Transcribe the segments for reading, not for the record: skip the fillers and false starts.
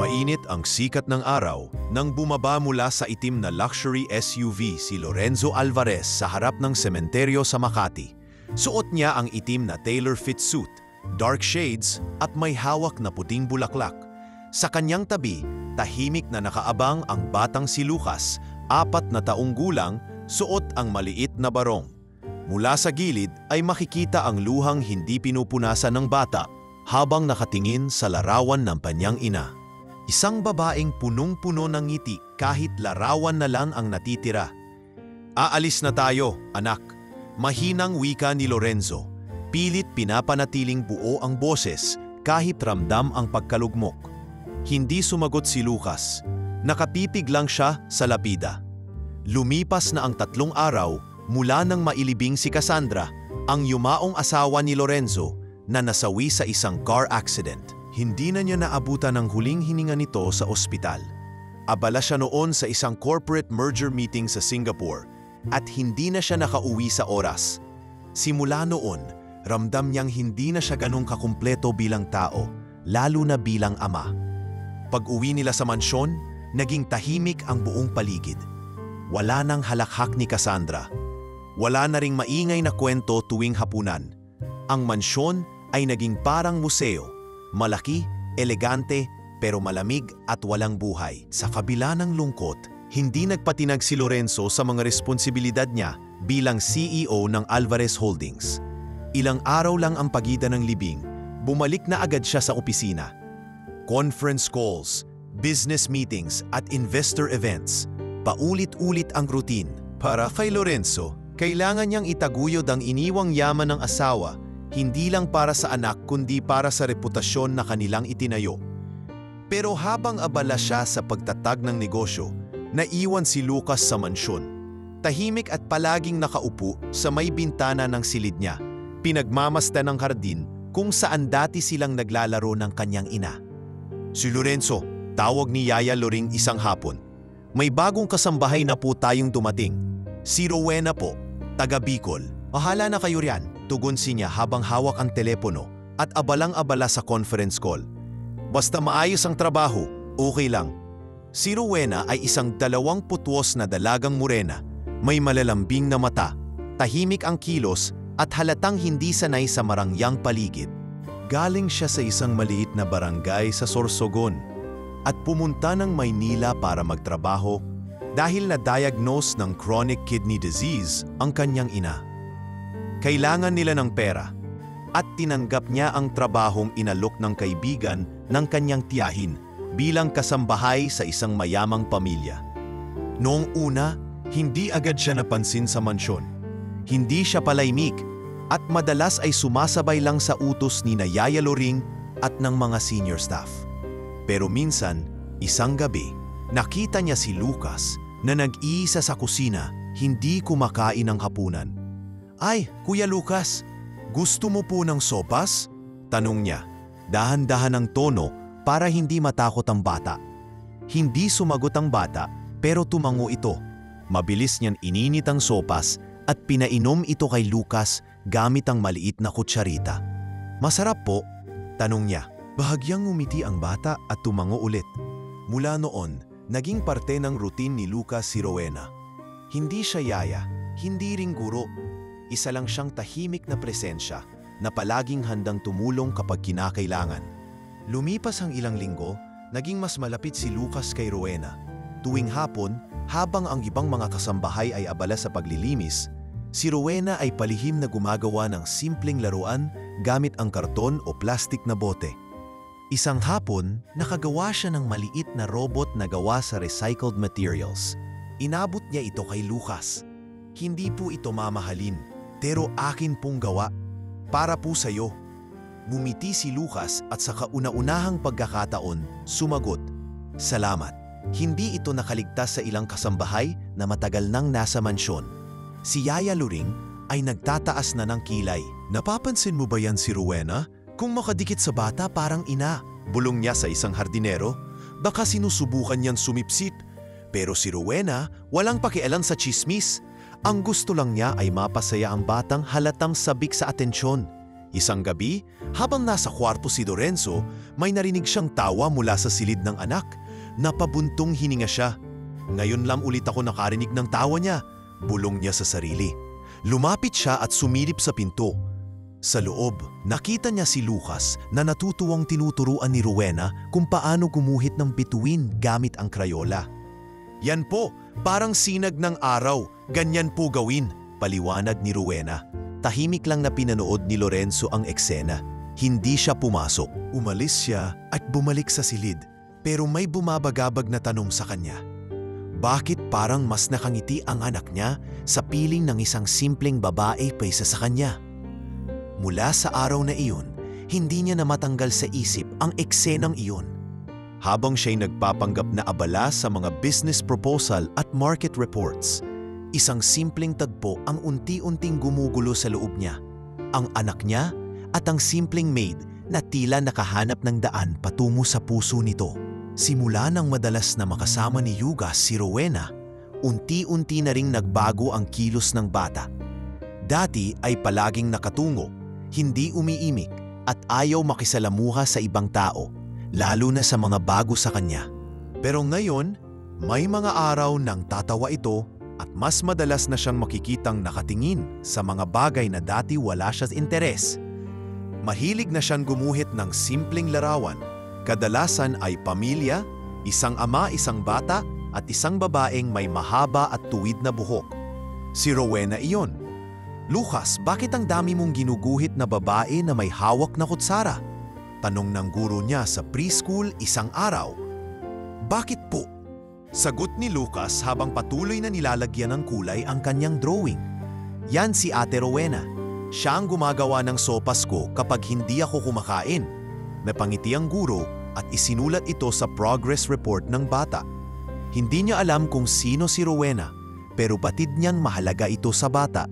Mainit ang sikat ng araw nang bumaba mula sa itim na luxury SUV si Lorenzo Alvarez sa harap ng sementeryo sa Makati. Suot niya ang itim na tailor-fit suit, dark shades at may hawak na puting bulaklak. Sa kanyang tabi, tahimik na nakaabang ang batang si Lucas, 4 na taong gulang, suot ang maliit na barong. Mula sa gilid ay makikita ang luhang hindi pinupunasan ng bata habang nakatingin sa larawan ng kanyang ina. Isang babaeng punong-puno ng ngiti kahit larawan na lang ang natitira. "Aalis na tayo, anak." Mahinang wika ni Lorenzo. Pilit pinapanatiling buo ang boses kahit ramdam ang pagkalugmok. Hindi sumagot si Lucas. Nakapipig lang siya sa lapida. Lumipas na ang 3 araw mula nang mailibing si Cassandra, ang yumaong asawa ni Lorenzo, na nasawi sa isang car accident. Hindi na niya naabutan ang huling hininga nito sa ospital. Abala siya noon sa isang corporate merger meeting sa Singapore at hindi na siya nakauwi sa oras. Simula noon, ramdam niyang hindi na siya ganong kakumpleto bilang tao, lalo na bilang ama. Pag-uwi nila sa mansyon, naging tahimik ang buong paligid. Wala nang halakhak ni Cassandra. Wala na ring maingay na kwento tuwing hapunan. Ang mansyon ay naging parang museo. Malaki, elegante, pero malamig at walang buhay. Sa kabila ng lungkot, hindi nagpatinag si Lorenzo sa mga responsibilidad niya bilang CEO ng Alvarez Holdings. Ilang araw lang ang pagitan ng libing, bumalik na agad siya sa opisina. Conference calls, business meetings at investor events. Paulit-ulit ang routine. Para kay Lorenzo, kailangan niyang itaguyod ang iniwang yaman ng asawa, hindi lang para sa anak kundi para sa reputasyon na kanilang itinayo. Pero habang abala siya sa pagtatag ng negosyo, naiwan si Lucas sa mansyon. Tahimik at palaging nakaupo sa may bintana ng silid niya, pinagmamasdan ng hardin kung saan dati silang naglalaro ng kanyang ina. "Si Lorenzo," tawag ni Yaya Loring isang hapon. "May bagong kasambahay na po tayong dumating. Si Rowena po, taga Bicol." "Bahala na kayo riyan," tugon niya habang hawak ang telepono at abalang-abala sa conference call. "Basta maayos ang trabaho, okay lang." Si Rowena ay isang 22 na dalagang morena, may malalambing na mata, tahimik ang kilos at halatang hindi sanay sa marangyang paligid. Galing siya sa isang maliit na barangay sa Sorsogon at pumunta ng Maynila para magtrabaho dahil na-diagnose ng chronic kidney disease ang kanyang ina. Kailangan nila ng pera at tinanggap niya ang trabahong inalok ng kaibigan ng kanyang tiyahin bilang kasambahay sa isang mayamang pamilya. Noong una, hindi agad siya napansin sa mansyon. Hindi siya palaimik at madalas ay sumasabay lang sa utos ni Yaya Loring at ng mga senior staff. Pero minsan, isang gabi, nakita niya si Lucas na nag-iisa sa kusina, hindi kumakain ng hapunan. "Ay, Kuya Lucas, gusto mo po ng sopas?" tanong niya. Dahan-dahan ang tono para hindi matakot ang bata. Hindi sumagot ang bata pero tumango ito. Mabilis niyan ininit ang sopas at pinainom ito kay Lucas gamit ang maliit na kutsarita. "Masarap po?" tanong niya. Bahagyang ngumiti ang bata at tumango ulit. Mula noon, naging parte ng routine ni Lucas si Rowena. Hindi siya yaya, hindi ring guro. Isa lang siyang tahimik na presensya na palaging handang tumulong kapag kinakailangan. Lumipas ang ilang linggo, naging mas malapit si Lucas kay Rowena. Tuwing hapon, habang ang ibang mga kasambahay ay abala sa paglilimis, si Rowena ay palihim na gumagawa ng simpleng laruan gamit ang karton o plastik na bote. Isang hapon, nakagawa siya ng maliit na robot na gawa sa recycled materials. Inabot niya ito kay Lucas. "Hindi po ito mamahalin, pero akin pong gawa. Para po sa'yo." Ngumiti si Lucas at sa kauna-unahang pagkakataon, sumagot, "Salamat." Hindi ito nakaligtas sa ilang kasambahay na matagal nang nasa mansyon. Si Yaya Loring ay nagtataas na ng kilay. "Napapansin mo ba yan si Rowena? Kung makadikit sa bata parang ina." Bulong niya sa isang hardinero. "Baka sinusubukan niyang sumipsip." Pero si Rowena walang pakialam sa chismis. Ang gusto lang niya ay mapasaya ang batang halatang sabik sa atensyon. Isang gabi, habang nasa kwarto si Lorenzo, may narinig siyang tawa mula sa silid ng anak. Napabuntong hininga siya. Ngayon lang ulit ako nakarinig ng tawa niya, bulong niya sa sarili. Lumapit siya at sumilip sa pinto. Sa loob, nakita niya si Lucas na natutuwang tinuturuan ni Rowena kung paano gumuhit ng bituin gamit ang Crayola. Yan po, parang sinag ng araw, ganyan po gawin, paliwanag ni Rowena. Tahimik lang na pinanood ni Lorenzo ang eksena. Hindi siya pumasok. Umalis siya at bumalik sa silid, pero may bumabagabag na tanong sa kanya. Bakit parang mas nakangiti ang anak niya sa piling ng isang simpleng babae kaysa sa kanya? Mula sa araw na iyon, hindi niya na matanggal sa isip ang eksenang iyon. Habang siya'y nagpapanggap na abala sa mga business proposal at market reports, isang simpleng tagpo ang unti-unting gumugulo sa loob niya. Ang anak niya at ang simpleng maid na tila nakahanap ng daan patungo sa puso nito. Simula nang madalas na makasama ni Yugas si Rowena, unti-unti na ring nagbago ang kilos ng bata. Dati ay palaging nakatungo, hindi umiimik at ayaw makisalamuha sa ibang tao, lalo na sa mga bago sa kanya. Pero ngayon, may mga araw nang tatawa ito at mas madalas na siyang makikitang nakatingin sa mga bagay na dati wala siya sa interes. Mahilig na siyang gumuhit ng simpleng larawan. Kadalasan ay pamilya, isang ama, isang bata at isang babaeng may mahaba at tuwid na buhok. Si Rowena iyon. Lucas, bakit ang dami mong ginuguhit na babae na may hawak na kutsara? Tanong ng guro niya sa preschool isang araw. Bakit po? Sagot ni Lucas habang patuloy na nilalagyan ng kulay ang kanyang drawing. Yan si Ate Rowena. Siya ang gumagawa ng sopas ko kapag hindi ako kumakain. Napangiti ang guro at isinulat ito sa progress report ng bata. Hindi niya alam kung sino si Rowena, pero batid niyang mahalaga ito sa bata.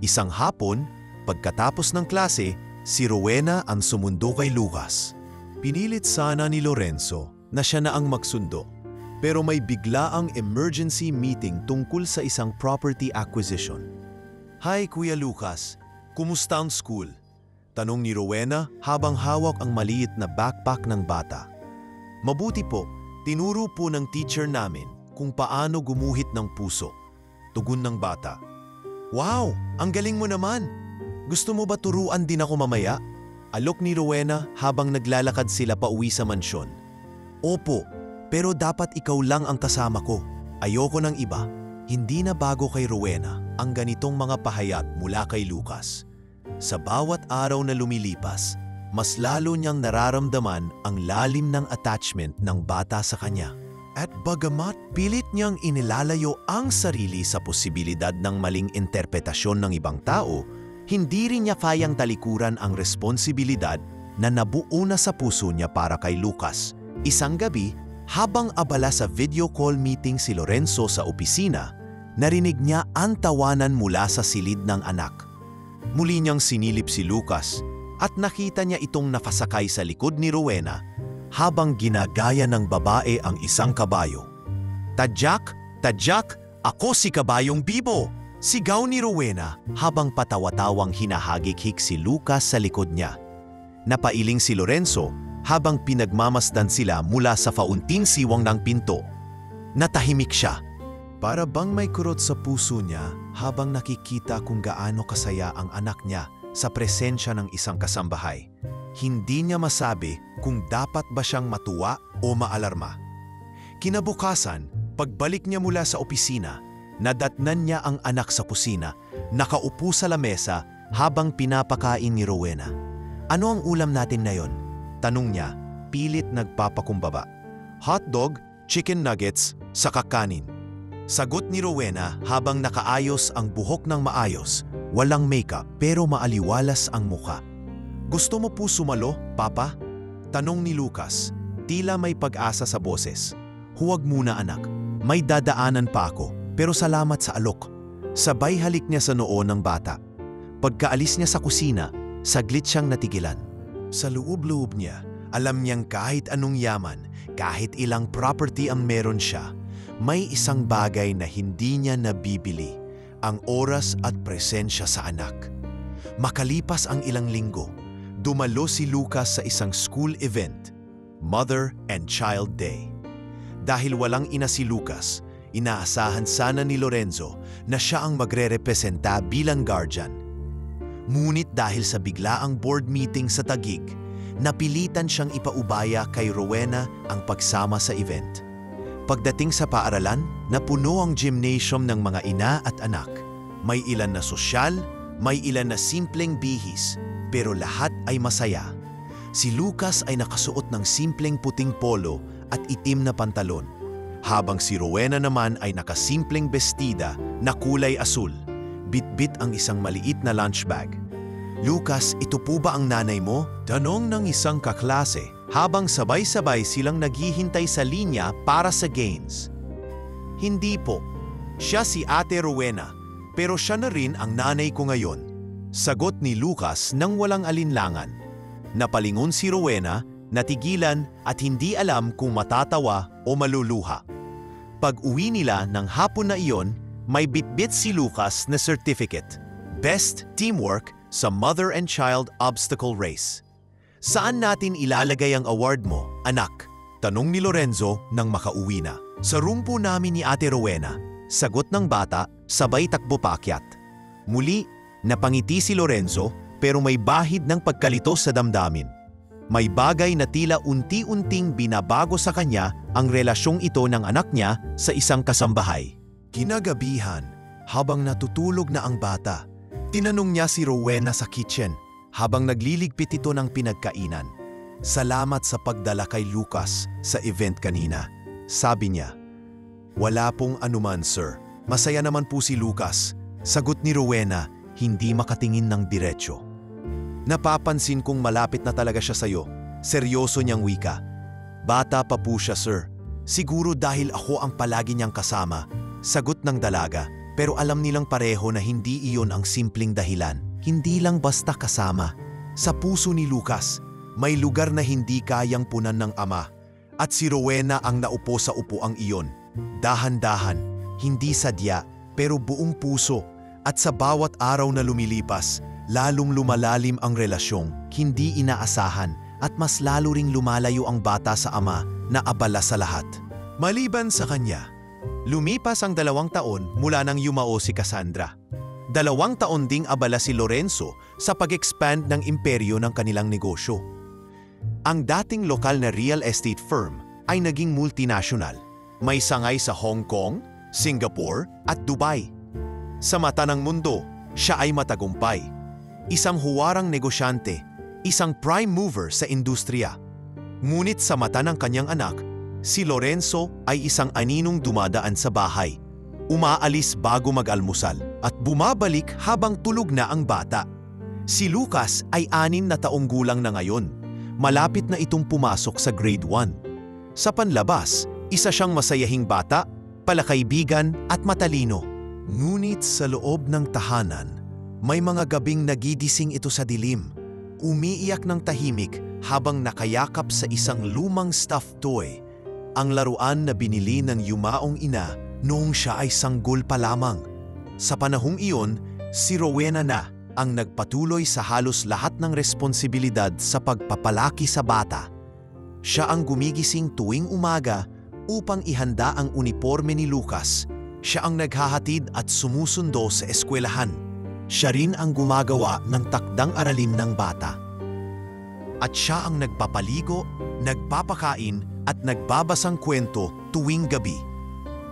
Isang hapon, pagkatapos ng klase, si Rowena ang sumundo kay Lucas. Pinilit sana ni Lorenzo na siya na ang magsundo. Pero may biglaang emergency meeting tungkol sa isang property acquisition. Hi Kuya Lucas, kumusta ang school? Tanong ni Rowena habang hawak ang maliit na backpack ng bata. Mabuti po, tinuro po ng teacher namin kung paano gumuhit ng puso. Tugon ng bata. Wow, ang galing mo naman! Gusto mo ba turuan din ako mamaya? Alok ni Rowena habang naglalakad sila pauwi sa mansyon. Opo, pero dapat ikaw lang ang kasama ko. Ayoko ng iba. Hindi na bago kay Rowena ang ganitong mga pahayag mula kay Lucas. Sa bawat araw na lumilipas, mas lalo niyang nararamdaman ang lalim ng attachment ng bata sa kanya. At bagamat pilit niyang inilalayo ang sarili sa posibilidad ng maling interpretasyon ng ibang tao, hindi rin niya kayang talikuran ang responsibilidad na nabuo na sa puso niya para kay Lucas. Isang gabi, habang abala sa video call meeting si Lorenzo sa opisina, narinig niya ang tawanan mula sa silid ng anak. Muli niyang sinilip si Lucas at nakita niya itong nakasakay sa likod ni Rowena habang ginagaya ng babae ang isang kabayo. Tadyak! Tadyak! Ako si Kabayong Bibo! Sigaw ni Rowena habang patawa-tawang hinahagik-hik si Lucas sa likod niya. Napailing si Lorenzo habang pinagmamasdan sila mula sa faunting siwang ng pinto. Natahimik siya. Para bang may kurot sa puso niya habang nakikita kung gaano kasaya ang anak niya sa presensya ng isang kasambahay. Hindi niya masabi kung dapat ba siyang matuwa o maalarma. Kinabukasan, pagbalik niya mula sa opisina, nadatnan niya ang anak sa kusina, nakaupo sa lamesa habang pinapakain ni Rowena. Ano ang ulam natin ngayon? Tanong niya, pilit nagpapakumbaba. Hotdog, chicken nuggets, saka kanin. Sagot ni Rowena habang nakaayos ang buhok ng maayos, walang makeup pero maaliwalas ang muka. Gusto mo po sumalo, Papa? Tanong ni Lucas, tila may pag-asa sa boses. Huwag muna anak, may dadaanan pa ako, pero salamat sa alok. Sabay halik niya sa noo ng bata. Pagkaalis niya sa kusina, saglit siyang natigilan. Sa loob-loob niya, alam niyang kahit anong yaman, kahit ilang property ang meron siya, may isang bagay na hindi niya nabibili, ang oras at presensya sa anak. Makalipas ang ilang linggo, dumalo si Lucas sa isang school event, Mother and Child Day. Dahil walang ina si Lucas, inaasahan sana ni Lorenzo na siya ang magre-representa bilang guardian. Ngunit dahil sa biglaang board meeting sa Taguig, napilitan siyang ipaubaya kay Rowena ang pagsama sa event. Pagdating sa paaralan, napuno ang gymnasium ng mga ina at anak. May ilan na sosyal, may ilan na simpleng bihis, pero lahat ay masaya. Si Lucas ay nakasuot ng simpleng puting polo at itim na pantalon, habang si Rowena naman ay nakasimpleng bestida na kulay asul. Bitbit ang isang maliit na lunch bag. "Lucas, ito po ba ang nanay mo?" tanong ng isang kaklase habang sabay-sabay silang naghihintay sa linya para sa games. "Hindi po. Siya si Ate Rowena, pero siya na rin ang nanay ko ngayon," sagot ni Lucas nang walang alinlangan. Napalingon si Rowena, natigilan at hindi alam kung matatawa o maluluha. Pag-uwi nila ng hapon na iyon, may bitbit si Lucas na certificate, Best Teamwork sa Mother and Child Obstacle Race. "Saan natin ilalagay ang award mo, anak?" tanong ni Lorenzo nang makauwi na. "Sa room po namin ni Ate Rowena," sagot ng bata, sabay takbo paakyat. Muli, napangiti si Lorenzo pero may bahid ng pagkalito sa damdamin. May bagay na tila unti-unting binabago sa kanya ang relasyong ito ng anak niya sa isang kasambahay. Kinagabihan, habang natutulog na ang bata, tinanong niya si Rowena sa kitchen habang nagliligpit ito ng pinagkainan. "Salamat sa pagdala kay Lucas sa event kanina," sabi niya. "Wala pong anuman, sir. Masaya naman po si Lucas," sagot ni Rowena, hindi makatingin ng diretsyo. "Napapansin kong malapit na talaga siya sa'yo," seryoso niyang wika. "Bata pa po siya, sir. Siguro dahil ako ang palagi niyang kasama," sagot ng dalaga, pero alam nilang pareho na hindi iyon ang simpleng dahilan. Hindi lang basta kasama. Sa puso ni Lucas, may lugar na hindi kayang punan ng ama, at si Rowena ang naupo sa upuang iyon. Dahan-dahan, hindi sadya, pero buong puso, at sa bawat araw na lumilipas, lalong lumalalim ang relasyong hindi inaasahan at mas lalo ring lumalayo ang bata sa ama na abala sa lahat. Maliban sa kanya, lumipas ang 2 taon mula nang yumao si Cassandra. 2 taon ding abala si Lorenzo sa pag-expand ng imperyo ng kanilang negosyo. Ang dating lokal na real estate firm ay naging multinational. May sangay sa Hong Kong, Singapore at Dubai. Sa mata ng mundo, siya ay matagumpay. Isang huwarang negosyante, isang prime mover sa industriya. Ngunit sa mata ng kanyang anak, si Lorenzo ay isang aninong dumadaan sa bahay. Umaalis bago mag-almusal at bumabalik habang tulog na ang bata. Si Lucas ay 6 na taong gulang na ngayon. Malapit na itong pumasok sa grade 1. Sa panlabas, isa siyang masayahing bata, palakaibigan at matalino. Ngunit sa loob ng tahanan, may mga gabing nagigising ito sa dilim, umiiyak ng tahimik habang nakayakap sa isang lumang stuffed toy, ang laruan na binili ng yumaong ina noong siya ay sanggol pa lamang. Sa panahong iyon, si Rowena na ang nagpatuloy sa halos lahat ng responsibilidad sa pagpapalaki sa bata. Siya ang gumigising tuwing umaga upang ihanda ang uniforme ni Lucas. Siya ang naghahatid at sumusundo sa eskwelahan. Siya rin ang gumagawa ng takdang aralin ng bata. At siya ang nagpapaligo, nagpapakain at nagbabasang kwento tuwing gabi.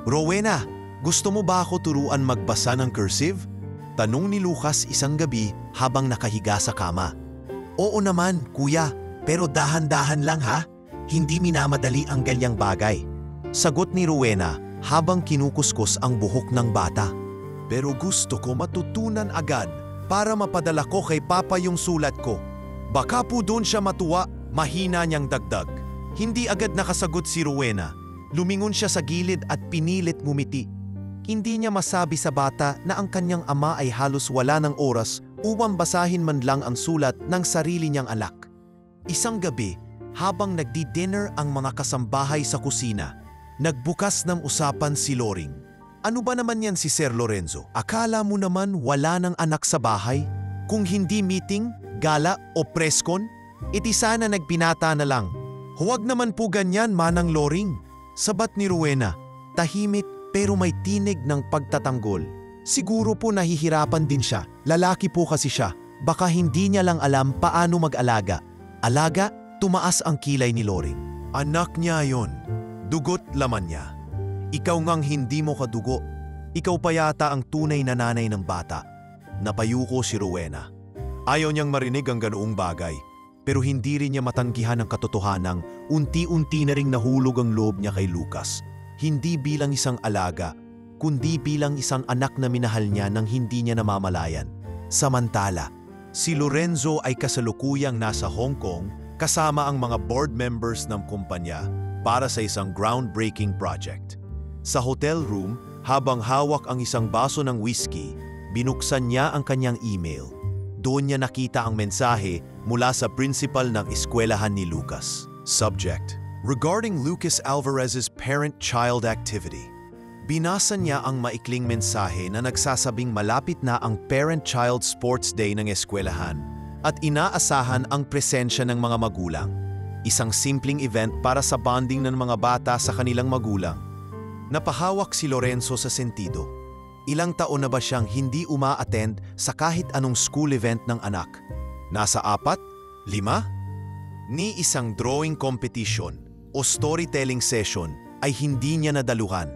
"Rowena, gusto mo ba ako turuan magbasa ng cursive?" tanong ni Lucas isang gabi habang nakahiga sa kama. "Oo naman, kuya, pero dahan-dahan lang ha. Hindi minamadali ang ganyang bagay," sagot ni Rowena habang kinukuskus ang buhok ng bata. "Pero gusto ko matutunan agad para mapadala ko kay Papa yung sulat ko." Baka po doon siya matuwa, mahina niyang dagdag. Hindi agad nakasagot si Rowena. Lumingon siya sa gilid at pinilit ngumiti. Hindi niya masabi sa bata na ang kanyang ama ay halos wala ng oras upang basahin man lang ang sulat ng sarili niyang anak. Isang gabi, habang nagdi-dinner ang mga kasambahay sa kusina, nagbukas ng usapan si Loring. "Ano ba naman yan si Sir Lorenzo? Akala mo naman wala ng anak sa bahay?" Kung hindi meeting, gala o preskon, iti sana nagpinata na lang. Huwag naman po ganyan, Manang Loring. Sabat ni Rowena, tahimik pero may tinig ng pagtatanggol. Siguro po nahihirapan din siya. Lalaki po kasi siya. Baka hindi niya lang alam paano mag-alaga. Alaga, tumaas ang kilay ni Loring. Anak niya yon. Dugot laman niya. Ikaw ngang hindi mo kadugo. Ikaw pa yata ang tunay na nanay ng bata. Napayuko si Rowena. Ayaw niyang marinig ang ganoong bagay. Pero hindi rin niya matanggihan ang katotohanang unti-unti na ring nahulog ang loob niya kay Lucas. Hindi bilang isang alaga, kundi bilang isang anak na minahal niya nang hindi niya namamalayan. Samantala, si Lorenzo ay kasalukuyang nasa Hong Kong kasama ang mga board members ng kumpanya para sa isang groundbreaking project. Sa hotel room, habang hawak ang isang baso ng whiskey, binuksan niya ang kanyang email. Doon niya nakita ang mensahe mula sa principal ng eskwelahan ni Lucas. Subject: Regarding Lucas Alvarez's parent-child activity. Binasa niya ang maikling mensahe na nagsasabing malapit na ang Parent-Child Sports Day ng eskwelahan at inaasahan ang presensya ng mga magulang. Isang simpleng event para sa bonding ng mga bata sa kanilang magulang. Napahawak si Lorenzo sa sentido. Ilang taon na ba siyang hindi uma-attend sa kahit anong school event ng anak? Nasa 4? 5? Ni isang drawing competition o storytelling session ay hindi niya nadaluhan.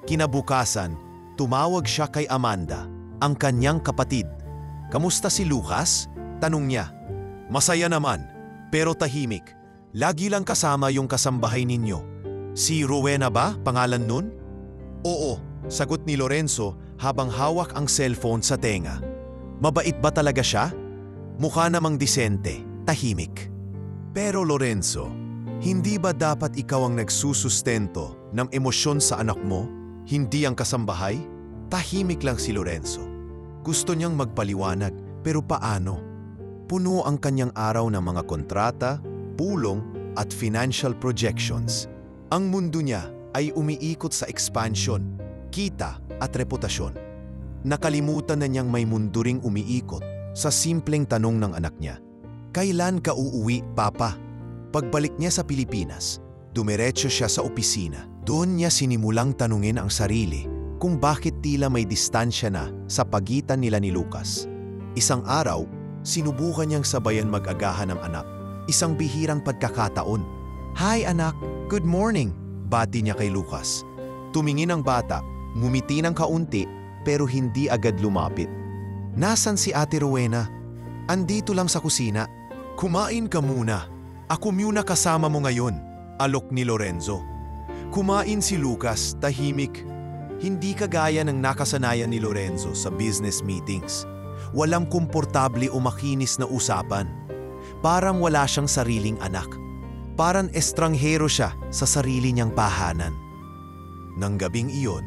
Kinabukasan, tumawag siya kay Amanda, ang kanyang kapatid. Kamusta si Lucas? Tanong niya. Masaya naman, pero tahimik. Lagi lang kasama yung kasambahay ninyo. Si Rowena ba, pangalan nun? Oo, sagot ni Lorenzo habang hawak ang cellphone sa tenga. Mabait ba talaga siya? Mukha namang disente, tahimik. Pero Lorenzo, hindi ba dapat ikaw ang nagsusustento ng emosyon sa anak mo? Hindi ang kasambahay? Tahimik lang si Lorenzo. Gusto niyang magpaliwanag, pero paano? Puno ang kanyang araw ng mga kontrata, pulong at financial projections. Ang mundo niya ay umiikot sa expansion, kita at reputasyon. Nakalimutan na niyang may mundo ring umiikot sa simpleng tanong ng anak niya. Kailan ka uuwi, Papa? Pagbalik niya sa Pilipinas, dumiretso siya sa opisina. Doon niya sinimulang tanungin ang sarili kung bakit tila may distansya na sa pagitan nila ni Lucas. Isang araw, sinubukan niyang sabayan mag-agahan ng anak. Isang bihirang pagkakataon. Hi anak, good morning, bati niya kay Lucas. Tumingin ang bata, ngumiti ng kaunti pero hindi agad lumapit. Nasaan si Ate Rowena? Andito lang sa kusina. Kumain ka muna. Ako muna kasama mo ngayon, alok ni Lorenzo. Kumain si Lucas, tahimik. Hindi kagaya ng nakasanayan ni Lorenzo sa business meetings. Walang komportable o makinis na usapan. Parang wala siyang sariling anak. Parang estranghero siya sa sarili niyang tahanan. Nang gabing iyon,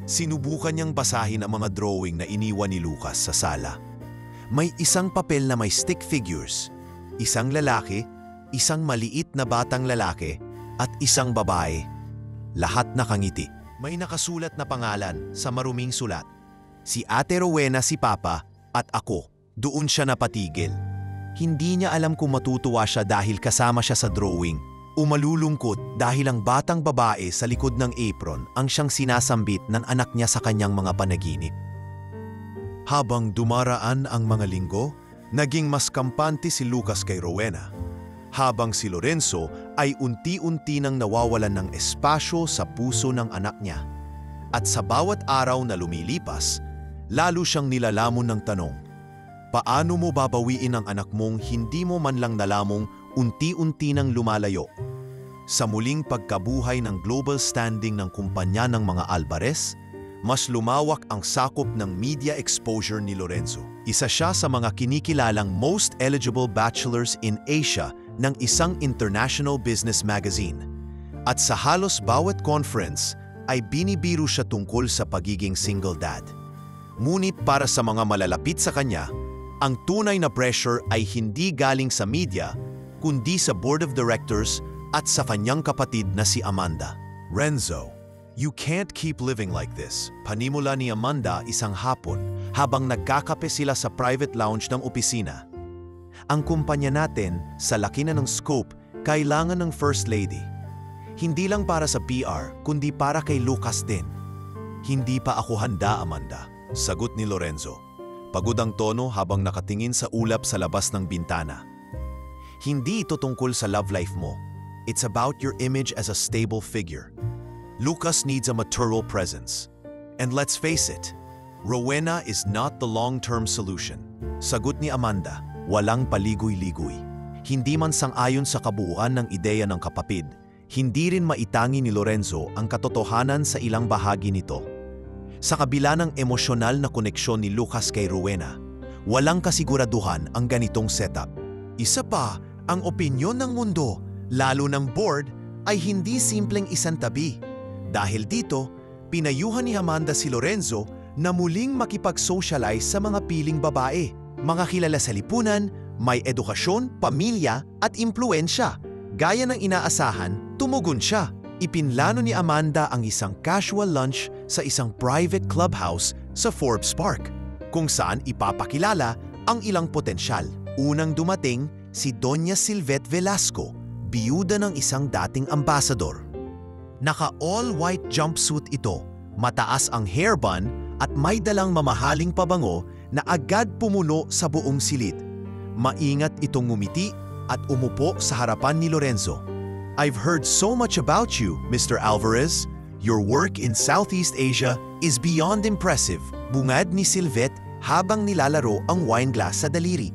sinubukan niyang basahin ang mga drawing na iniwan ni Lucas sa sala. May isang papel na may stick figures, isang lalaki, isang maliit na batang lalaki, at isang babae. Lahat nakangiti. May nakasulat na pangalan sa maruming sulat. Si Ate Rowena, si Papa, at ako. Doon siya napatigil. Hindi niya alam kung matutuwa siya dahil kasama siya sa drawing o malulungkot dahil ang batang babae sa likod ng apron ang siyang sinasambit ng anak niya sa kanyang mga panaginip. Habang dumaraan ang mga linggo, naging mas kampante si Lucas kay Rowena. Habang si Lorenzo ay unti-unti nang nawawalan ng espasyo sa puso ng anak niya. At sa bawat araw na lumilipas, lalo siyang nilalamon ng tanong, paano mo babawiin ang anak mong hindi mo man lang nalamong unti-unti nang lumalayo? Sa muling pagkabuhay ng global standing ng kumpanya ng mga Alvarez, mas lumawak ang sakop ng media exposure ni Lorenzo. Isa siya sa mga kinikilalang most eligible bachelors in Asia ng isang international business magazine. At sa halos bawat conference ay binibiro siya tungkol sa pagiging single dad. Ngunit para sa mga malalapit sa kanya, ang tunay na pressure ay hindi galing sa media, kundi sa board of directors at sa kanyang kapatid na si Amanda. Renzo, you can't keep living like this. Panimula ni Amanda isang hapon habang nagkakape sila sa private lounge ng opisina. Ang kumpanya natin, sa laki na ng scope, kailangan ng First Lady. Hindi lang para sa PR, kundi para kay Lucas din. Hindi pa ako handa, Amanda, sagot ni Lorenzo. Pagod ang tono habang nakatingin sa ulap sa labas ng bintana. Hindi ito tungkol sa love life mo. It's about your image as a stable figure. Lucas needs a mature presence. And let's face it, Rowena is not the long-term solution. Sagot ni Amanda, walang paligoy-ligoy. Hindi man sang-ayon sa kabuuan ng ideya ng kapatid, hindi rin maitangi ni Lorenzo ang katotohanan sa ilang bahagi nito. Sa kabila ng emosyonal na koneksyon ni Lucas kay Rowena, walang kasiguraduhan ang ganitong setup. Isa pa, ang opinyon ng mundo, lalo ng board, ay hindi simpleng isang tabi. Dahil dito, pinayuhan ni Amanda si Lorenzo na muling makipag-socialize sa mga piling babae, mga kilala sa lipunan, may edukasyon, pamilya at impluensya. Gaya ng inaasahan, tumugon siya. Ipinlano ni Amanda ang isang casual lunch sa isang private clubhouse sa Forbes Park, kung saan ipapakilala ang ilang potensyal. Unang dumating si Doña Silvette Velasco, biyuda ng isang dating ambasador. Naka-all-white jumpsuit ito, mataas ang hairbun at may dalang mamahaling pabango na agad pumuno sa buong silid. Maingat itong ngumiti at umupo sa harapan ni Lorenzo. I've heard so much about you, Mr. Alvarez. Your work in Southeast Asia is beyond impressive, bungad ni Silvette habang nilalaro ang wine glass sa daliri.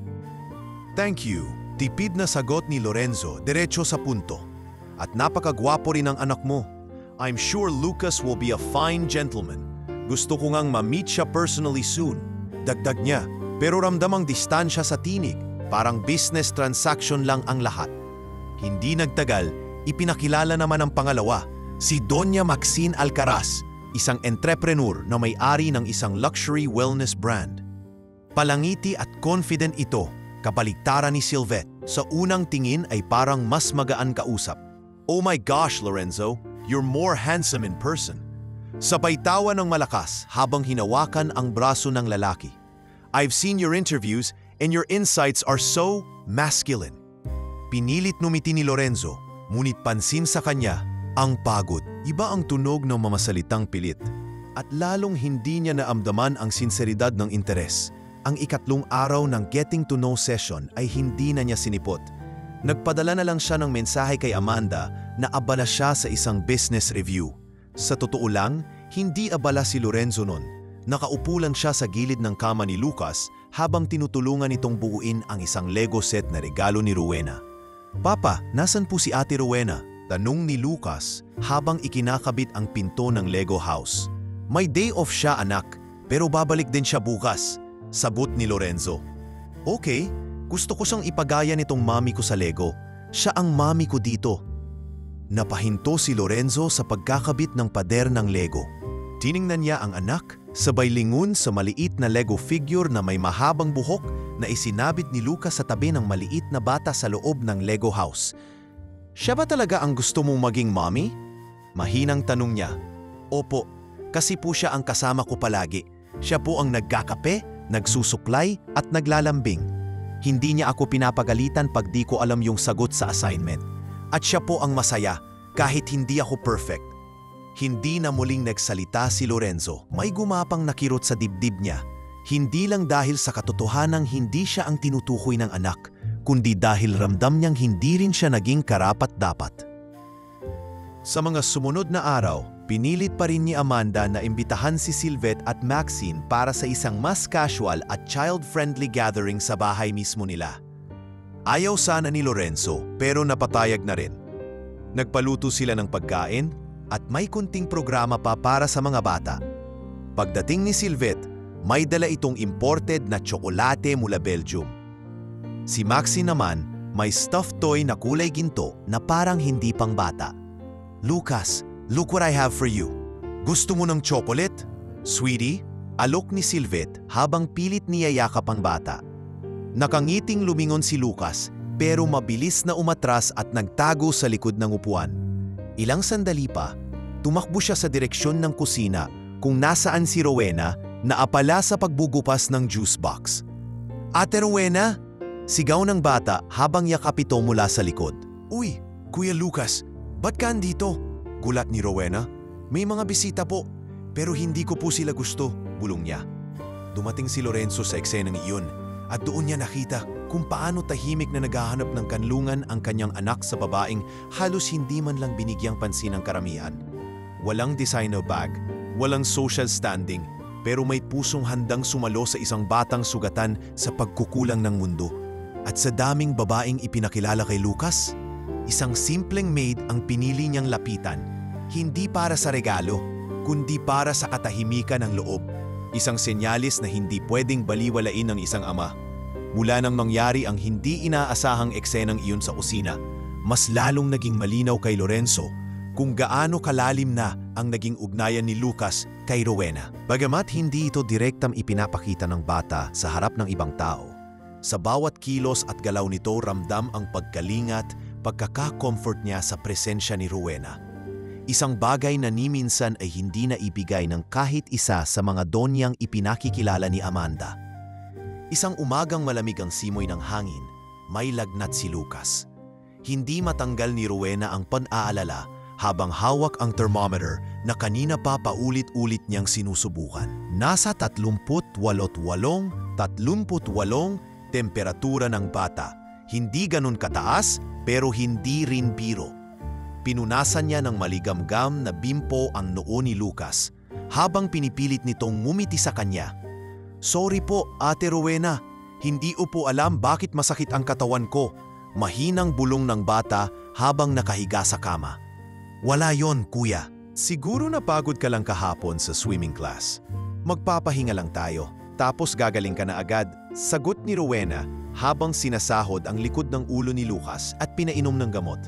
Thank you. Tipid na sagot ni Lorenzo, diretso sa punto. At napakagwapo rin ang anak mo. I'm sure Lucas will be a fine gentleman. Gusto ko ngang ma-meet siya personally soon. Dagdag niya, pero ramdam ang distansya sa tinig. Parang business transaction lang ang lahat. Hindi nagtagal, ipinakilala naman ang pangalawa, si Doña Maxine Alcaraz, isang entrepreneur na may-ari ng isang luxury wellness brand. Palangiti at confident ito, kabaligtaran ni Silvette. Sa unang tingin ay parang mas magaan kausap. Oh my gosh, Lorenzo, you're more handsome in person. Sabay tawa ng malakas habang hinawakan ang braso ng lalaki. I've seen your interviews and your insights are so masculine. Pinilit numiti ni Lorenzo, ngunit pansin sa kanya ang pagod. Iba ang tunog ng mamasalitang pilit. At lalong hindi niya naamdaman ang sinseridad ng interes. Ang ikatlong araw ng getting to know session ay hindi na niya sinipot. Nagpadala na lang siya ng mensahe kay Amanda na abala siya sa isang business review. Sa totoo lang, hindi abala si Lorenzo nun. Nakaupo lang siya sa gilid ng kama ni Lucas habang tinutulungan itong buuin ang isang Lego set na regalo ni Rowena. Papa, nasan po si Ate Rowena? Tanong ni Lucas habang ikinakabit ang pinto ng Lego house. May day off siya, anak, pero babalik din siya bukas. Sagot ni Lorenzo. Okay, gusto ko siyang ipagaya nitong mami ko sa Lego. Siya ang mami ko dito. Napahinto si Lorenzo sa pagkakabit ng pader ng Lego. Tiningnan niya ang anak, sabay lingon sa maliit na Lego figure na may mahabang buhok na isinabit ni Lucas sa tabi ng maliit na bata sa loob ng Lego house. Siya ba talaga ang gusto mong maging mommy? Mahinang tanong niya. Opo, kasi po siya ang kasama ko palagi. Siya po ang nagkakape, nagsusuklay at naglalambing. Hindi niya ako pinapagalitan pag di ko alam yung sagot sa assignment. At siya po ang masaya kahit hindi ako perfect. Hindi na muling nagsalita si Lorenzo. May gumapang na kirot sa dibdib niya. Hindi lang dahil sa katotohanang hindi siya ang tinutukoy ng anak, kundi dahil ramdam niyang hindi rin siya naging karapat-dapat. Sa mga sumunod na araw, pinilit pa rin ni Amanda na imbitahan si Silvette at Maxine para sa isang mas casual at child-friendly gathering sa bahay mismo nila. Ayaw sana ni Lorenzo pero napatayag na rin. Nagpaluto sila ng pagkain at may kunting programa pa para sa mga bata. Pagdating ni Silvette, may dala itong imported na tsokolate mula Belgium. Si Maxine naman may stuffed toy na kulay ginto na parang hindi pang bata. Lucas, look what I have for you. Gusto mo ng chocolate? Sweetie, alok ni Silvette habang pilit niyayakap ang bata. Nakangiting lumingon si Lucas pero mabilis na umatras at nagtago sa likod ng upuan. Ilang sandali pa, tumakbo siya sa direksyon ng kusina kung nasaan si Rowena, naapala sa pagbubukas ng juice box. "Ate Rowena!" Sigaw ng bata habang yakap ito mula sa likod. "Uy, Kuya Lucas, ba't ka andito?" Gulat ni Rowena. "May mga bisita po, pero hindi ko po sila gusto," bulong niya. Dumating si Lorenzo sa eksenang iyon at doon niya nakita kung paano tahimik na naghahanap ng kanlungan ang kanyang anak sa babaeng halos hindi man lang binigyang pansin ng karamihan. Walang designer bag, walang social standing, pero may pusong handang sumalo sa isang batang sugatan sa pagkukulang ng mundo. At sa daming babaeng ipinakilala kay Lucas, isang simpleng maid ang pinili niyang lapitan, hindi para sa regalo, kundi para sa katahimikan ng loob. Isang senyalis na hindi pwedeng baliwalain ng isang ama. Mula nang mangyari ang hindi inaasahang eksenang iyon sa kusina, mas lalong naging malinaw kay Lorenzo kung gaano kalalim na ang naging ugnayan ni Lucas kay Rowena. Bagamat hindi ito direktang ipinapakita ng bata sa harap ng ibang tao, sa bawat kilos at galaw nito ramdam ang pagkalingat, pagkaka-comfort niya sa presensya ni Rowena. Isang bagay na ni minsan ay hindi na ibigay ng kahit isa sa mga donyang ipinakikilala ni Amanda. Isang umagang malamig ang simoy ng hangin, may lagnat si Lucas. Hindi matanggal ni Rowena ang pan-aalala habang hawak ang thermometer na kanina pa paulit-ulit niyang sinusubukan. Nasa 38 temperatura ng bata. Hindi ganun kataas pero hindi rin biro. Pinunasan niya ng maligamgam na bimpo ang noo ni Lucas habang pinipilit nitong ngumiti sa kanya. "Sorry po, Ate Rowena. Hindi ko po alam bakit masakit ang katawan ko." Mahinang bulong ng bata habang nakahiga sa kama. "Wala yon, kuya. Siguro napagod ka lang kahapon sa swimming class. Magpapahinga lang tayo, tapos gagaling ka na agad," sagot ni Rowena habang sinasahod ang likod ng ulo ni Lucas at pinainom ng gamot.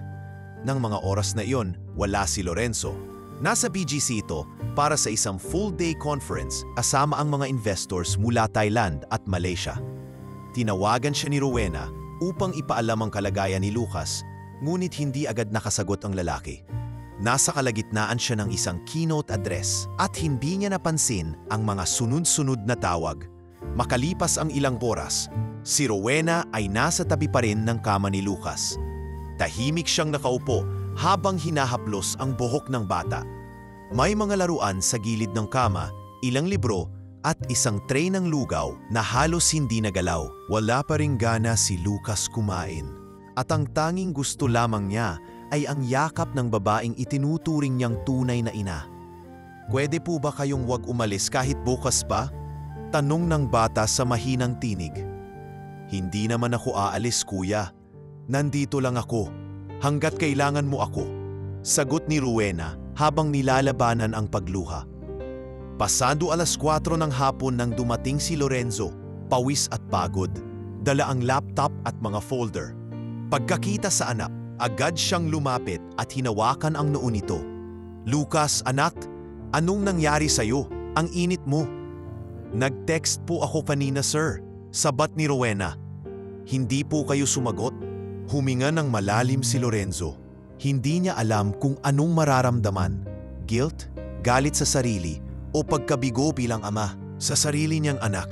Nang mga oras na iyon, wala si Lorenzo. Nasa BGC ito para sa isang full-day conference kasama ang mga investors mula Thailand at Malaysia. Tinawagan siya ni Rowena upang ipaalam ang kalagayan ni Lucas, ngunit hindi agad nakasagot ang lalaki. Nasa kalagitnaan siya ng isang keynote address at hindi niya napansin ang mga sunod-sunod na tawag. Makalipas ang ilang oras, si Rowena ay nasa tabi pa rin ng kama ni Lucas. Tahimik siyang nakaupo habang hinahaplos ang buhok ng bata. May mga laruan sa gilid ng kama, ilang libro at isang tray ng lugaw na halos hindi nagalaw. Wala pa ring gana si Lucas kumain. At ang tanging gusto lamang niya ay ang yakap ng babaeng itinuturing niyang tunay na ina. "Pwede po ba kayong wag umalis kahit bukas pa?" Tanong ng bata sa mahinang tinig. "Hindi naman ako aalis, kuya. Nandito lang ako, hanggat kailangan mo ako," sagot ni Rowena habang nilalabanan ang pagluha. Pasado 4:00 ng hapon nang dumating si Lorenzo, pawis at pagod, dala ang laptop at mga folder. Pagkakita sa anak, agad siyang lumapit at hinawakan ang noo nito. "Lucas, anak, anong nangyari sa'yo? Ang init mo." "Nag-text po ako kanina, sir," sabat ni Rowena. "Hindi po kayo sumagot?" Huminga ng malalim si Lorenzo. Hindi niya alam kung anong mararamdaman. Guilt, galit sa sarili, o pagkabigo bilang ama sa sarili niyang anak.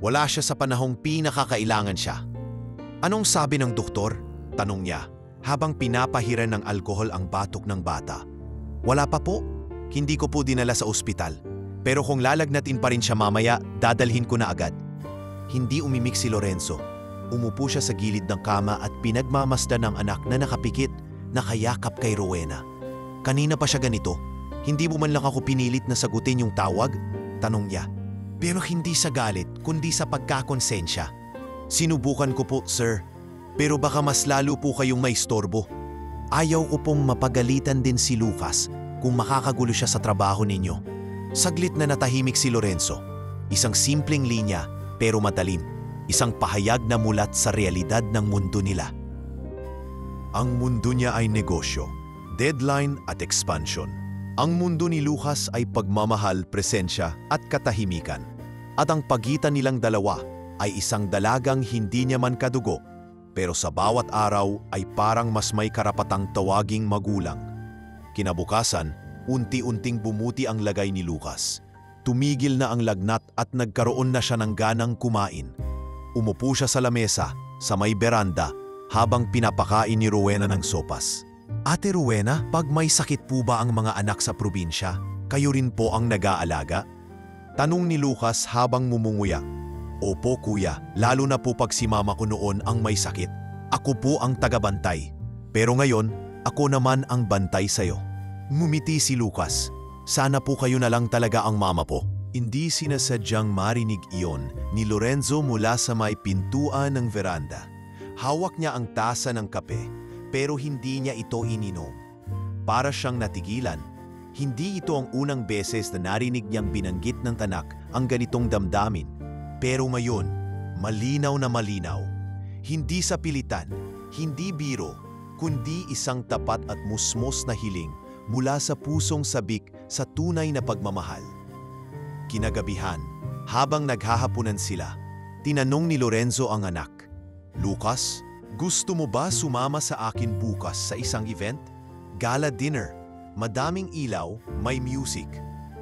Wala siya sa panahong pinakakailangan siya. "Anong sabi ng doktor?" tanong niya habang pinapahiran ng alkohol ang batok ng bata. "Wala pa po. Hindi ko po dinala sa ospital. Pero kung lalagnatin pa rin siya mamaya, dadalhin ko na agad." Hindi umimik si Lorenzo. Umupo siya sa gilid ng kama at pinagmamasdan ng anak na nakapikit, nakayakap kay Rowena. "Kanina pa siya ganito. Hindi mo man lang ako pinilit na sagutin yung tawag?" tanong niya. Pero hindi sa galit, kundi sa pagkakonsensya. "Sinubukan ko po, sir. Pero baka mas lalo po kayong maistorbo. Ayaw ko pong mapagalitan din si Lucas kung makakagulo siya sa trabaho ninyo." Saglit na natahimik si Lorenzo. Isang simpleng linya, pero matalim. Isang pahayag na mulat sa realidad ng mundo nila. Ang mundo niya ay negosyo, deadline at expansion. Ang mundo ni Lucas ay pagmamahal, presensya at katahimikan. At ang pagitan nilang dalawa ay isang dalagang hindi niya man kadugo, pero sa bawat araw ay parang mas may karapatang tawaging magulang. Kinabukasan, unti-unting bumuti ang lagay ni Lucas. tumigil na ang lagnat at nagkaroon na siya ng ganang kumain. Umupo siya sa lamesa, sa may beranda, habang pinapakain ni Rowena ng sopas. Ate Rowena, pag may sakit po ba ang mga anak sa probinsya, kayo rin po ang nag-aalaga? Tanong ni Lucas habang mumunguya. Opo kuya, lalo na po pag si mama ko noon ang may sakit. Ako po ang tagabantay. Pero ngayon, ako naman ang bantay sa'yo. Ngumiti si Lucas. Sana po kayo na lang talaga ang mama po. Hindi sinasadyang marinig iyon ni Lorenzo mula sa may pintuan ng veranda. Hawak niya ang tasa ng kape, pero hindi niya ito ininom. Para siyang natigilan. Hindi ito ang unang beses na narinig niyang binanggit ng anak ang ganitong damdamin. Pero ngayon, malinaw na malinaw. Hindi sa pilitan, hindi biro, kundi isang tapat at musmos na hiling mula sa pusong sabik sa tunay na pagmamahal. Kinagabihan, habang naghahapunan sila, tinanong ni Lorenzo ang anak, "Lucas, gusto mo ba sumama sa akin bukas sa isang event? Gala dinner, madaming ilaw, may music,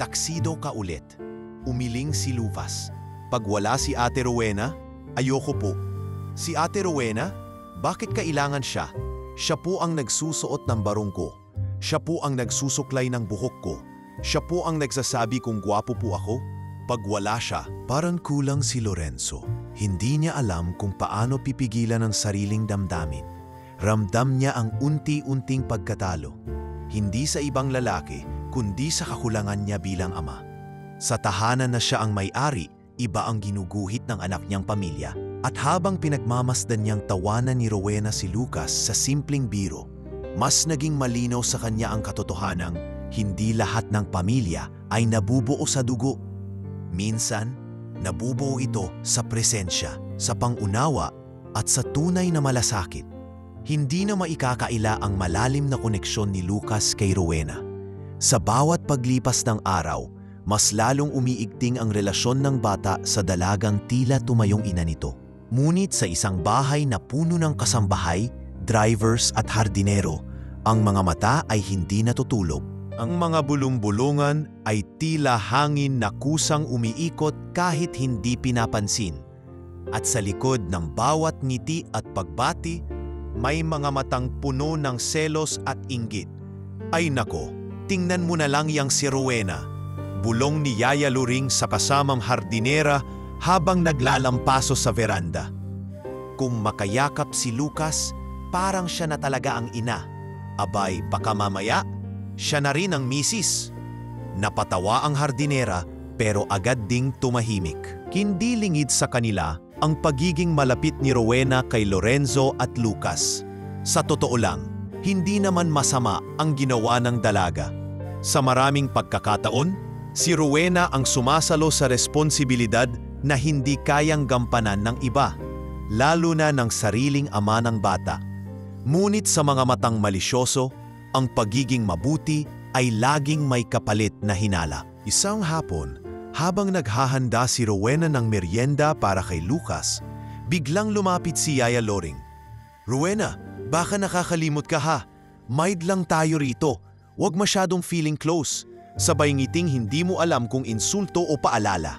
taksido ka ulit." Umiling si Lucas. "Pag wala si Ate Rowena, ayoko po." "Si Ate Rowena? Bakit kailangan siya? Siya po ang nagsusuot ng barong ko. Siya po ang nagsusuklay ng buhok ko. Siya po ang nagsasabi kung gwapo po ako." Pag wala siya, parang kulang si Lorenzo. Hindi niya alam kung paano pipigilan ang sariling damdamin. Ramdam niya ang unti-unting pagkatalo. Hindi sa ibang lalaki, kundi sa kakulangan niya bilang ama. Sa tahanan na siya ang may-ari, iba ang ginuguhit ng anak niyang pamilya. At habang pinagmamasdan niyang tawanan ni Rowena si Lucas sa simpleng biro, mas naging malinaw sa kanya ang katotohanang hindi lahat ng pamilya ay nabubuo sa dugo. Minsan, nabubuo ito sa presensya, sa pangunawa at sa tunay na malasakit. Hindi na maikakaila ang malalim na koneksyon ni Lucas kay Rowena. Sa bawat paglipas ng araw, mas lalong umiigting ang relasyon ng bata sa dalagang tila tumayong ina nito. Ngunit sa isang bahay na puno ng kasambahay, drivers at hardinero, ang mga mata ay hindi natutulog. Ang mga bulong-bulungan ay tila hangin na kusang umiikot kahit hindi pinapansin. At sa likod ng bawat ngiti at pagbati, may mga matang puno ng selos at inggit. "Ay nako, tingnan mo na lang yang si Rowena," bulong ni Yaya Luring sa kasamang hardinera habang naglalampaso sa veranda. Kung makayakap si Lucas, parang siya na talaga ang ina. Abay, baka mamaya, siya na rin ang misis. Napatawa ang hardinera pero agad ding tumahimik. Hindi lingid sa kanila ang pagiging malapit ni Rowena kay Lorenzo at Lucas. Sa totoo lang, hindi naman masama ang ginawa ng dalaga. Sa maraming pagkakataon, si Rowena ang sumasalo sa responsibilidad na hindi kayang gampanan ng iba, lalo na ng sariling ama ng bata. Ngunit sa mga matang malisyoso, ang pagiging mabuti ay laging may kapalit na hinala. Isang hapon, habang naghahanda si Rowena ng merienda para kay Lucas, biglang lumapit si Yaya Loring. "Rowena, baka nakakalimot ka ha. Mild lang tayo rito. Huwag masyadong feeling close." Sabay ngiting hindi mo alam kung insulto o paalala.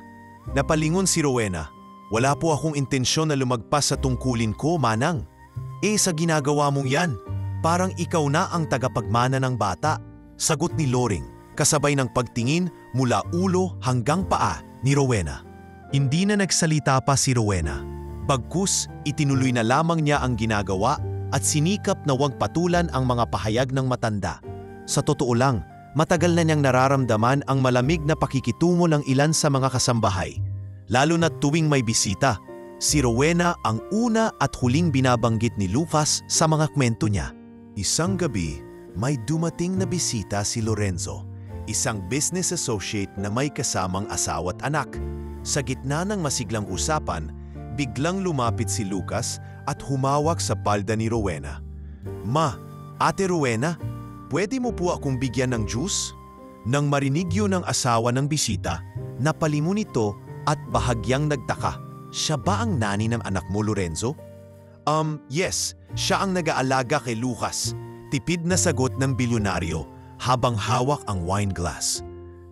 Napalingon si Rowena. "Wala po akong intensyon na lumagpas sa tungkulin ko, Manang." Sa ginagawa mong yan, parang ikaw na ang tagapagmana ng bata," sagot ni Loring, kasabay ng pagtingin mula ulo hanggang paa ni Rowena. Hindi na nagsalita pa si Rowena. Bagkus, itinuloy na lamang niya ang ginagawa at sinikap na huwag patulan ang mga pahayag ng matanda. Sa totoo lang, matagal na niyang nararamdaman ang malamig na pakikitungo ng ilan sa mga kasambahay. Lalo na tuwing may bisita, si Rowena ang una at huling binabanggit ni Lucas sa mga kwento niya. Isang gabi, may dumating na bisita si Lorenzo, isang business associate na may kasamang asawa at anak. Sa gitna ng masiglang usapan, biglang lumapit si Lucas at humawak sa palda ni Rowena. "Ma, Ate Rowena, pwede mo po akong bigyan ng juice?" Nang marinig yun ng asawa ng bisita, napalingon ito at bahagyang nagtaka. "Siya ba ang nani ng anak mo, Lorenzo?" Yes, siya ang nag-aalaga kay Lucas," tipid na sagot ng bilyonaryo habang hawak ang wine glass.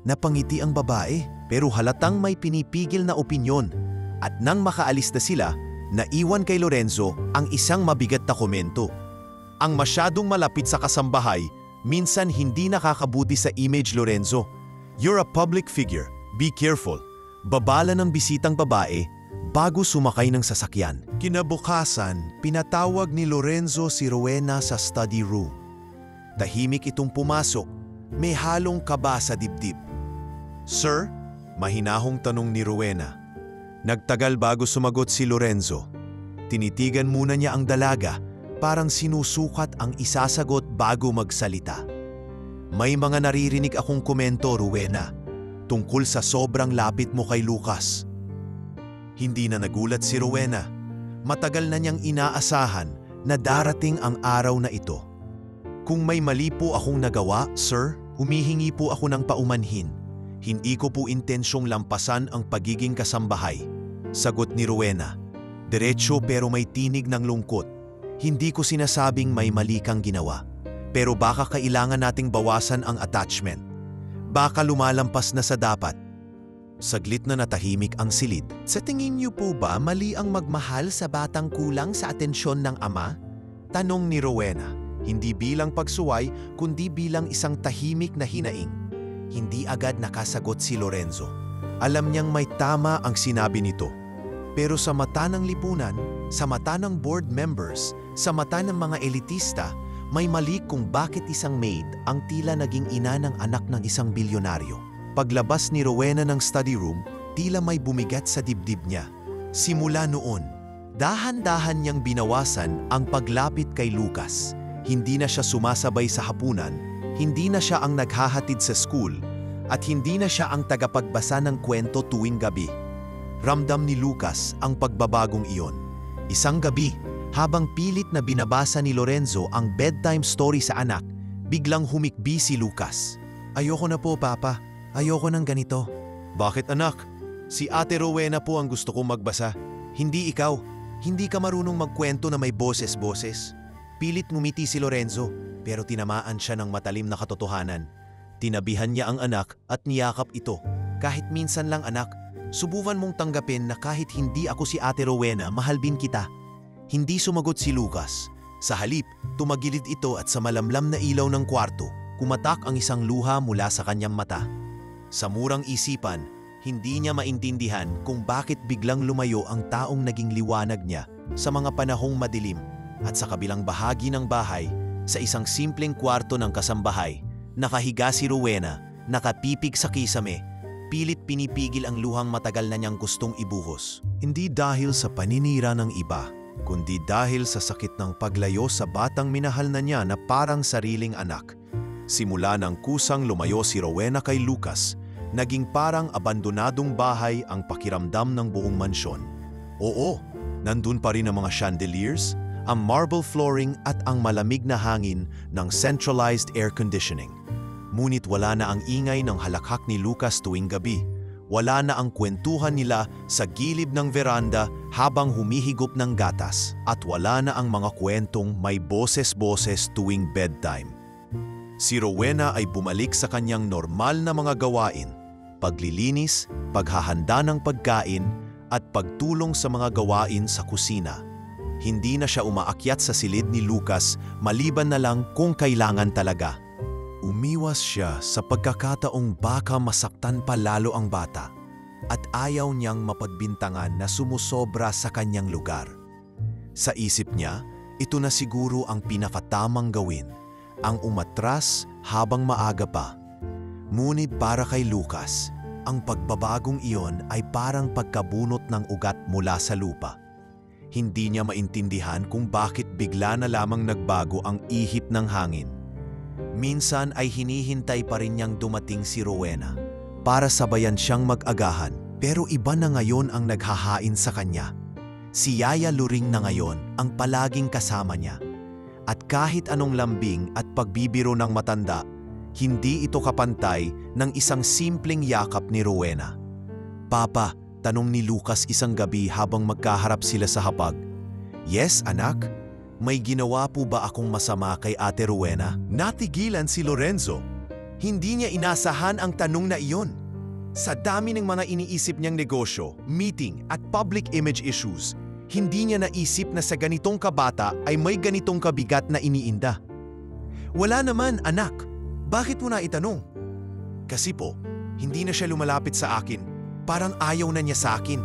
Napangiti ang babae pero halatang may pinipigil na opinyon. At nang makaalis na sila, naiwan kay Lorenzo ang isang mabigat na komento. Ang masyadong malapit sa kasambahay, minsan hindi nakakabuti sa image, Lorenzo. You're a public figure. Be careful. Babala ng bisitang babae bago sumakay ng sasakyan. Kinabukasan, pinatawag ni Lorenzo si Rowena sa study room. Tahimik itong pumasok, may halong kaba sa dibdib. "Sir?" Mahinahong tanong ni Rowena. Nagtagal bago sumagot si Lorenzo. Tinitigan muna niya ang dalaga, parang sinusukat ang isasagot bago magsalita. "May mga naririnig akong komento, Rowena, tungkol sa sobrang lapit mo kay Lucas." Hindi na nagulat si Rowena. Matagal na niyang inaasahan na darating ang araw na ito. "Kung may mali po akong nagawa, sir, humihingi po ako ng paumanhin. Hindi ko po intensyong lampasan ang pagiging kasambahay," sagot ni Rowena. Diretso pero may tinig ng lungkot. "Hindi ko sinasabing may mali kang ginawa. Pero baka kailangan nating bawasan ang attachment. Baka lumalampas na sa dapat." Saglit na natahimik ang silid. "Sa tingin niyo po ba mali ang magmahal sa batang kulang sa atensyon ng ama?" Tanong ni Rowena, hindi bilang pagsuway kundi bilang isang tahimik na hinaing. Hindi agad nakasagot si Lorenzo. Alam niyang may tama ang sinabi nito. Pero sa mata ng lipunan, sa mata ng board members, sa mata ng mga elitista, may mali kung bakit isang maid ang tila naging ina ng anak ng isang bilyonaryo. Paglabas ni Rowena ng study room, tila may bumigat sa dibdib niya. Simula noon, dahan-dahan niyang binawasan ang paglapit kay Lucas. Hindi na siya sumasabay sa hapunan, hindi na siya ang naghahatid sa school, at hindi na siya ang tagapagbasa ng kwento tuwing gabi. Ramdam ni Lucas ang pagbabagong iyon. Isang gabi, habang pilit na binabasa ni Lorenzo ang bedtime story sa anak, biglang humikbi si Lucas. "Ayoko na po, Papa. Ayoko ng ganito." "Bakit, anak? Si Ate Rowena po ang gusto kong magbasa. Hindi ikaw. Hindi ka marunong magkwento na may boses-boses." Pilit ngumiti si Lorenzo, pero tinamaan siya ng matalim na katotohanan. Tinabihan niya ang anak at niyakap ito. "Kahit minsan lang, anak, subukan mong tanggapin na kahit hindi ako si Ate Rowena, mahal din kita." Hindi sumagot si Lucas. Sa halip, tumagilid ito at sa malamlam na ilaw ng kwarto, kumatak ang isang luha mula sa kanyang mata. Sa murang isipan, hindi niya maintindihan kung bakit biglang lumayo ang taong naging liwanag niya sa mga panahong madilim. At sa kabilang bahagi ng bahay, sa isang simpleng kwarto ng kasambahay, nakahiga si Rowena, nakapipig sa kisame, pilit pinipigil ang luhang matagal na niyang gustong ibuhos. Hindi dahil sa paninira ng iba, kundi dahil sa sakit ng paglayo sa batang minahal na niya na parang sariling anak. Simula ng kusang lumayo si Rowena kay Lucas, naging parang abandonadong bahay ang pakiramdam ng buong mansyon. Oo, nandun pa rin ang mga chandeliers, ang marble flooring at ang malamig na hangin ng centralized air conditioning. Ngunit wala na ang ingay ng halakhak ni Lucas tuwing gabi. Wala na ang kwentuhan nila sa gilid ng veranda habang humihigop ng gatas. At wala na ang mga kwentong may boses-boses tuwing bedtime. Si Rowena ay bumalik sa kanyang normal na mga gawain. Paglilinis, paghahanda ng pagkain, at pagtulong sa mga gawain sa kusina. Hindi na siya umaakyat sa silid ni Lucas maliban na lang kung kailangan talaga. Umiwas siya sa pagkakataong baka masaktan pa lalo ang bata at ayaw niyang mapagbintangan na sumusobra sa kanyang lugar. Sa isip niya, ito na siguro ang pinakatamang gawin, ang umatras habang maaga pa. Ngunit para kay Lucas, ang pagbabagong iyon ay parang pagkabunot ng ugat mula sa lupa. Hindi niya maintindihan kung bakit bigla na lamang nagbago ang ihip ng hangin. Minsan ay hinihintay pa rin niyang dumating si Rowena para sabayan siyang mag-agahan, pero iba na ngayon ang naghahain sa kanya. Si Yaya Luring na ngayon ang palaging kasama niya. At kahit anong lambing at pagbibiro ng matanda, hindi ito kapantay ng isang simpleng yakap ni Rowena. "Papa," tanong ni Lucas isang gabi habang magkaharap sila sa hapag. "Yes, anak? May ginawa po ba akong masama kay Ate Rowena?" Natigilan si Lorenzo. Hindi niya inasahan ang tanong na iyon. Sa dami ng mga iniisip niyang negosyo, meeting at public image issues, hindi niya naisip na sa ganitong kabata ay may ganitong kabigat na iniinda. Wala naman, anak. Bakit mo na itanong? Kasi po, hindi na siya lumalapit sa akin. Parang ayaw na niya sa akin.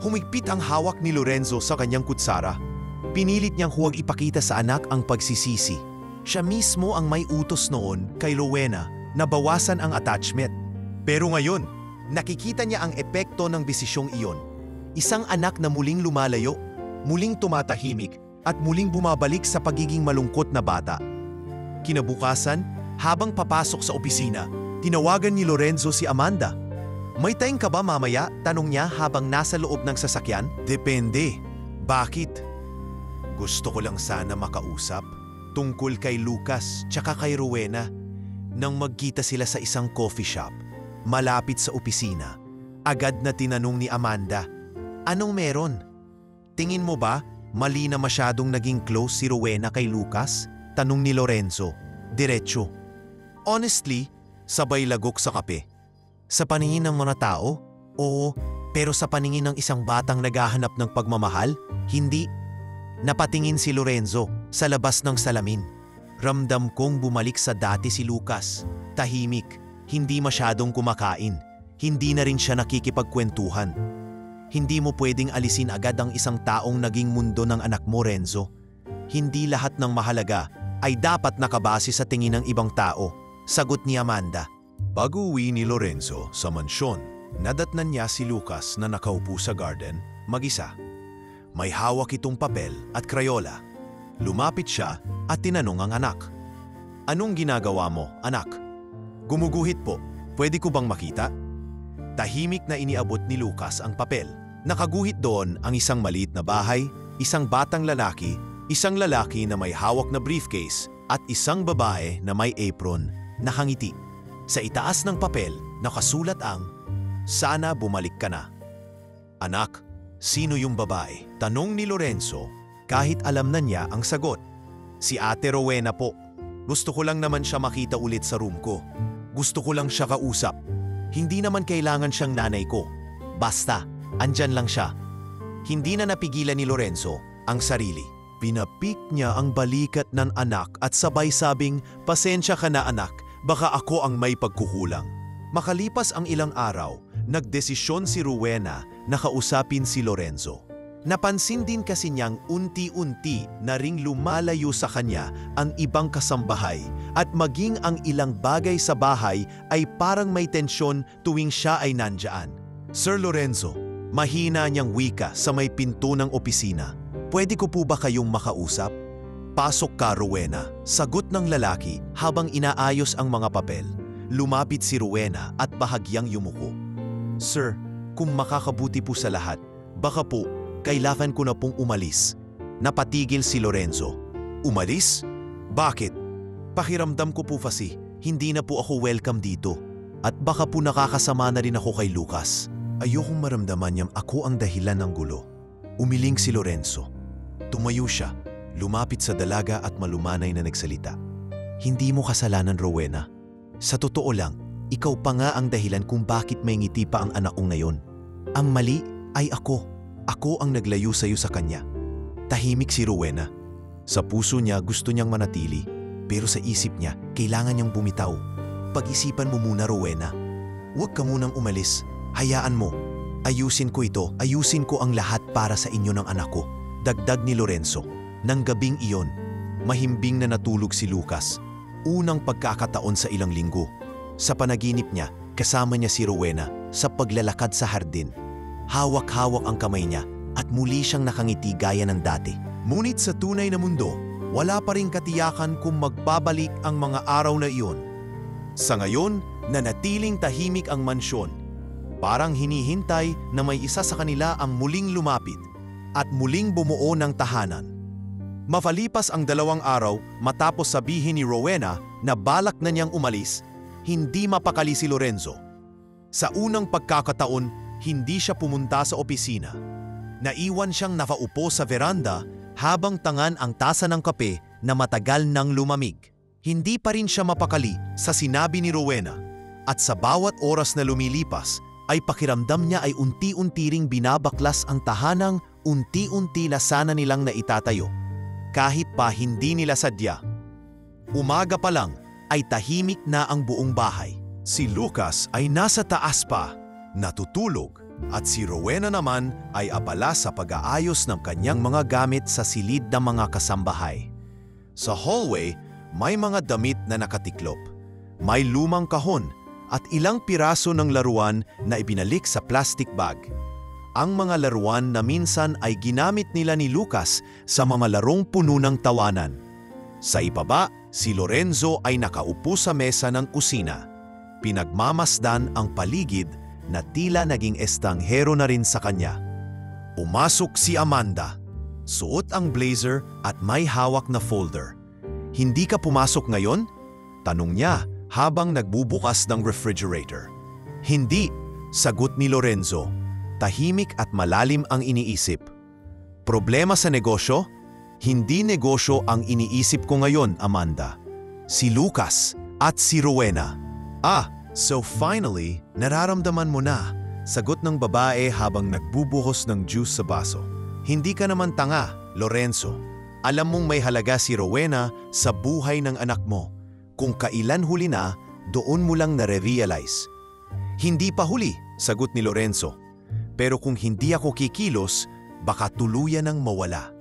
Humigpit ang hawak ni Lorenzo sa kanyang kutsara. Pinilit niyang huwag ipakita sa anak ang pagsisisi. Siya mismo ang may utos noon kay Rowena na bawasan ang attachment. Pero ngayon, nakikita niya ang epekto ng desisyong iyon. Isang anak na muling lumalayo, muling tumatahimik, at muling bumabalik sa pagiging malungkot na bata. Kinabukasan, habang papasok sa opisina, tinawagan ni Lorenzo si Amanda. May time ka ba mamaya? Tanong niya habang nasa loob ng sasakyan. Depende. Bakit? Gusto ko lang sana makausap tungkol kay Lucas tsaka kay Rowena. Nang magkita sila sa isang coffee shop, malapit sa opisina, agad na tinanong ni Amanda, "Anong meron? Tingin mo ba mali na masyadong naging close si Rowena kay Lucas?" Tanong ni Lorenzo, diretso. Honestly, sabay lagok sa kape. Sa paningin ng mga tao, oo, pero sa paningin ng isang batang naghahanap ng pagmamahal, hindi. Napatingin si Lorenzo sa labas ng salamin. Ramdam kong bumalik sa dati si Lucas. Tahimik, hindi masyadong kumakain. Hindi na rin siya nakikipagkwentuhan. Hindi mo pwedeng alisin agad ang isang taong naging mundo ng anak mo, Renzo. Hindi lahat ng mahalaga ay dapat nakabase sa tingin ng ibang tao, sagot ni Amanda. Bago uwi ni Lorenzo sa mansyon, nadatnan niya si Lucas na nakaupo sa garden, mag-isa. May hawak itong papel at krayola. Lumapit siya at tinanong ang anak. "Anong ginagawa mo, anak?" "Gumuguhit po. Pwede ko bang makita?" Tahimik na iniabot ni Lucas ang papel. Nakaguhit doon ang isang maliit na bahay, isang batang lalaki, isang lalaki na may hawak na briefcase at isang babae na may apron, nakangiti. Sa itaas ng papel, nakasulat ang, "Sana bumalik ka na." "Anak, sino yung babae?" Tanong ni Lorenzo kahit alam na niya ang sagot. "Si Ate Rowena po. Gusto ko lang naman siya makita ulit sa room ko. Gusto ko lang siya kausap. Hindi naman kailangan siyang nanay ko. Basta, andyan lang siya." Hindi na napigilan ni Lorenzo ang sarili. Pinapik niya ang balikat ng anak at sabay sabing, "Pasensya ka na anak, baka ako ang may pagkukulang." Makalipas ang ilang araw, nagdesisyon si Rowena na kausapin si Lorenzo. Napansin din kasi niyang unti-unti na ring lumalayo sa kanya ang ibang kasambahay at maging ang ilang bagay sa bahay ay parang may tensyon tuwing siya ay nandyan. "Sir Lorenzo," mahina niyang wika sa may pinto ng opisina, "pwede ko po ba kayong makausap?" "Pasok ka, Rowena," sagot ng lalaki habang inaayos ang mga papel. Lumapit si Rowena at bahagyang yumuko. "Sir, kung makakabuti po sa lahat, baka po kailangan ko na pong umalis." Napatigil si Lorenzo. "Umalis? Bakit?" "Pakiramdam ko po kasi, hindi na po ako welcome dito. At baka po nakakasama na rin ako kay Lucas. Ayokong maramdaman niyang ako ang dahilan ng gulo." Umiling si Lorenzo. Tumayo siya, lumapit sa dalaga at malumanay na nagsalita. "Hindi mo kasalanan, Rowena. Sa totoo lang, ikaw pa nga ang dahilan kung bakit may ngiti pa ang anak kong ngayon. Ang mali ay ako. Ako ang naglayo sa iyo sa kanya." Tahimik si Rowena. Sa puso niya gusto niyang manatili, pero sa isip niya kailangan niyang bumitaw. "Pag-isipan mo muna, Rowena. Huwag ka munang umalis. Hayaan mo. Ayusin ko ito. Ayusin ko ang lahat para sa inyo ng anak ko." Dagdag ni Lorenzo. Nang gabing iyon, mahimbing na natulog si Lucas. Unang pagkakataon sa ilang linggo. Sa panaginip niya, kasama niya si Rowena sa paglalakad sa hardin. Hawak-hawak ang kamay niya at muli siyang nakangiti gaya ng dati. Ngunit sa tunay na mundo, wala pa ring katiyakan kung magbabalik ang mga araw na iyon. Sa ngayon, nanatiling tahimik ang mansyon. Parang hinihintay na may isa sa kanila ang muling lumapit at muling bumuo ng tahanan. Mapalipas ang 2 araw matapos sabihin ni Rowena na balak na niyang umalis, hindi mapakali si Lorenzo. Sa unang pagkakataon, hindi siya pumunta sa opisina. Naiwan siyang nakaupo sa veranda habang tangan ang tasa ng kape na matagal nang lumamig. Hindi pa rin siya mapakali sa sinabi ni Rowena at sa bawat oras na lumilipas ay pakiramdam niya ay unti-unti ring binabaklas ang tahanang unti-unti na sana nilang naitatayo kahit pa hindi nila sadya. Umaga pa lang ay tahimik na ang buong bahay. Si Lucas ay nasa taas pa, natutulog, at si Rowena naman ay abala sa pag-aayos ng kanyang mga gamit sa silid ng mga kasambahay. Sa hallway, may mga damit na nakatiklop, may lumang kahon at ilang piraso ng laruan na ibinalik sa plastic bag. Ang mga laruan na minsan ay ginamit nila ni Lucas sa mga larong puno ng tawanan. Sa ibaba, si Lorenzo ay nakaupo sa mesa ng kusina. Pinagmamasdan ang paligid na tila naging estanghero na rin sa kanya. Pumasok si Amanda. Suot ang blazer at may hawak na folder. "Hindi ka pumasok ngayon?" tanong niya habang nagbubukas ng refrigerator. "Hindi," sagot ni Lorenzo. Tahimik at malalim ang iniisip. "Problema sa negosyo?" "Hindi negosyo ang iniisip ko ngayon, Amanda. Si Lucas at si Rowena." "Ah, so finally, nararamdaman mo na," sagot ng babae habang nagbubuhos ng juice sa baso. "Hindi ka naman tanga, Lorenzo. Alam mong may halaga si Rowena sa buhay ng anak mo. Kung kailan huli na, doon mo lang nare-realize." "Hindi pa huli," sagot ni Lorenzo. "Pero kung hindi ako kikilos, baka tuluyan ng mawala."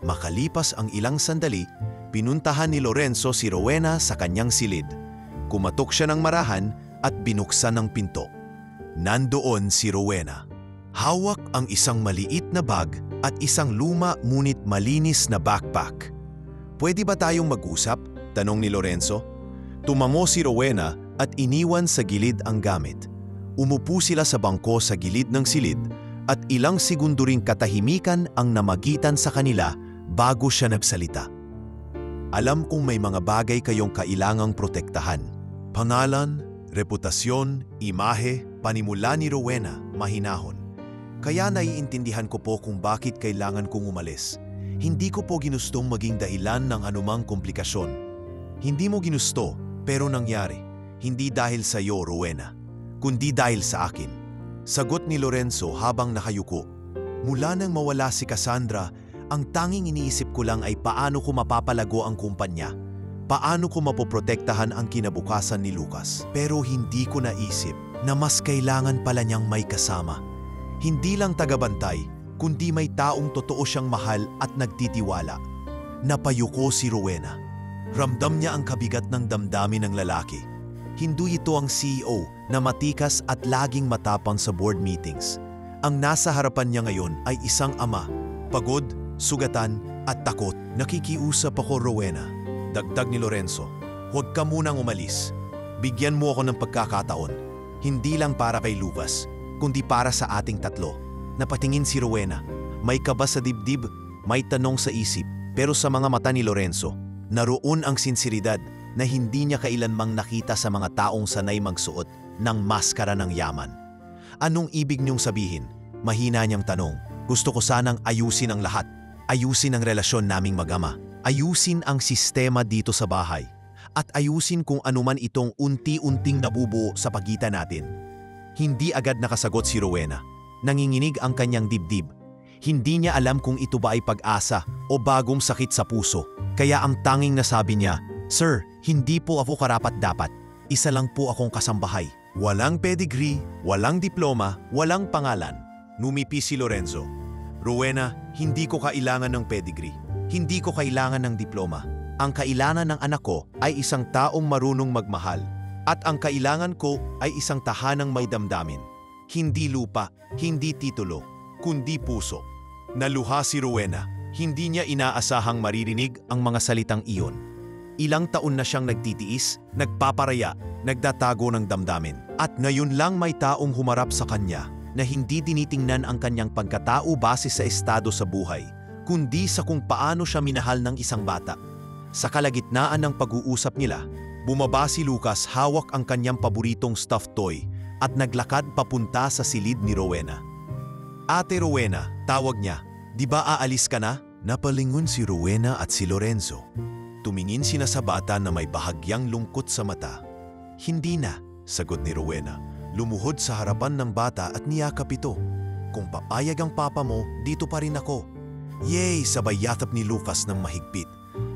Makalipas ang ilang sandali, pinuntahan ni Lorenzo si Rowena sa kanyang silid. Kumatok siya ng marahan at binuksan ang pinto. Nandoon si Rowena. Hawak ang isang maliit na bag at isang luma ngunit malinis na backpack. "Pwede ba tayong mag-usap?" tanong ni Lorenzo. Tumango si Rowena at iniwan sa gilid ang gamit. Umupo sila sa bangko sa gilid ng silid at ilang segundo ring katahimikan ang namagitan sa kanila bago siya nagsalita. "Alam kong may mga bagay kayong kailangang protektahan. Pangalan, reputasyon, imahe," panimula ni Rowena, mahinahon. "Kaya naiintindihan ko po kung bakit kailangan kong umalis. Hindi ko po ginustong maging dahilan ng anumang komplikasyon." "Hindi mo ginusto, pero nangyari. Hindi dahil sa iyo, Rowena, kundi dahil sa akin," sagot ni Lorenzo habang nakayuko. "Mula nang mawala si Cassandra, ang tanging iniisip ko lang ay paano ko mapapalago ang kumpanya. Paano ko mapoprotektahan ang kinabukasan ni Lucas. Pero hindi ko naisip na mas kailangan pala niyang may kasama. Hindi lang tagabantay, kundi may taong totoo siyang mahal at nagtitiwala." Napayuko si Rowena. Ramdam niya ang kabigat ng damdamin ng lalaki. Hindi ito ang CEO na matikas at laging matapang sa board meetings. Ang nasa harapan niya ngayon ay isang ama, pagod, sugatan at takot. "Nakikiusap ako, Rowena," dagdag ni Lorenzo. "Huwag ka munang umalis. Bigyan mo ako ng pagkakataon. Hindi lang para kay Lucas, kundi para sa ating tatlo." Napatingin si Rowena. May kaba sa dibdib, may tanong sa isip, pero sa mga mata ni Lorenzo, naroon ang sinseridad na hindi niya kailanmang nakita sa mga taong sanay magsuot ng maskara ng yaman. "Anong ibig niyong sabihin?" Mahina niyang tanong. "Gusto ko sanang ayusin ang lahat. Ayusin ang relasyon naming mag-ama. Ayusin ang sistema dito sa bahay. At ayusin kung anuman itong unti-unting nabubuo sa pagitan natin." Hindi agad nakasagot si Rowena. Nanginginig ang kanyang dibdib. Hindi niya alam kung ito ba ay pag-asa o bagong sakit sa puso. Kaya ang tanging nasabi niya, "Sir, hindi po ako karapat-dapat. Isa lang po akong kasambahay. Walang pedigree, walang diploma, walang pangalan." Numipi si Lorenzo. "Rowena, hindi ko kailangan ng pedigree. Hindi ko kailangan ng diploma. Ang kailangan ng anak ko ay isang taong marunong magmahal. At ang kailangan ko ay isang tahanang may damdamin. Hindi lupa, hindi titulo, kundi puso." Naluha si Rowena. Hindi niya inaasahang maririnig ang mga salitang iyon. Ilang taon na siyang nagtitiis, nagpaparaya, nagtatago ng damdamin. At ngayon lang may taong humarap sa kanya na hindi tinitingnan ang kanyang pagkatao base sa estado sa buhay, kundi sa kung paano siya minahal ng isang bata. Sa kalagitnaan ng pag-uusap nila, bumaba si Lucas hawak ang kanyang paboritong stuffed toy at naglakad papunta sa silid ni Rowena. "Ate Rowena," tawag niya, "di ba aalis ka na?" Napalingon si Rowena at si Lorenzo. Tumingin sina sa bata na may bahagyang lungkot sa mata. Hindi na, sagot ni Rowena. Lumuhod sa harapan ng bata at niyakap ito. Kung papayag ang papa mo, dito pa rin ako. Yay! Sabay yatap ni Lucas ng mahigpit.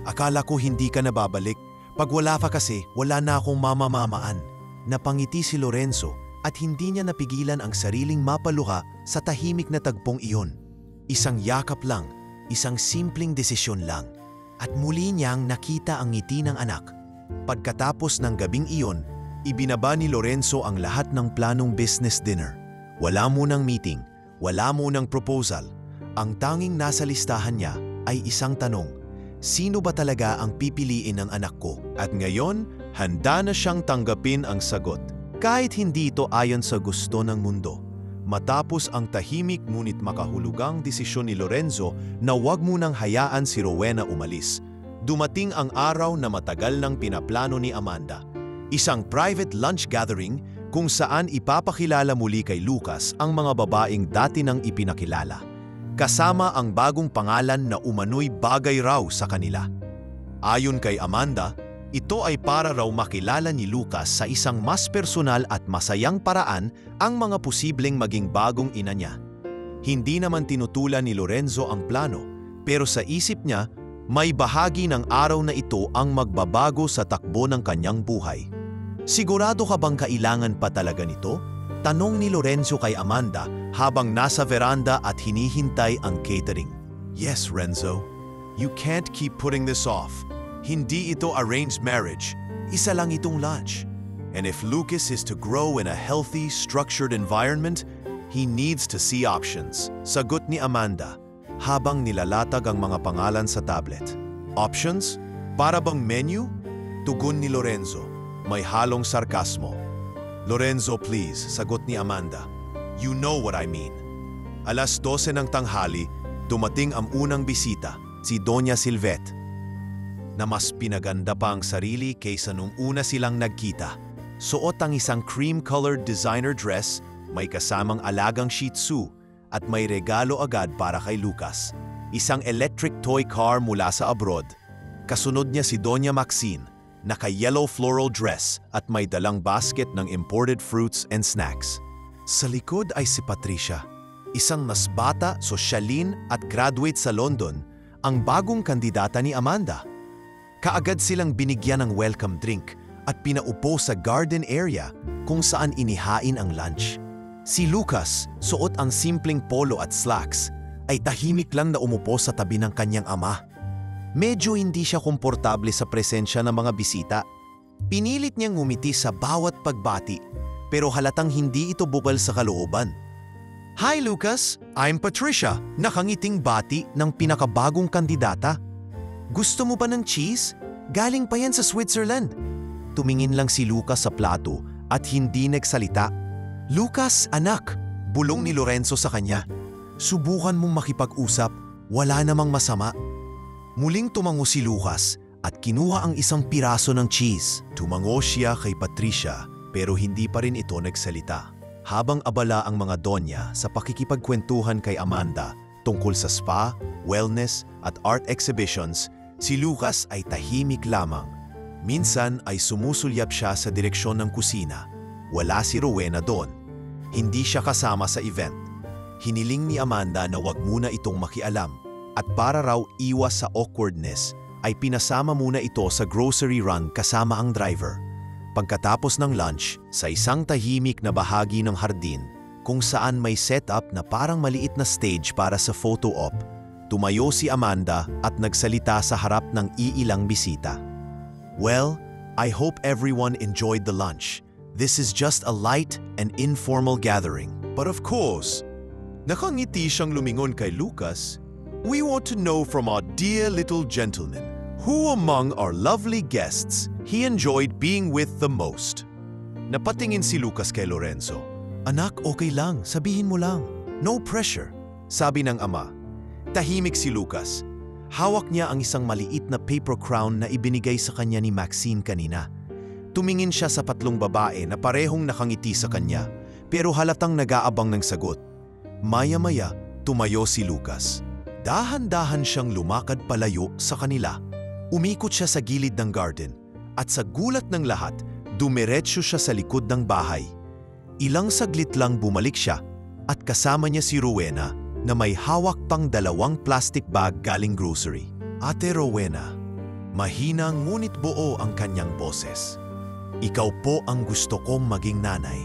Akala ko hindi ka nababalik. Pag wala ka kasi, wala na akong mamamamaan. Napangiti si Lorenzo at hindi niya napigilan ang sariling mapaluha sa tahimik na tagpong iyon. Isang yakap lang, isang simpleng desisyon lang. At muli niyang nakita ang ngiti ng anak. Pagkatapos ng gabing iyon, ibinaba ni Lorenzo ang lahat ng planong business dinner. Wala munang meeting, wala munang proposal. Ang tanging nasa listahan niya ay isang tanong. Sino ba talaga ang pipiliin ng anak ko? At ngayon, handa na siyang tanggapin ang sagot. Kahit hindi ito ayon sa gusto ng mundo. Matapos ang tahimik ngunit makahulugang desisyon ni Lorenzo na huwag munang hayaan si Rowena umalis, dumating ang araw na matagal nang pinaplano ni Amanda. Isang private lunch gathering kung saan ipapakilala muli kay Lucas ang mga babaeng dati nang ipinakilala. Kasama ang bagong pangalan na umano'y bagay raw sa kanila. Ayon kay Amanda, ito ay para raw makilala ni Lucas sa isang mas personal at masayang paraan ang mga posibleng maging bagong ina niya. Hindi naman tinutulan ni Lorenzo ang plano, pero sa isip niya, may bahagi ng araw na ito ang magbabago sa takbo ng kanyang buhay. Sigurado ka bang kailangan pa talaga nito? Tanong ni Lorenzo kay Amanda habang nasa veranda at hinihintay ang catering. Yes, Renzo. You can't keep putting this off. Hindi ito arranged marriage. Isa lang itong lunch. And if Lucas is to grow in a healthy, structured environment, he needs to see options. Sagot ni Amanda habang nilalatag ang mga pangalan sa tablet. Options? Para bang menu? Tugon ni Lorenzo. May halong sarkasmo. Lorenzo, please, sagot ni Amanda. You know what I mean. 12:00 ng tanghali, dumating ang unang bisita, si Doña Silvette, na mas pinaganda pa ang sarili kaysa nung una silang nagkita. Suot ang isang cream-colored designer dress, may kasamang alagang Shih Tzu, at may regalo agad para kay Lucas. Isang electric toy car mula sa abroad. Kasunod niya si Doña Maxine, naka-yellow floral dress at may dalang basket ng imported fruits and snacks. Sa likod ay si Patricia, isang mas bata, sosyalin at graduate sa London, ang bagong kandidata ni Amanda. Kaagad silang binigyan ng welcome drink at pinaupo sa garden area kung saan inihain ang lunch. Si Lucas, suot ang simpleng polo at slacks, ay tahimik lang na umupo sa tabi ng kanyang ama. Medyo hindi siya komportable sa presensya ng mga bisita. Pinilit niyang ngumiti sa bawat pagbati, pero halatang hindi ito bukal sa kalooban. Hi Lucas, I'm Patricia, nakangiting bati ng pinakabagong kandidata. Gusto mo ba ng cheese? Galing pa yan sa Switzerland. Tumingin lang si Lucas sa plato at hindi nagsalita. Lucas, anak, bulong ni Lorenzo sa kanya. Subukan mong makipag-usap, wala namang masama. Muling tumango si Lucas at kinuha ang isang piraso ng cheese. Tumango siya kay Patricia pero hindi pa rin ito nagsalita. Habang abala ang mga donya sa pakikipagkwentuhan kay Amanda tungkol sa spa, wellness at art exhibitions, si Lucas ay tahimik lamang. Minsan ay sumusulyap siya sa direksyon ng kusina. Wala si Rowena doon. Hindi siya kasama sa event. Hiniling ni Amanda na wag muna itong makialam at para raw iwas sa awkwardness ay pinasama muna ito sa grocery run kasama ang driver. Pagkatapos ng lunch, sa isang tahimik na bahagi ng hardin kung saan may setup na parang maliit na stage para sa photo op, tumayo si Amanda at nagsalita sa harap ng iilang bisita. Well, I hope everyone enjoyed the lunch. This is just a light and informal gathering. But of course, nakangiti siyang lumingon kay Lucas. We want to know from our dear little gentleman, who among our lovely guests he enjoyed being with the most? Napatingin si Lucas kay Lorenzo. Anak, okay lang, sabihin mo lang. No pressure, sabi ng ama. Tahimik si Lucas. Hawak niya ang isang maliit na paper crown na ibinigay sa kanya ni Maxine kanina. Tumingin siya sa tatlong babae na parehong nakangiti sa kanya, pero halatang nag-aabang ng sagot. Maya-maya, tumayo si Lucas. Dahan-dahan siyang lumakad palayo sa kanila. Umikot siya sa gilid ng garden at sa gulat ng lahat, dumiretso siya sa likod ng bahay. Ilang saglit lang bumalik siya at kasama niya si Rowena na may hawak pang 2 plastic bag galing grocery. Ate Rowena, mahina ngunit buo ang kanyang boses. Ikaw po ang gusto kong maging nanay.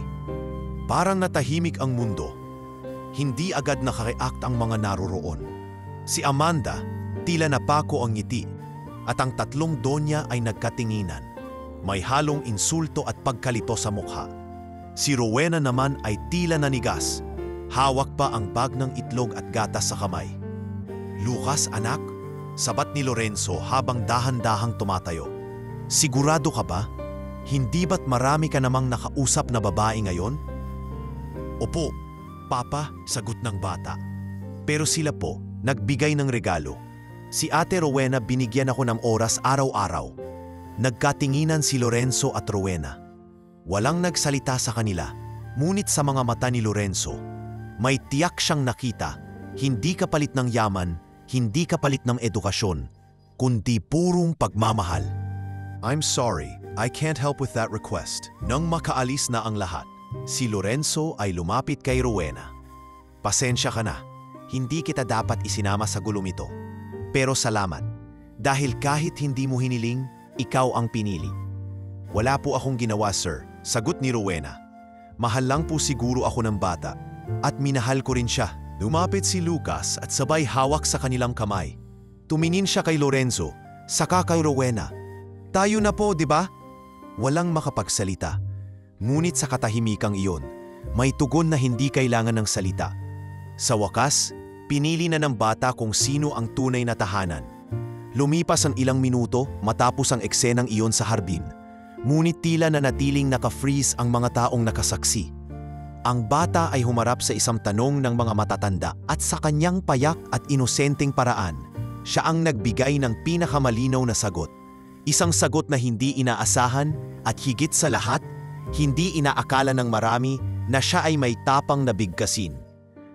Parang natahimik ang mundo. Hindi agad nakareact ang mga naroroon. Si Amanda, tila napako ang ngiti at ang 3 donya ay nagkatinginan. May halong insulto at pagkalito sa mukha. Si Rowena naman ay tila nanigas. Hawak pa ang bag ng itlog at gatas sa kamay. Lucas, anak, sabat ni Lorenzo habang dahan-dahang tumatayo. Sigurado ka ba? Hindi ba't marami ka namang nakausap na babae ngayon? Opo, Papa, sagot ng bata. Pero sila po, nagbigay ng regalo. Si Ate Rowena binigyan ako ng oras araw-araw. Nagkatinginan si Lorenzo at Rowena. Walang nagsalita sa kanila, ngunit sa mga mata ni Lorenzo, may tiyak siyang nakita, hindi kapalit ng yaman, hindi kapalit ng edukasyon, kundi purong pagmamahal. I'm sorry, I can't help with that request. Nang makaalis na ang lahat, si Lorenzo ay lumapit kay Rowena. Pasensya ka na, hindi kita dapat isinama sa gulong ito. Pero salamat, dahil kahit hindi mo hiniling, ikaw ang pinili. Wala po akong ginawa, sir, sagot ni Rowena. Mahal lang po siguro ako ng bata. At minahal ko rin siya. Lumapit si Lucas at sabay hawak sa kanilang kamay. Tumingin siya kay Lorenzo, saka kay Rowena. Tayo na po, di ba? Walang makapagsalita. Ngunit sa katahimikang iyon, may tugon na hindi kailangan ng salita. Sa wakas, pinili na ng bata kung sino ang tunay na tahanan. Lumipas ang ilang minuto matapos ang eksenang iyon sa harbin. Ngunit tila na natiling naka-freeze ang mga taong nakasaksi. Ang bata ay humarap sa isang tanong ng mga matatanda at sa kanyang payak at inosenteng paraan, siya ang nagbigay ng pinakamalinaw na sagot. Isang sagot na hindi inaasahan at higit sa lahat, hindi inaakala ng marami na siya ay may tapang na bigkasin.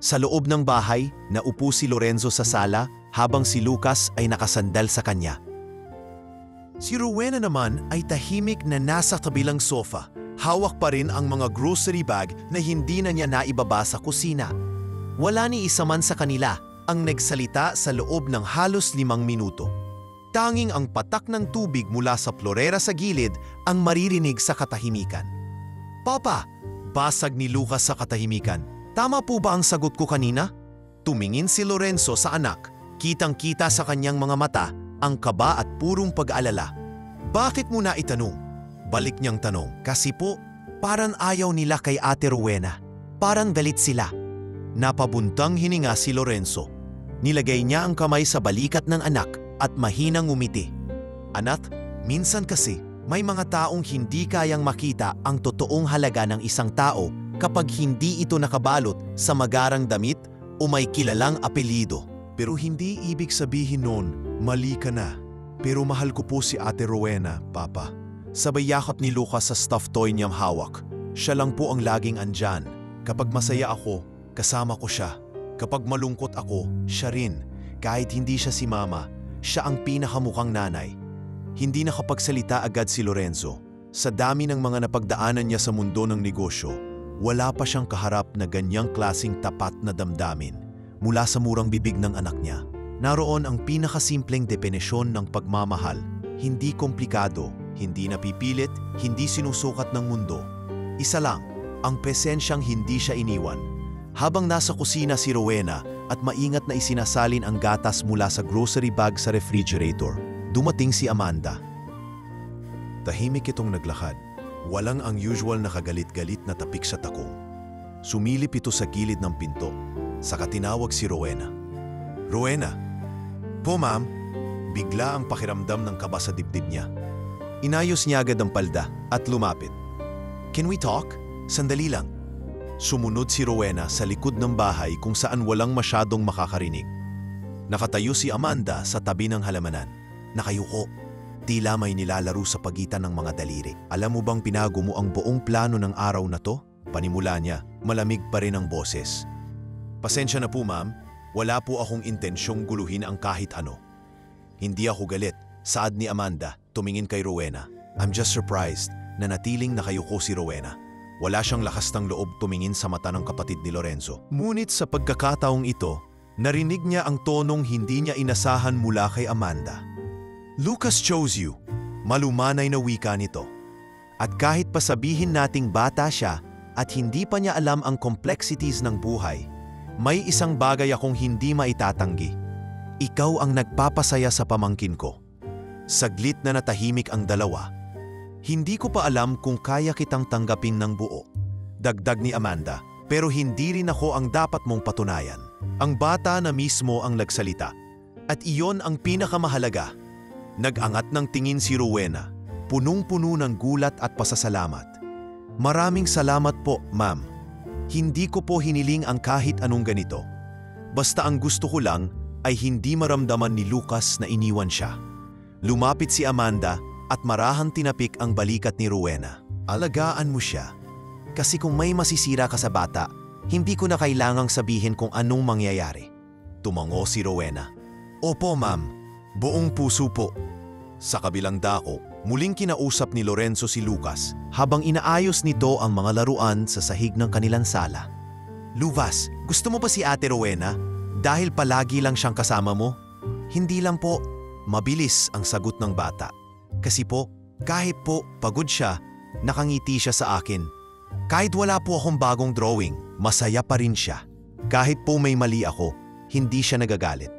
Sa loob ng bahay, naupo si Lorenzo sa sala habang si Lucas ay nakasandal sa kanya. Si Rowena naman ay tahimik na nasa kabilang sofa. Hawak pa rin ang mga grocery bag na hindi na niya naibaba sa kusina. Wala ni isa man sa kanila ang nagsalita sa loob ng halos 5 minuto. Tanging ang patak ng tubig mula sa florera sa gilid ang maririnig sa katahimikan. Papa, basag ni Lucas sa katahimikan. Tama po ba ang sagot ko kanina? Tumingin si Lorenzo sa anak. Kitang-kita sa kanyang mga mata ang kaba at purong pag-aalala. Bakit mo na itanong? Balik niyang tanong, kasi po, parang ayaw nila kay Ate Rowena. Parang galit sila. Napabuntang hininga si Lorenzo. Nilagay niya ang kamay sa balikat ng anak at mahinang ngumiti. Anak, minsan kasi may mga taong hindi kayang makita ang totoong halaga ng isang tao kapag hindi ito nakabalot sa magarang damit o may kilalang apelyido. Pero hindi ibig sabihin noon, mali ka na. Pero mahal ko po si Ate Rowena, Papa. Sabay yakap ni Lucas sa stuffed toy niyang hawak. Siya lang po ang laging andyan. Kapag masaya ako, kasama ko siya. Kapag malungkot ako, siya rin. Kahit hindi siya si Mama, siya ang pinakamukhang nanay. Hindi nakapagsalita agad si Lorenzo. Sa dami ng mga napagdaanan niya sa mundo ng negosyo, wala pa siyang kaharap na ganyang klaseng tapat na damdamin mula sa murang bibig ng anak niya. Naroon ang pinakasimpleng definisyon ng pagmamahal. Hindi komplikado, hindi napipilit, hindi sinusukat ng mundo. Isa lang, ang presensyang hindi siya iniwan. Habang nasa kusina si Rowena at maingat na isinasalin ang gatas mula sa grocery bag sa refrigerator, dumating si Amanda. Tahimik itong naglakad. Walang ang usual na kagalit-galit na tapik sa takong. Sumilip ito sa gilid ng pinto. Saka tinawag si Rowena. Rowena! Po, ma'am. Bigla ang pakiramdam ng kaba sa dibdib niya. Inayos niya agad ang palda at lumapit. Can we talk? Sandali lang. Sumunod si Rowena sa likod ng bahay kung saan walang masyadong makakarinig. Nakatayo si Amanda sa tabi ng halamanan. Nakayuko. Tila may nilalaro sa pagitan ng mga daliri. Alam mo bang pinago mo ang buong plano ng araw na to? Panimula niya, malamig pa rin ang boses. Pasensya na po, ma'am. Wala po akong intensyong guluhin ang kahit ano. Hindi ako galit. Saad ni Amanda, tumingin kay Rowena. I'm just surprised na natiling nakayuko si Rowena. Wala siyang lakas ng loob tumingin sa mata ng kapatid ni Lorenzo. Ngunit sa pagkakataong ito, narinig niya ang tonong hindi niya inasahan mula kay Amanda. Lucas chose you. Malumanay na wika nito. At kahit pa sabihin nating bata siya at hindi pa niya alam ang complexities ng buhay, may isang bagay akong hindi maitatanggi. Ikaw ang nagpapasaya sa pamangkin ko. Saglit na natahimik ang dalawa. Hindi ko pa alam kung kaya kitang tanggapin ng buo. Dagdag ni Amanda, pero hindi rin ako ang dapat mong patunayan. Ang bata na mismo ang nagsalita. At iyon ang pinakamahalaga. Nag-angat ng tingin si Rowena, punong-puno ng gulat at pasasalamat. Maraming salamat po, ma'am. Hindi ko po hiniling ang kahit anong ganito. Basta ang gusto ko lang ay hindi maramdaman ni Lucas na iniwan siya. Lumapit si Amanda at marahang tinapik ang balikat ni Rowena. Alagaan mo siya. Kasi kung may masisira ka sa bata, hindi ko na kailangang sabihin kung anong mangyayari. Tumango si Rowena. Opo, ma'am. Buong puso po. Sa kabilang dako, muling kinausap ni Lorenzo si Lucas habang inaayos nito ang mga laruan sa sahig ng kanilang sala. Lucas, gusto mo ba si Ate Rowena? Dahil palagi lang siyang kasama mo? Hindi lang po. Mabilis ang sagot ng bata. Kasi po, kahit po pagod siya, nakangiti siya sa akin. Kahit wala po akong bagong drawing, masaya pa rin siya. Kahit po may mali ako, hindi siya nagagalit.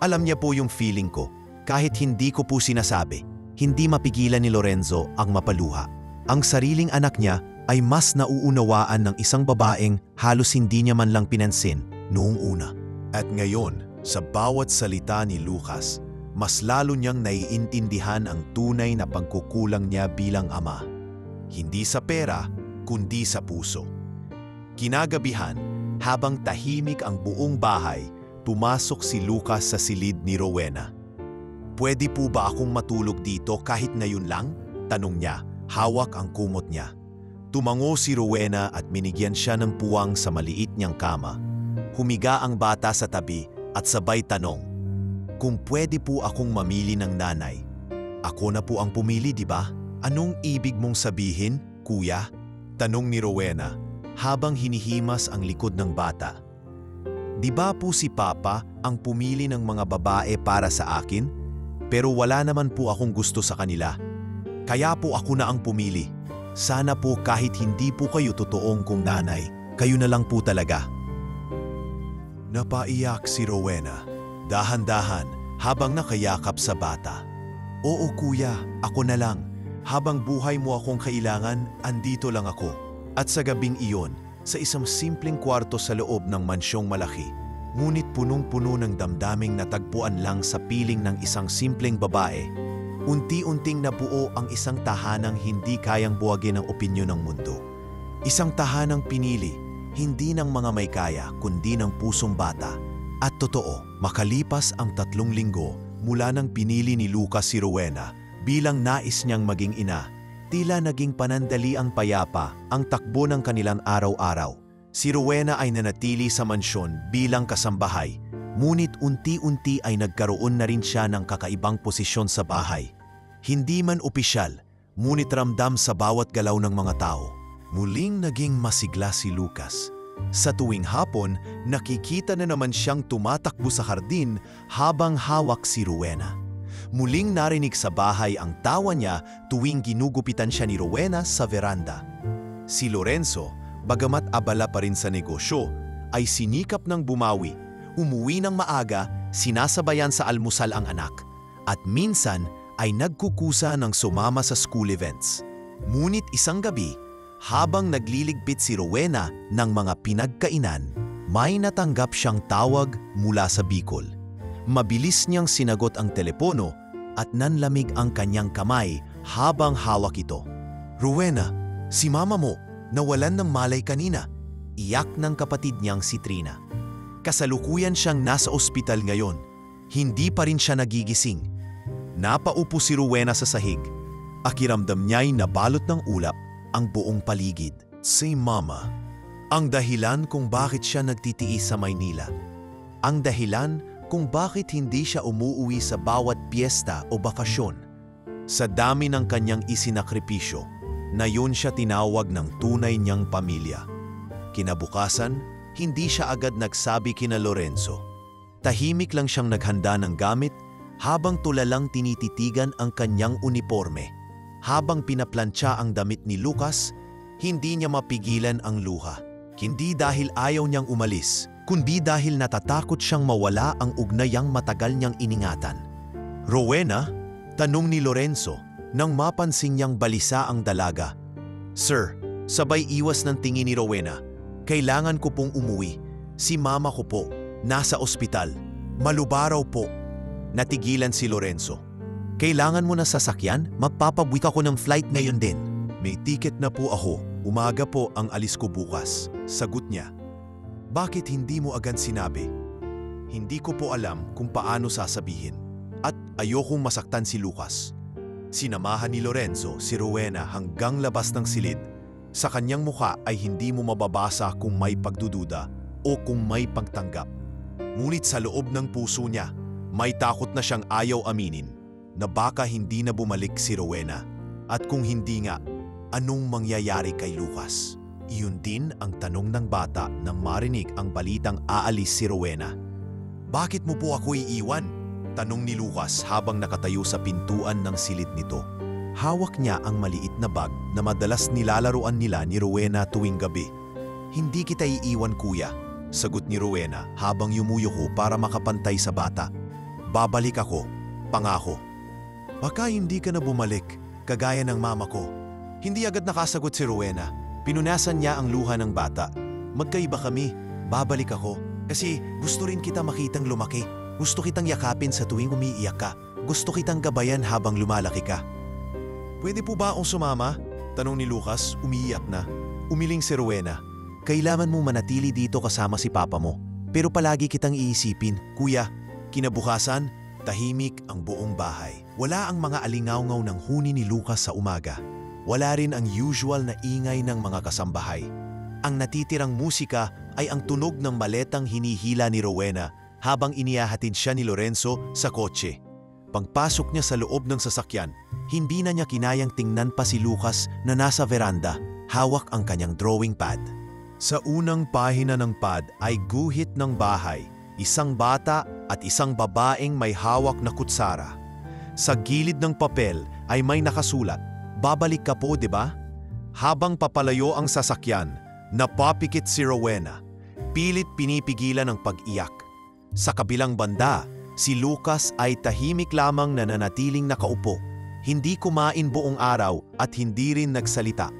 Alam niya po yung feeling ko. Kahit hindi ko po sinasabi, hindi mapigilan ni Lorenzo ang mapaluha. Ang sariling anak niya ay mas nauunawaan ng isang babaeng halos hindi niya man lang pinansin noong una. At ngayon, sa bawat salita ni Lucas, mas lalo niyang naiintindihan ang tunay na pagkukulang niya bilang ama. Hindi sa pera, kundi sa puso. Kinagabihan, habang tahimik ang buong bahay, pumasok si Lucas sa silid ni Rowena. Pwede po ba akong matulog dito kahit ngayon lang? Tanong niya, hawak ang kumot niya. Tumango si Rowena at binigyan siya ng puwang sa maliit niyang kama. Humiga ang bata sa tabi at sabay tanong, kung pwede po akong mamili ng nanay. Ako na po ang pumili, di ba? Anong ibig mong sabihin, kuya? Tanong ni Rowena habang hinihimas ang likod ng bata. Di ba po si Papa ang pumili ng mga babae para sa akin? Pero wala naman po akong gusto sa kanila. Kaya po ako na ang pumili. Sana po kahit hindi po kayo totoong kong nanay, kayo na lang po talaga. Napaiyak si Rowena, dahan-dahan habang nakayakap sa bata. Oo kuya, ako na lang. Habang buhay mo akong kailangan, andito lang ako. At sa gabing iyon, sa isang simpleng kwarto sa loob ng mansyong malaki, ngunit punong-puno ng damdaming natagpuan lang sa piling ng isang simpleng babae, unti-unting nabuo ang isang tahanang hindi kayang buwagin ang opinyon ng mundo. Isang tahanang pinili, hindi ng mga may kaya, kundi ng pusong bata. At totoo, makalipas ang 3 linggo mula nang pinili ni Lucas si Rowena bilang nais niyang maging ina, tila naging panandaliang payapa ang takbo ng kanilang araw-araw. Si Rowena ay nanatili sa mansyon bilang kasambahay, ngunit unti-unti ay nagkaroon na rin siya ng kakaibang posisyon sa bahay. Hindi man opisyal, ngunit ramdam sa bawat galaw ng mga tao. Muling naging masigla si Lucas. Sa tuwing hapon, nakikita na naman siyang tumatakbo sa hardin habang hawak si Rowena. Muling narinig sa bahay ang tawa niya tuwing ginugupitan siya ni Rowena sa veranda. Si Lorenzo, bagamat abala pa rin sa negosyo, ay sinikap ng bumawi. Umuwi ng maaga, sinasabayan sa almusal ang anak, at minsan ay nagkukusa ng sumama sa school events. Ngunit isang gabi, habang nagliligpit si Rowena ng mga pinagkainan, may natanggap siyang tawag mula sa Bicol. Mabilis niyang sinagot ang telepono at nanlamig ang kanyang kamay habang hawak ito. Rowena, si mama mo, nawalan ng malay kanina. Iyak ng kapatid niyang si Trina. Kasalukuyan siyang nasa ospital ngayon. Hindi pa rin siya nagigising. Napaupo si Rowena sa sahig. Akiramdam niya'y nabalot ng ulap ang buong paligid. Si Mama, ang dahilan kung bakit siya nagtitiis sa Maynila. Ang dahilan kung bakit hindi siya umuuwi sa bawat piyesta o bakasyon. Sa dami ng kanyang isinakripisyo, na yun siya tinawag ng tunay niyang pamilya. Kinabukasan, hindi siya agad nagsabi kina Lorenzo. Tahimik lang siyang naghanda ng gamit habang tulalang tinititigan ang kanyang uniforme. Habang pinaplantsa ang damit ni Lucas, hindi niya mapigilan ang luha. Hindi dahil ayaw niyang umalis, kundi dahil natatakot siyang mawala ang ugnayang matagal niyang iningatan. "Rowena?" tanong ni Lorenzo nang mapansin niyang balisa ang dalaga. "Sir," sabay iwas ng tingin ni Rowena, "kailangan ko pong umuwi. Si mama ko po, nasa ospital. Malubaraw po." Natigilan si Lorenzo. "Kailangan mo na sasakyan? Magpapabuik ako ng flight ngayon din." "May ticket na po ako. Umaga po ang alis ko bukas," sagot niya. "Bakit hindi mo agad sinabi?" "Hindi ko po alam kung paano sasabihin. At ayokong masaktan si Lucas." Sinamahan ni Lorenzo si Rowena hanggang labas ng silid. Sa kanyang mukha ay hindi mo mababasa kung may pagdududa o kung may pagtanggap. Ngunit sa loob ng puso niya, may takot na siyang ayaw aminin na baka hindi na bumalik si Rowena. At kung hindi nga, anong mangyayari kay Lucas? Iyon din ang tanong ng bata nang marinig ang balitang aalis si Rowena. "Bakit mo po ako iiwan?" tanong ni Lucas habang nakatayo sa pintuan ng silid nito. Hawak niya ang maliit na bag na madalas nilalaruan nila ni Rowena tuwing gabi. "Hindi kita iiwan, kuya," sagot ni Rowena habang yumuyuko para makapantay sa bata. "Babalik ako, pangako." "Baka hindi ka na bumalik, kagaya ng mama ko." Hindi agad nakasagot si Rowena. Pinunasan niya ang luha ng bata. "Magkaiba kami, babalik ako. Kasi gusto rin kita makitang lumaki. Gusto kitang yakapin sa tuwing umiiyak ka. Gusto kitang gabayan habang lumalaki ka." "Pwede po ba akong sumama?" tanong ni Lucas, umiiyak na. Umiling si Rowena. "Kailangan mo manatili dito kasama si papa mo. Pero palagi kitang iisipin, kuya." Kinabukasan, tahimik ang buong bahay. Wala ang mga alingawngaw ng huni ni Lucas sa umaga. Wala rin ang usual na ingay ng mga kasambahay. Ang natitirang musika ay ang tunog ng maletang hinihila ni Rowena habang inihahatid siya ni Lorenzo sa kotse. Pagpasok niya sa loob ng sasakyan, hindi na niya kinayang tingnan pa si Lucas na nasa veranda, hawak ang kanyang drawing pad. Sa unang pahina ng pad ay guhit ng bahay, isang bata at isang babaeng may hawak na kutsara. Sa gilid ng papel ay may nakasulat, "Babalik ka po, di ba?" Habang papalayo ang sasakyan, napapikit si Rowena. Pilit pinipigilan ang pag-iyak. Sa kabilang banda, si Lucas ay tahimik lamang na nanatiling nakaupo. Hindi kumain buong araw at hindi rin nagsalita.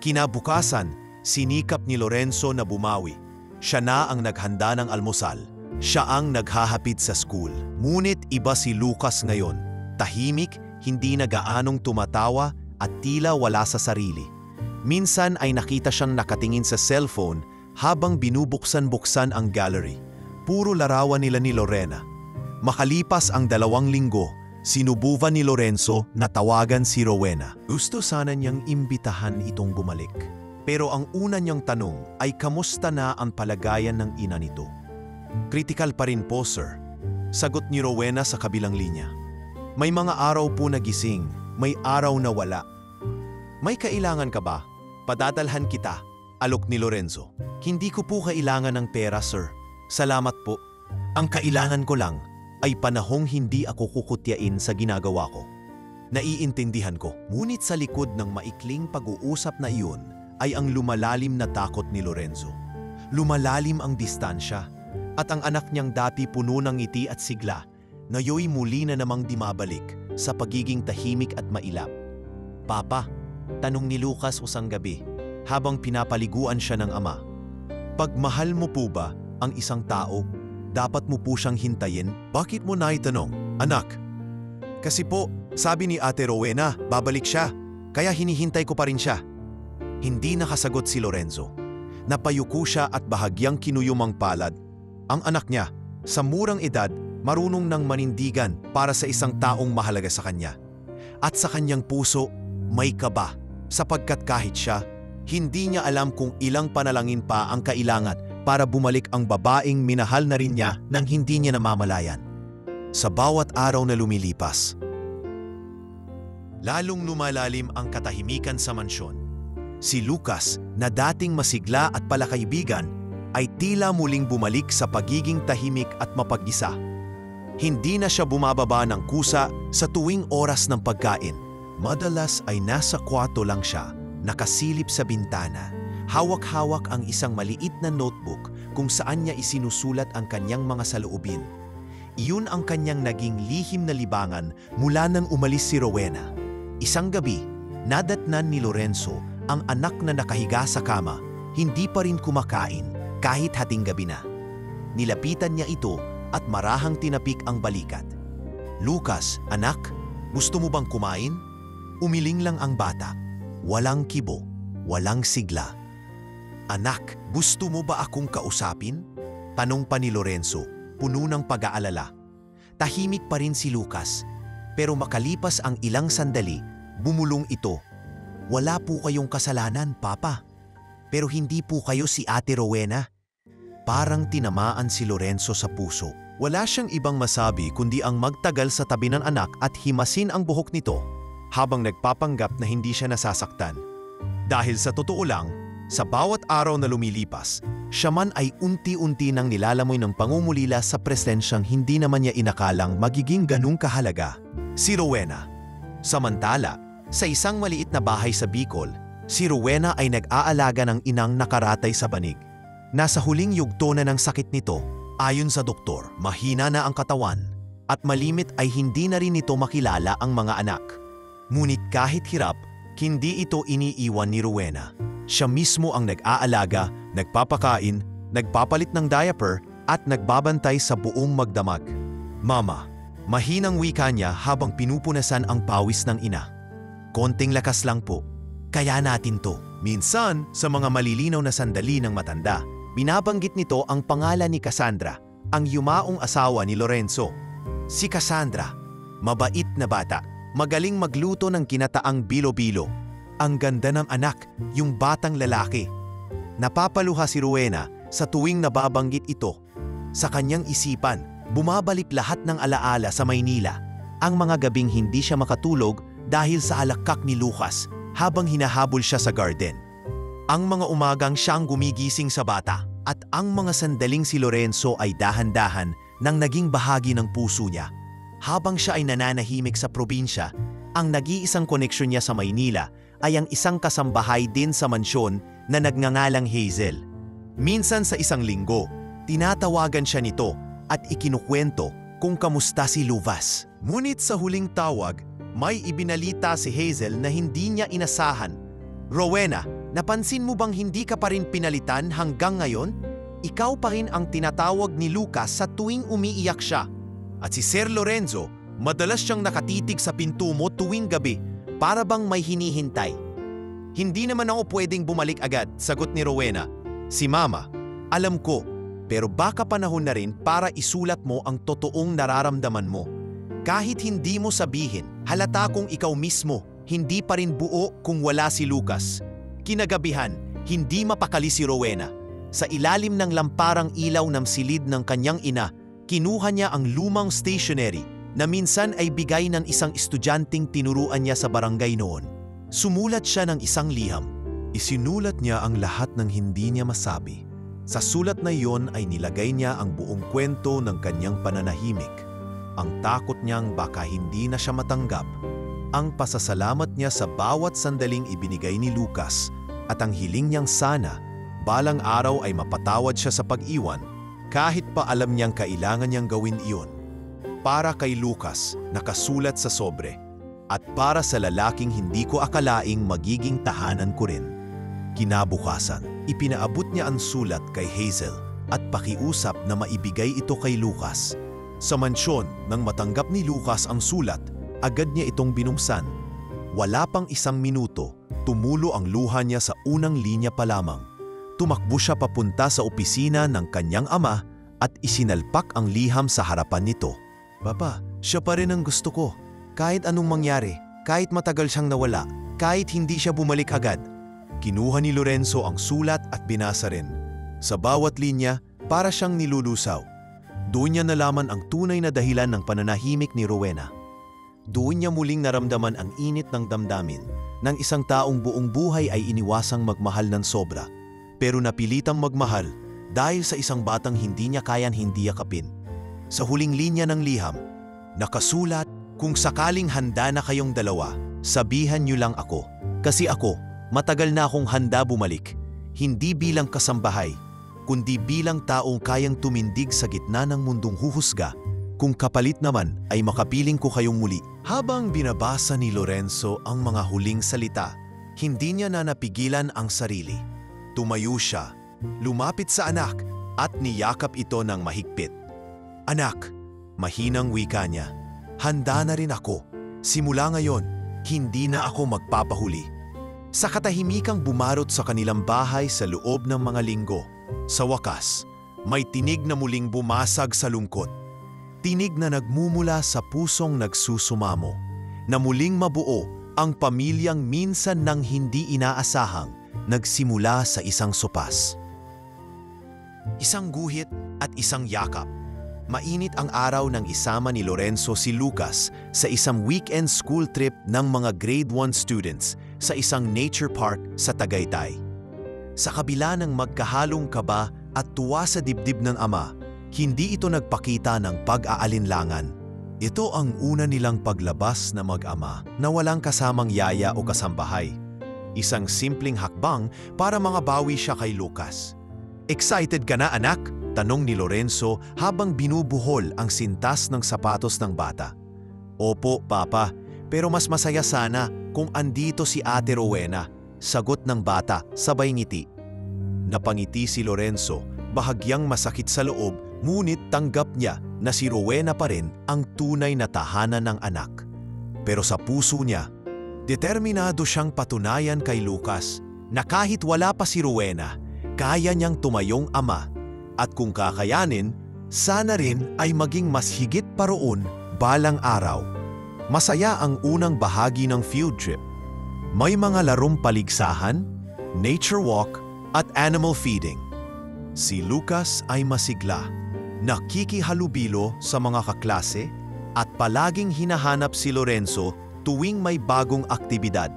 Kinabukasan, sinikap ni Lorenzo na bumawi. Siya na ang naghanda ng almusal. Siya ang naghahapid sa school. Ngunit iba si Lucas ngayon. Tahimik, hindi na gaanong tumatawa at tila wala sa sarili. Minsan ay nakita siyang nakatingin sa cellphone habang binubuksan-buksan ang gallery. Puro larawan nila ni Lorena. Makalipas ang 2 linggo, sinubukan ni Lorenzo na tawagan si Rowena. Gusto sana niyang imbitahan itong bumalik. Pero ang una niyang tanong ay kamusta na ang palagayan ng ina nito. "Critical pa rin po, sir," sagot ni Rowena sa kabilang linya. "May mga araw po na gising, may araw na wala." "May kailangan ka ba? Padadalhan kita," alok ni Lorenzo. "Hindi ko po kailangan ng pera, sir. Salamat po. Ang kailangan ko lang ay panahong hindi ako kukutyain sa ginagawa ko." Naiintindihan ko. Ngunit sa likod ng maikling pag-uusap na iyon ay ang lumalalim na takot ni Lorenzo. Lumalalim ang distansya at ang anak niyang dati puno ng ngiti at sigla, ngayoy muli na namang dimabalik sa pagiging tahimik at mailap. "Papa," tanong ni Lucas usang gabi habang pinapaliguan siya ng ama, "Pag mahal mo po ba ang isang tao, dapat mo po siyang hintayin?" "Bakit mo naitanong, anak?" "Kasi po, sabi ni Ate Rowena, babalik siya, kaya hinihintay ko pa rin siya." Hindi nakasagot si Lorenzo. Napayuko siya at bahagyang kinuyumang palad. Ang anak niya, sa murang edad, marunong ng manindigan para sa isang taong mahalaga sa kanya. At sa kanyang puso, may kaba, sapagkat kahit siya, hindi niya alam kung ilang panalangin pa ang kailangan para bumalik ang babaeng minahal na rin niya nang hindi niya namamalayan. Sa bawat araw na lumilipas, lalong lumalalim ang katahimikan sa mansyon. Si Lucas, na dating masigla at palakaibigan, ay tila muling bumalik sa pagiging tahimik at mapag-isa. Hindi na siya bumababa ng kusa sa tuwing oras ng pagkain. Madalas ay nasa kwarto lang siya, nakasilip sa bintana. Hawak-hawak ang isang maliit na notebook kung saan niya isinusulat ang kanyang mga saloobin. Iyon ang kanyang naging lihim na libangan mula nang umalis si Rowena. Isang gabi, nadatnan ni Lorenzo ang anak na nakahiga sa kama, hindi pa rin kumakain kahit hating gabi na. Nilapitan niya ito at marahang tinapik ang balikat. "Lucas, anak, gusto mo bang kumain?" Umiling lang ang bata. Walang kibo, walang sigla. "Anak, gusto mo ba akong kausapin?" Tanong pa ni Lorenzo, puno ng pag-aalala. Tahimik pa rin si Lucas, pero makalipas ang ilang sandali, bumulong ito. "Wala po kayong kasalanan, Papa. Pero hindi po kayo si Ate Rowena." Parang tinamaan si Lorenzo sa puso. Wala siyang ibang masabi kundi ang magtagal sa tabi ng anak at himasin ang buhok nito habang nagpapanggap na hindi siya nasasaktan. Dahil sa totoo lang, sa bawat araw na lumilipas, siya man ay unti-unti nang nilalamoy ng pangungulila sa presensyang hindi naman niya inakalang magiging ganung kahalaga. Si Rowena. Samantala, sa isang maliit na bahay sa Bicol, si Rowena ay nag-aalaga ng inang nakaratay sa banig. Nasa huling yugto na ng sakit nito, ayon sa doktor, mahina na ang katawan at malimit ay hindi na rin nito makilala ang mga anak. Ngunit kahit hirap, hindi ito iniiwan ni Rowena. Siya mismo ang nag-aalaga, nagpapakain, nagpapalit ng diaper at nagbabantay sa buong magdamag. "Mama," mahinang wika niya habang pinupunasan ang pawis ng ina. "Konting lakas lang po. Kaya natin to." Minsan, sa mga malilinaw na sandali ng matanda, binabanggit nito ang pangalan ni Cassandra, ang yumaong asawa ni Lorenzo. Si Cassandra, mabait na bata, magaling magluto ng kinataang bilo-bilo. Ang ganda ng anak, yung batang lalaki. Napapaluha si Rowena sa tuwing nababanggit ito. Sa kanyang isipan, bumabalik lahat ng alaala sa Maynila. Ang mga gabing hindi siya makatulog dahil sa alakak ni Lucas habang hinahabol siya sa garden. Ang mga umagang siyang gumigising sa bata at ang mga sandaling si Lorenzo ay dahan-dahan nang naging bahagi ng puso niya. Habang siya ay nananahimik sa probinsya, ang nag-iisang koneksyon niya sa Maynila ay ang isang kasambahay din sa mansyon na nagngangalang Hazel. Minsan sa isang linggo, tinatawagan siya nito at ikinukwento kung kamusta si Luvas. Ngunit sa huling tawag, may ibinalita si Hazel na hindi niya inasahan. "Rowena, napansin mo bang hindi ka pa rin pinalitan hanggang ngayon? Ikaw pa rin ang tinatawag ni Lucas sa tuwing umiiyak siya. At si Sir Lorenzo, madalas siyang nakatitig sa pinto mo tuwing gabi para bang may hinihintay." "Hindi naman ako pwedeng bumalik agad," sagot ni Rowena. "Si Mama, alam ko, pero baka panahon na rin para isulat mo ang totoong nararamdaman mo. Kahit hindi mo sabihin, halata kung ikaw mismo hindi pa rin buo kung wala si Lucas." Kinagabihan, hindi mapakali si Rowena. Sa ilalim ng lamparang ilaw ng silid ng kanyang ina, kinuha niya ang lumang stationery na minsan ay bigay ng isang estudyanteng tinuruan niya sa barangay noon. Sumulat siya ng isang liham. Isinulat niya ang lahat ng hindi niya masabi. Sa sulat na iyon ay nilagay niya ang buong kwento ng kanyang pananahimik. Ang takot niyang baka hindi na siya matanggap. Ang pasasalamat niya sa bawat sandaling ibinigay ni Lucas at ang hiling niyang sana balang araw ay mapatawad siya sa pag-iwan kahit pa alam niyang kailangan niyang gawin iyon. Para kay Lucas, nakasulat sa sobre, at para sa lalaking hindi ko akalaing magiging tahanan ko rin. Kinabukasan, ipinaabot niya ang sulat kay Hazel at pakiusap na maibigay ito kay Lucas. Sa mansyon, nang matanggap ni Lucas ang sulat, agad niya itong binuksan. Wala pang isang minuto, tumulo ang luha niya sa unang linya pa lamang. Tumakbo siya papunta sa opisina ng kanyang ama at isinalpak ang liham sa harapan nito. "Papa, siya pa rin ang gusto ko. Kahit anong mangyari, kahit matagal siyang nawala, kahit hindi siya bumalik agad." Kinuha ni Lorenzo ang sulat at binasa rin. Sa bawat linya, para siyang nilulusaw. Doon niya nalaman ang tunay na dahilan ng pananahimik ni Rowena. Doon niya muling naramdaman ang init ng damdamin ng isang taong buong buhay ay iniwasang magmahal ng sobra, pero napilitang magmahal dahil sa isang batang hindi niya kayang hindi yakapin. Sa huling linya ng liham, nakasulat, "Kung sakaling handa na kayong dalawa, sabihan niyo lang ako. Kasi ako, matagal na akong handa bumalik, hindi bilang kasambahay, kundi bilang taong kayang tumindig sa gitna ng mundong huhusga. Kung kapalit naman ay makapiling ko kayong muli." Habang binabasa ni Lorenzo ang mga huling salita, hindi niya na napigilan ang sarili. Tumayo siya, lumapit sa anak at niyakap ito ng mahigpit. "Anak," mahinang wika niya, "handa na rin ako. Simula ngayon, hindi na ako magpapahuli." Sa katahimikang bumarot sa kanilang bahay sa loob ng mga linggo, sa wakas, may tinig na muling bumasag sa lungkot. Tinig na nagmumula sa pusong nagsusumamo, na muling mabuo ang pamilyang minsan nang hindi inaasahang nagsimula sa isang sopas. Isang guhit at isang yakap. Mainit ang araw nang isama ni Lorenzo si Lucas sa isang weekend school trip ng mga grade 1 students sa isang nature park sa Tagaytay. Sa kabila ng magkahalong kaba at tuwa sa dibdib ng ama, hindi ito nagpakita ng pag-aalinlangan. Ito ang una nilang paglabas na mag-ama na walang kasamang yaya o kasambahay. Isang simpleng hakbang para mangabawi siya kay Lucas. "Excited ka na, anak?" tanong ni Lorenzo habang binubuhol ang sintas ng sapatos ng bata. "Opo, Papa, pero mas masaya sana kung andito si Ate Rowena," sagot ng bata sabay ngiti. Napangiti si Lorenzo, bahagyang masakit sa loob, ngunit tanggap niya na si Rowena pa rin ang tunay na tahanan ng anak. Pero sa puso niya, determinado siyang patunayan kay Lucas na kahit wala pa si Rowena, kaya niyang tumayong ama, at kung kakayanin, sana rin ay maging mas higit pa roon balang araw. Masaya ang unang bahagi ng field trip. May mga larong paligsahan, nature walk, at animal feeding. Si Lucas ay masigla, nakikihalubilo sa mga kaklase at palaging hinahanap si Lorenzo tuwing may bagong aktibidad.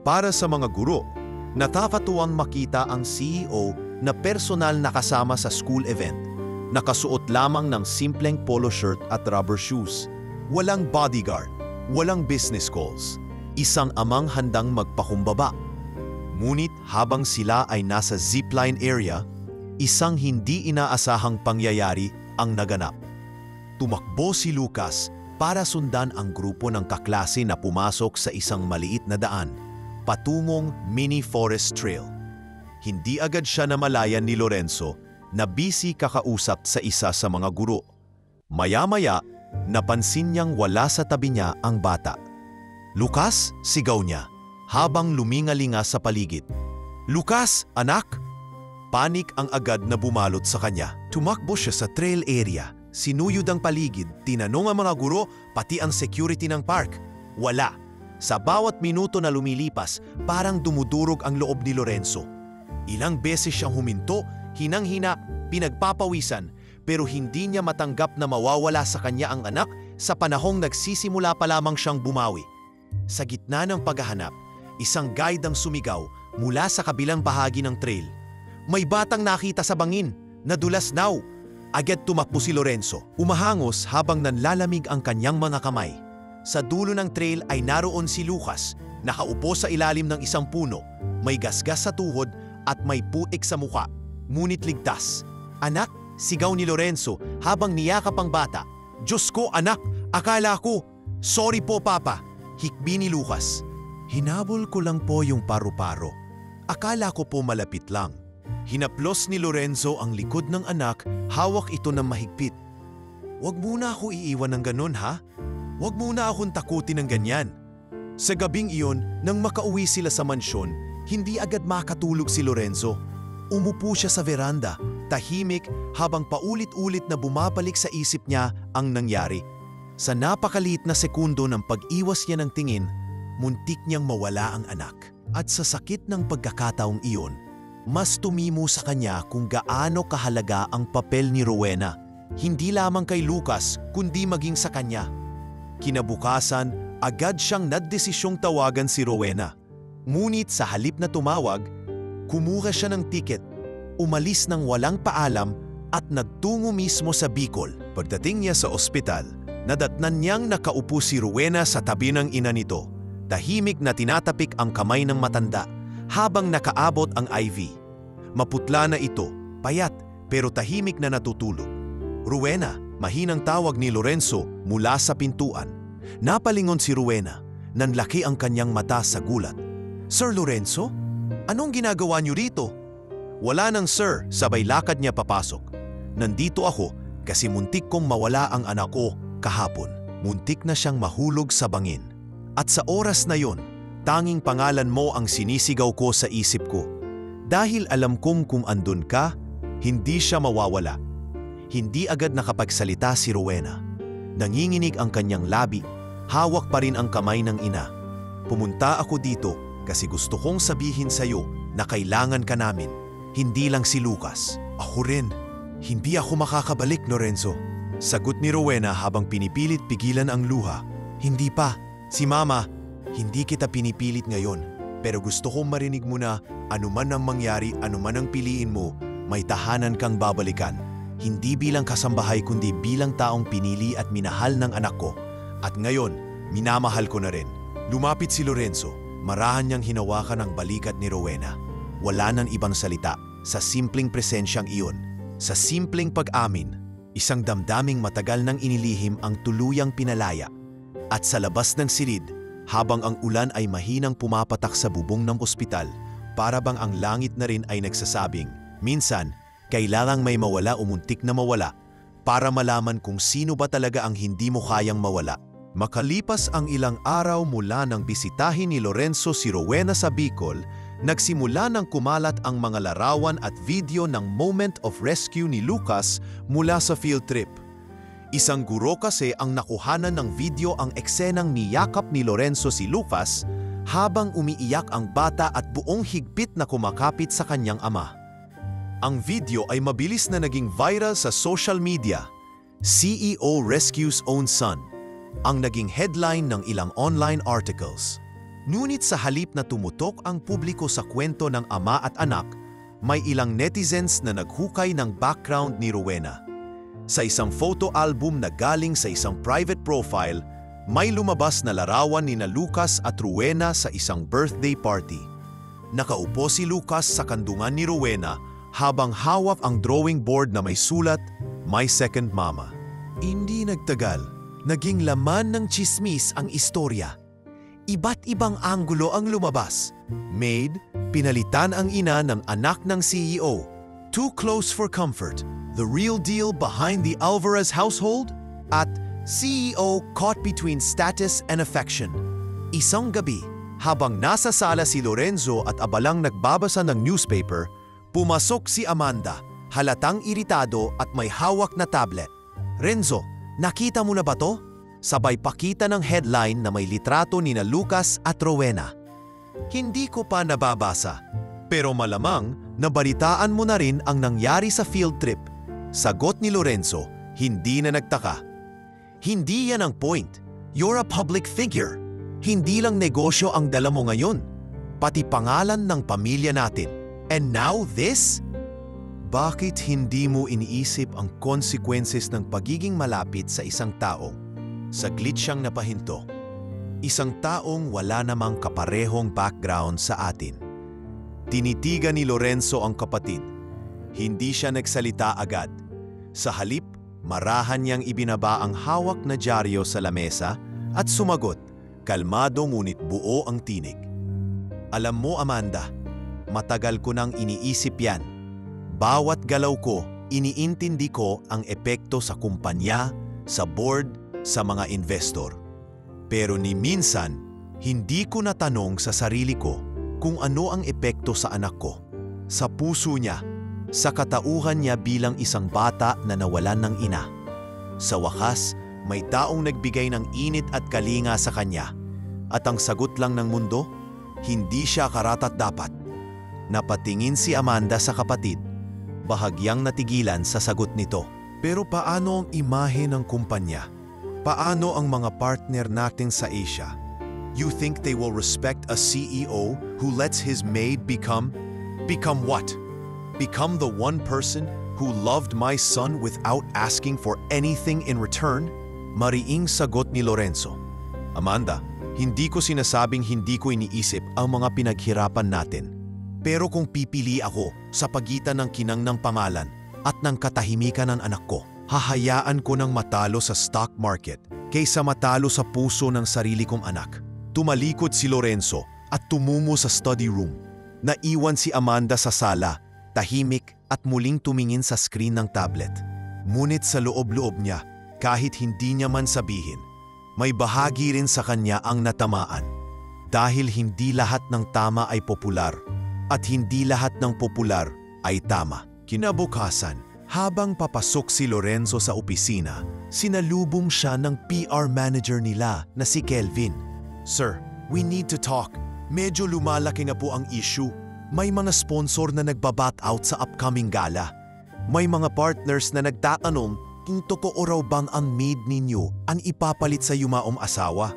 Para sa mga guro, nakakatuwang makita ang CEO na personal na kasama sa school event. Nakasuot lamang ng simpleng polo shirt at rubber shoes. Walang bodyguard, walang business calls. Isang amang handang magpakumbaba. Ngunit habang sila ay nasa zipline area, isang hindi inaasahang pangyayari ang naganap. Tumakbo si Lucas para sundan ang grupo ng kaklase na pumasok sa isang maliit na daan, patungong mini forest trail. Hindi agad siya namalayan ni Lorenzo na busy kakausap sa isa sa mga guro. Maya-maya, napansin niyang wala sa tabi niya ang bata. "Lucas!" sigaw niya, habang lumingalinga sa paligid. "Lucas, anak!" Panik ang agad na bumalot sa kanya. Tumakbo siya sa trail area, sinuyod ang paligid, tinanong ang mga guro, pati ang security ng park. Wala. Sa bawat minuto na lumilipas, parang dumudurog ang loob ni Lorenzo. Ilang beses siyang huminto, hinang-hina, pinagpapawisan, pero hindi niya matanggap na mawawala sa kanya ang anak sa panahong nagsisimula pa lamang siyang bumawi. Sa gitna ng paghahanap, isang guide ang sumigaw mula sa kabilang bahagi ng trail. "May batang nakita sa bangin, nadulas now." Agad tumakbo si Lorenzo, umahangos habang nanlalamig ang kanyang mga kamay. Sa dulo ng trail ay naroon si Lucas, nakaupo sa ilalim ng isang puno, may gasgas sa tuhod at may putik sa mukha, ngunit ligtas. "Anak!" sigaw ni Lorenzo habang niyakap ang bata. "Diyos ko, anak! Akala ko! Sorry po, Papa!" hikbi ni Lucas. "Hinabol ko lang po yung paru-paro. Akala ko po malapit lang." Hinaplos ni Lorenzo ang likod ng anak, hawak ito ng mahigpit. "Huwag muna ako iiwan ng ganun, ha? Huwag muna akong takutin ng ganyan." Sa gabing iyon, nang makauwi sila sa mansyon, hindi agad makatulog si Lorenzo. Umupo siya sa veranda, tahimik habang paulit-ulit na bumabalik sa isip niya ang nangyari. Sa napakaliit na sekundo ng pag-iwas niya ng tingin, muntik niyang mawala ang anak. At sa sakit ng pagkakataong iyon, Mas tumimo sa kanya kung gaano kahalaga ang papel ni Rowena, hindi lamang kay Lucas kundi maging sa kanya. Kinabukasan, agad siyang naddesisyong tawagan si Rowena. Ngunit sa halip na tumawag, kumuha siya ng tiket, umalis ng walang paalam at nagtungo mismo sa Bicol. Pagdating niya sa ospital, nadatnan niyang nakaupo si Rowena sa tabi ng ina nito. Tahimik na tinatapik ang kamay ng matanda habang nakaabot ang IV. Maputla na ito, payat pero tahimik na natutulog. Rowena, mahinang tawag ni Lorenzo mula sa pintuan. Napalingon si Rowena, nanlaki ang kanyang mata sa gulat. "Sir Lorenzo? Anong ginagawa niyo rito?" "Wala nang sir," sabay lakad niya papasok. "Nandito ako kasi muntik kong mawala ang anak ko kahapon." Muntik na siyang mahulog sa bangin. At sa oras na yon, tanging pangalan mo ang sinisigaw ko sa isip ko. Dahil alam kong kung andun ka, hindi siya mawawala. Hindi agad nakapagsalita si Rowena. Nanginginig ang kanyang labi, hawak pa rin ang kamay ng ina. "Pumunta ako dito kasi gusto kong sabihin sa'yo na kailangan ka namin, hindi lang si Lucas." "Ako rin. Hindi ako makakabalik, Lorenzo." Sagot ni Rowena habang pinipilit pigilan ang luha. "Hindi pa. Si Mama, hindi kita pinipilit ngayon. Pero gusto kong marinig mo na anuman ang mangyari, anuman ang piliin mo, may tahanan kang babalikan. Hindi bilang kasambahay kundi bilang taong pinili at minahal ng anak ko. At ngayon, minamahal ko na rin." Lumapit si Lorenzo, marahan niyang hinawakan ang balikat ni Rowena. Wala nang ibang salita, sa simpleng presensyang iyon, sa simpleng pag-amin, isang damdaming matagal nang inilihim ang tuluyang pinalaya. At sa labas ng silid, habang ang ulan ay mahinang pumapatak sa bubong ng ospital, para bang ang langit na rin ay nagsasabing, minsan, kailangang may mawala o muntik na mawala para malaman kung sino ba talaga ang hindi mo kayang mawala. Makalipas ang ilang araw mula nang bisitahin ni Lorenzo si Rowena sa Bicol, nagsimula ng kumalat ang mga larawan at video ng moment of rescue ni Lucas mula sa field trip. Isang guro kasi ang nakuhanan ng video ang eksenang niyakap ni Lorenzo si Lucas habang umiiyak ang bata at buong higpit na kumakapit sa kanyang ama. Ang video ay mabilis na naging viral sa social media. "CEO rescues own son" ang naging headline ng ilang online articles. Ngunit sa halip na tumutok ang publiko sa kwento ng ama at anak, may ilang netizens na naghukay ng background ni Rowena. Sa isang photo album na galing sa isang private profile, may lumabas na larawan ni Lucas at Rowena sa isang birthday party. Nakaupo si Lucas sa kandungan ni Rowena habang hawak ang drawing board na may sulat, "My Second Mama." Hindi nagtagal, naging laman ng tsismis ang istorya. Iba't ibang anggulo ang lumabas. Maid, pinalitan ang ina ng anak ng CEO. Too close for comfort, the real deal behind the Alvarez household? At CEO caught between status and affection. Isang gabi, habang nasa sala si Lorenzo at abalang nagbabasa ng newspaper, pumasok si Amanda, halatang iritado at may hawak na tablet. "Renzo, nakita mo na ba to?" Sabay pakita ng headline na may litrato ni Lucas at Rowena. "Hindi ko pa nababasa, pero malamang nabalitaan mo na rin ang nangyari sa field trip." Sagot ni Lorenzo, hindi na nagtaka. "Hindi yan ang point. You're a public figure. Hindi lang negosyo ang dala mo ngayon, pati pangalan ng pamilya natin. And now this?" Bakit hindi mo iniisip ang consequences ng pagiging malapit sa isang tao? Saglit siyang napahinto. Isang taong wala namang kaparehong background sa atin. Tinitigan ni Lorenzo ang kapatid. Hindi siya nagsalita agad. Sa halip, marahan niyang ibinaba ang hawak na dyaryo sa lamesa at sumagot, kalmado ngunit buo ang tinig. "Alam mo, Amanda, matagal ko nang iniisip yan. Bawat galaw ko, iniintindi ko ang epekto sa kumpanya, sa board, sa mga investor. Pero ni minsan, hindi ko natanong sa sarili ko kung ano ang epekto sa anak ko, sa puso niya, sa katauhan niya bilang isang bata na nawalan ng ina. Sa wakas, may taong nagbigay ng init at kalinga sa kanya. At ang sagot lang ng mundo, hindi siya karatat-dapat. Napatingin si Amanda sa kapatid. Bahagyang natigilan sa sagot nito. Pero paano ang imahe ng kumpanya? Paano ang mga partner natin sa Asia? You think they will respect a CEO who lets his maid become what? Become the one person who loved my son without asking for anything in return? Mariing sagot ni Lorenzo. Amanda, hindi ko sinasabing hindi ko iniisip ang mga pinaghirapan natin. Pero kung pipili ako sa pagitan ng kinang ng pangalan at ng katahimikan ng anak ko, hahayaan ko ng matalo sa stock market kaysa matalo sa puso ng sarili kong anak. Tumalikod si Lorenzo at tumungo sa study room. Naiwan si Amanda sa sala, tahimik at muling tumingin sa screen ng tablet. Ngunit sa loob-loob niya, kahit hindi niya man sabihin, may bahagi rin sa kanya ang natamaan. Dahil hindi lahat ng tama ay popular at hindi lahat ng popular ay tama. Kinabukasan, habang papasok si Lorenzo sa opisina, sinalubong siya ng PR manager nila na si Kelvin. Sir, we need to talk. Medyo lumalaki na po ang issue. May mga sponsor na nagbabat out sa upcoming gala. May mga partners na nagtatanong kung totoo raw bang ang maid ninyo ang ipapalit sa yumaong asawa.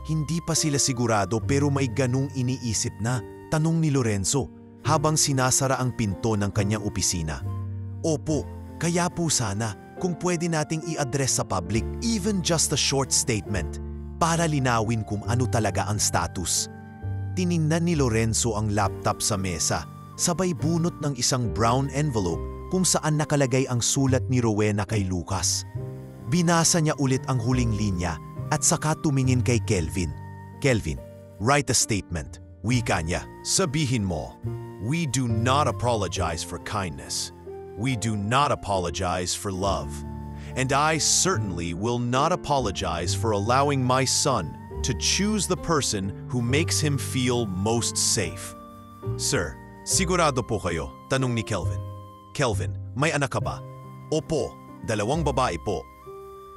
Hindi pa sila sigurado pero may ganung iniisip na, tanong ni Lorenzo habang sinasara ang pinto ng kanyang opisina. Opo, kaya po sana kung pwede nating i-address sa public even just a short statement para linawin kung ano talaga ang status. Tiningnan ni Lorenzo ang laptop sa mesa, sabay bunot ng isang brown envelope kung saan nakalagay ang sulat ni Rowena kay Lucas. Binasa niya ulit ang huling linya at saka tumingin kay Kelvin. Kelvin, write a statement. Wika niya, sabihin mo, we do not apologize for kindness. We do not apologize for love. And I certainly will not apologize for allowing my son to choose the person who makes him feel most safe. Sir, sigurado po kayo? Tanong ni Kelvin. Kelvin, may anak ka ba? Opo, 2 babae po.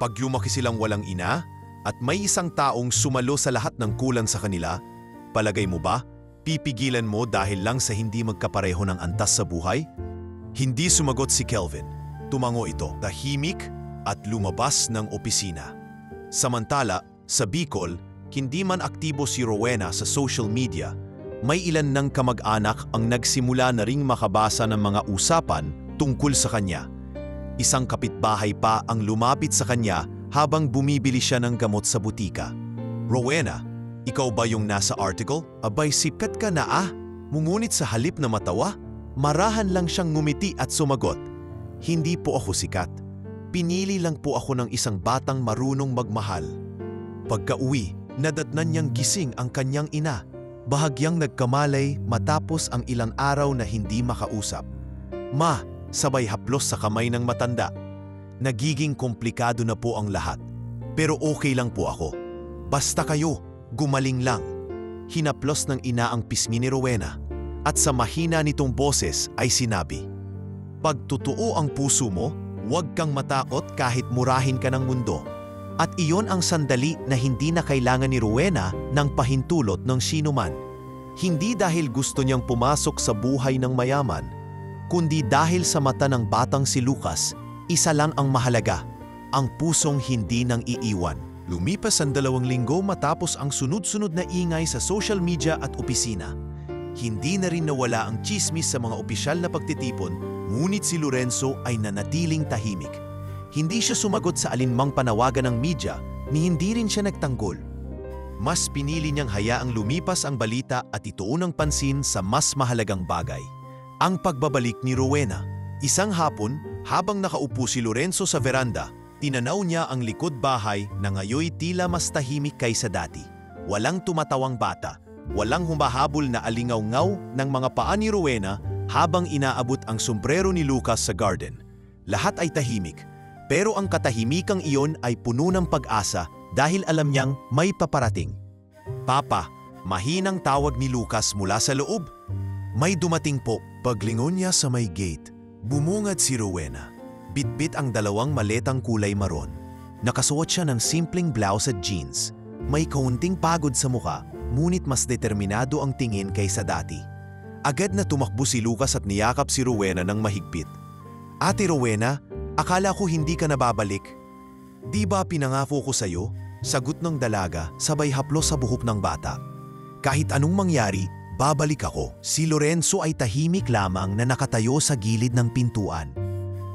Pag lumaki silang walang ina at may isang taong sumalo sa lahat ng kulang sa kanila, palagay mo ba, pipigilan mo dahil lang sa hindi magkapareho ng antas sa buhay? Hindi sumagot si Kelvin. Tumango ito, tahimik at lumabas ng opisina. Samantala, sa Bicol, hindi man aktibo si Rowena sa social media, may ilan ng kamag-anak ang nagsimula na ring makabasa ng mga usapan tungkol sa kanya. Isang kapitbahay pa ang lumapit sa kanya habang bumibili siya ng gamot sa butika. Rowena, ikaw ba yung nasa article? Abay, sikat ka na ah! Ngunit sa halip na matawa, marahan lang siyang ngumiti at sumagot. Hindi po ako sikat. Pinili lang po ako ng isang batang marunong magmahal. Pagka-uwi, nadatnan niyang gising ang kanyang ina. Bahagyang nagkamalay matapos ang ilang araw na hindi makausap. Ma, sabay haplos sa kamay ng matanda. Nagiging komplikado na po ang lahat. Pero okay lang po ako. Basta kayo, gumaling lang. Hinaplos ng ina ang pisngi ni Rowena. At sa mahina nitong boses ay sinabi, pag totoo ang puso mo, huwag kang matakot kahit murahin ka ng mundo. At iyon ang sandali na hindi na kailangan ni Rowena ng pahintulot ng sinuman. Hindi dahil gusto niyang pumasok sa buhay ng mayaman, kundi dahil sa mata ng batang si Lucas, isa lang ang mahalaga, ang pusong hindi nang iiwan. Lumipas ang 2 linggo matapos ang sunod-sunod na ingay sa social media at opisina. Hindi na rin nawala ang chismis sa mga opisyal na pagtitipon, ngunit si Lorenzo ay nanatiling tahimik. Hindi siya sumagot sa alinmang panawagan ng media, ni hindi rin siya nagtanggol. Mas pinili niyang hayaang lumipas ang balita at ituon ang pansin sa mas mahalagang bagay. Ang pagbabalik ni Rowena. Isang hapon, habang nakaupo si Lorenzo sa veranda, tinanaw niya ang likod bahay na ngayoy tila mas tahimik kaysa dati. Walang tumatawang bata. Walang humahabol na alingaw-ngaw ng mga paa ni Rowena habang inaabot ang sombrero ni Lucas sa garden. Lahat ay tahimik, pero ang katahimikang iyon ay puno ng pag-asa dahil alam niyang may paparating. Papa, mahinang tawag ni Lucas mula sa loob. May dumating po. Paglingon niya sa may gate, bumungad si Rowena. Bitbit ang 2 maletang kulay maron. Nakasuot siya ng simpleng blouse at jeans. May kaunting pagod sa muka, ngunit mas determinado ang tingin kaysa dati. Agad na tumakbo si Lucas at niyakap si Rowena ng mahigpit. Ate Rowena, akala ko hindi ka nababalik. Di ba pinangako ko sa'yo? Sagot ng dalaga sabay haplos sa buhok ng bata. Kahit anong mangyari, babalik ako. Si Lorenzo ay tahimik lamang na nakatayo sa gilid ng pintuan.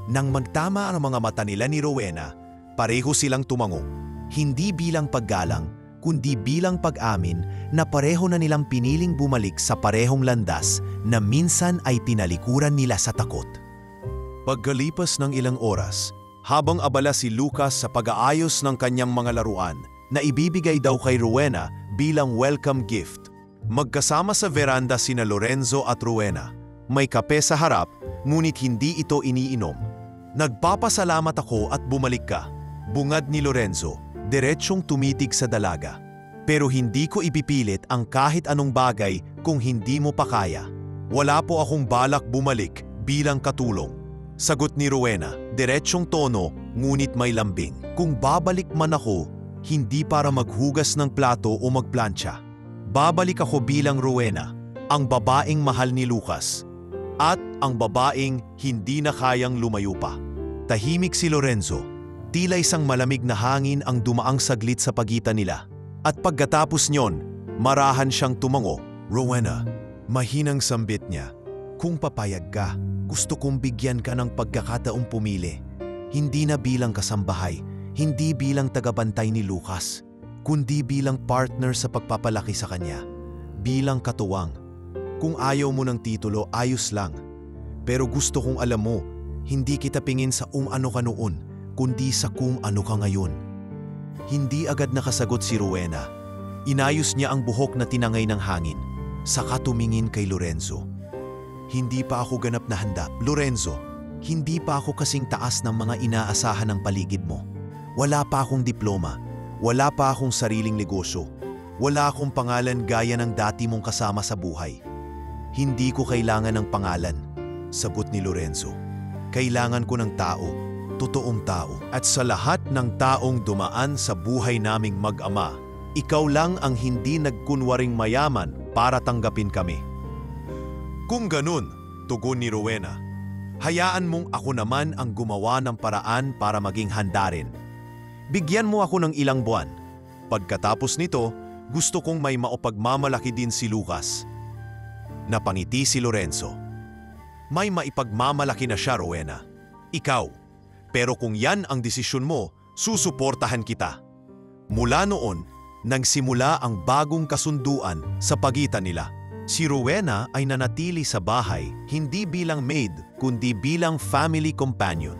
Nang magtama ang mga mata nila ni Rowena, pareho silang tumango. Hindi bilang paggalang, kundi bilang pag-amin na pareho na nilang piniling bumalik sa parehong landas na minsan ay tinalikuran nila sa takot. Pagkalipas ng ilang oras, habang abala si Lucas sa pag-aayos ng kanyang mga laruan na ibibigay daw kay Rowena bilang welcome gift, magkasama sa veranda sina Lorenzo at Rowena. May kape sa harap, ngunit hindi ito iniinom. Nagpapasalamat ako at bumalik ka, bungad ni Lorenzo, diretsyong tumitig sa dalaga. Pero hindi ko ipipilit ang kahit anong bagay kung hindi mo pa kaya. Wala po akong balak bumalik bilang katulong. Sagot ni Rowena, diretsyong tono ngunit may lambing. Kung babalik man ako, hindi para maghugas ng plato o magplantsa. Babalik ako bilang Rowena, ang babaeng mahal ni Lucas. At ang babaeng hindi na kayang lumayo pa. Tahimik si Lorenzo. Tila isang malamig na hangin ang dumaang saglit sa pagitan nila. At pagkatapos nyon, marahan siyang tumango. Rowena, mahinang sambit niya. Kung papayag ka, gusto kong bigyan ka ng pagkakataong pumili. Hindi na bilang kasambahay, hindi bilang tagabantay ni Lucas, kundi bilang partner sa pagpapalaki sa kanya. Bilang katuwang. Kung ayaw mo ng titulo, ayos lang. Pero gusto kong alam mo, hindi kita pingin sa ano ka noon, kundi sa kung ano ka ngayon. Hindi agad nakasagot si Rowena. Inayos niya ang buhok na tinangay ng hangin, saka tumingin kay Lorenzo. Hindi pa ako ganap na handa, Lorenzo. Hindi pa ako kasing taas ng mga inaasahan ng paligid mo. Wala pa akong diploma. Wala pa akong sariling negosyo. Wala akong pangalan gaya ng dati mong kasama sa buhay. Hindi ko kailangan ng pangalan, sagot ni Lorenzo. Kailangan ko ng tao, totoong tao. At sa lahat ng taong dumaan sa buhay naming mag-ama, ikaw lang ang hindi nagkunwaring mayaman para tanggapin kami. Kung ganun, tugon ni Rowena, hayaan mong ako naman ang gumawa ng paraan para maging handa rin. Bigyan mo ako ng ilang buwan. Pagkatapos nito, gusto kong may maupagmamalaki din si Lucas. Napangiti si Lorenzo. May maipagmamalaki na siya, Rowena. Ikaw. Pero kung yan ang desisyon mo, susuportahan kita. Mula noon, nagsimula ang bagong kasunduan sa pagitan nila. Si Rowena ay nanatili sa bahay hindi bilang maid kundi bilang family companion.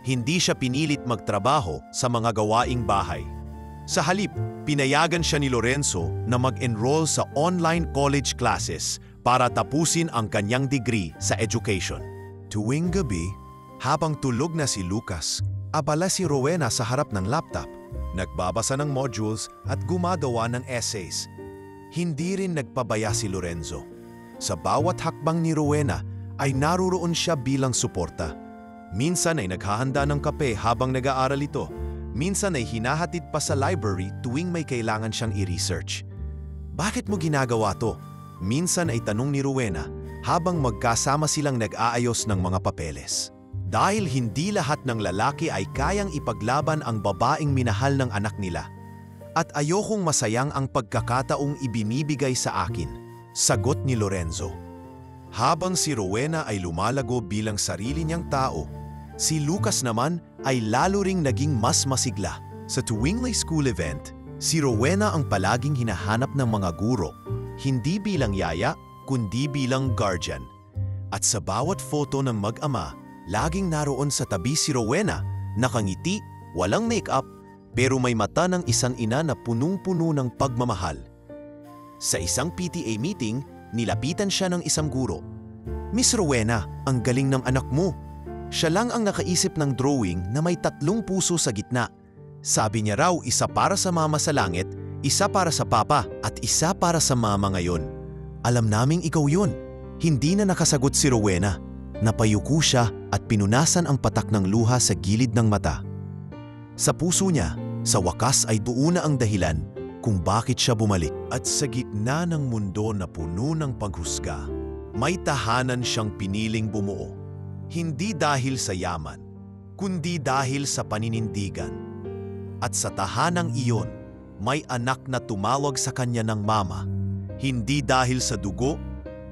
Hindi siya pinilit magtrabaho sa mga gawaing bahay. Sa halip, pinayagan siya ni Lorenzo na mag-enroll sa online college classes para tapusin ang kanyang degree sa education. Tuwing gabi, habang tulog na si Lucas, abala si Rowena sa harap ng laptop, nagbabasa ng modules at gumagawa ng essays. Hindi rin nagpabaya si Lorenzo. Sa bawat hakbang ni Rowena ay naruroon siya bilang suporta. Minsan ay naghahanda ng kape habang nag-aaral ito. Minsan ay hinahatid pa sa library tuwing may kailangan siyang i-research. Bakit mo ginagawa to? Minsan ay tanong ni Rowena habang magkasama silang nag-aayos ng mga papeles. Dahil hindi lahat ng lalaki ay kayang ipaglaban ang babaeng minahal ng anak nila. At ayokong masayang ang pagkakataong ibinibigay sa akin, sagot ni Lorenzo. Habang si Rowena ay lumalago bilang sarili niyang tao, si Lucas naman ay lalo ring naging mas masigla. Sa tuwing may school event, si Rowena ang palaging hinahanap ng mga guro, hindi bilang yaya, kundi bilang guardian. At sa bawat photo ng mag-ama, laging naroon sa tabi si Rowena, nakangiti, walang make-up, pero may mata ng isang ina na punong-puno ng pagmamahal. Sa isang PTA meeting, nilapitan siya ng isang guro. Miss Rowena, ang galing ng anak mo. Siya lang ang nakaisip ng drawing na may 3 puso sa gitna. Sabi niya raw isa para sa mama sa langit, isa para sa papa at isa para sa mama ngayon. Alam naming ikaw yun. Hindi na nakasagot si Rowena. Napayuko siya at pinunasan ang patak ng luha sa gilid ng mata. Sa puso niya, sa wakas ay doon na ang dahilan kung bakit siya bumalik. At sa gitna ng mundo na puno ng paghusga, May tahanan siyang piniling bumuo. Hindi dahil sa yaman, kundi dahil sa paninindigan. At sa tahanang iyon, may anak na tumawag sa kanya ng mama. Hindi dahil sa dugo,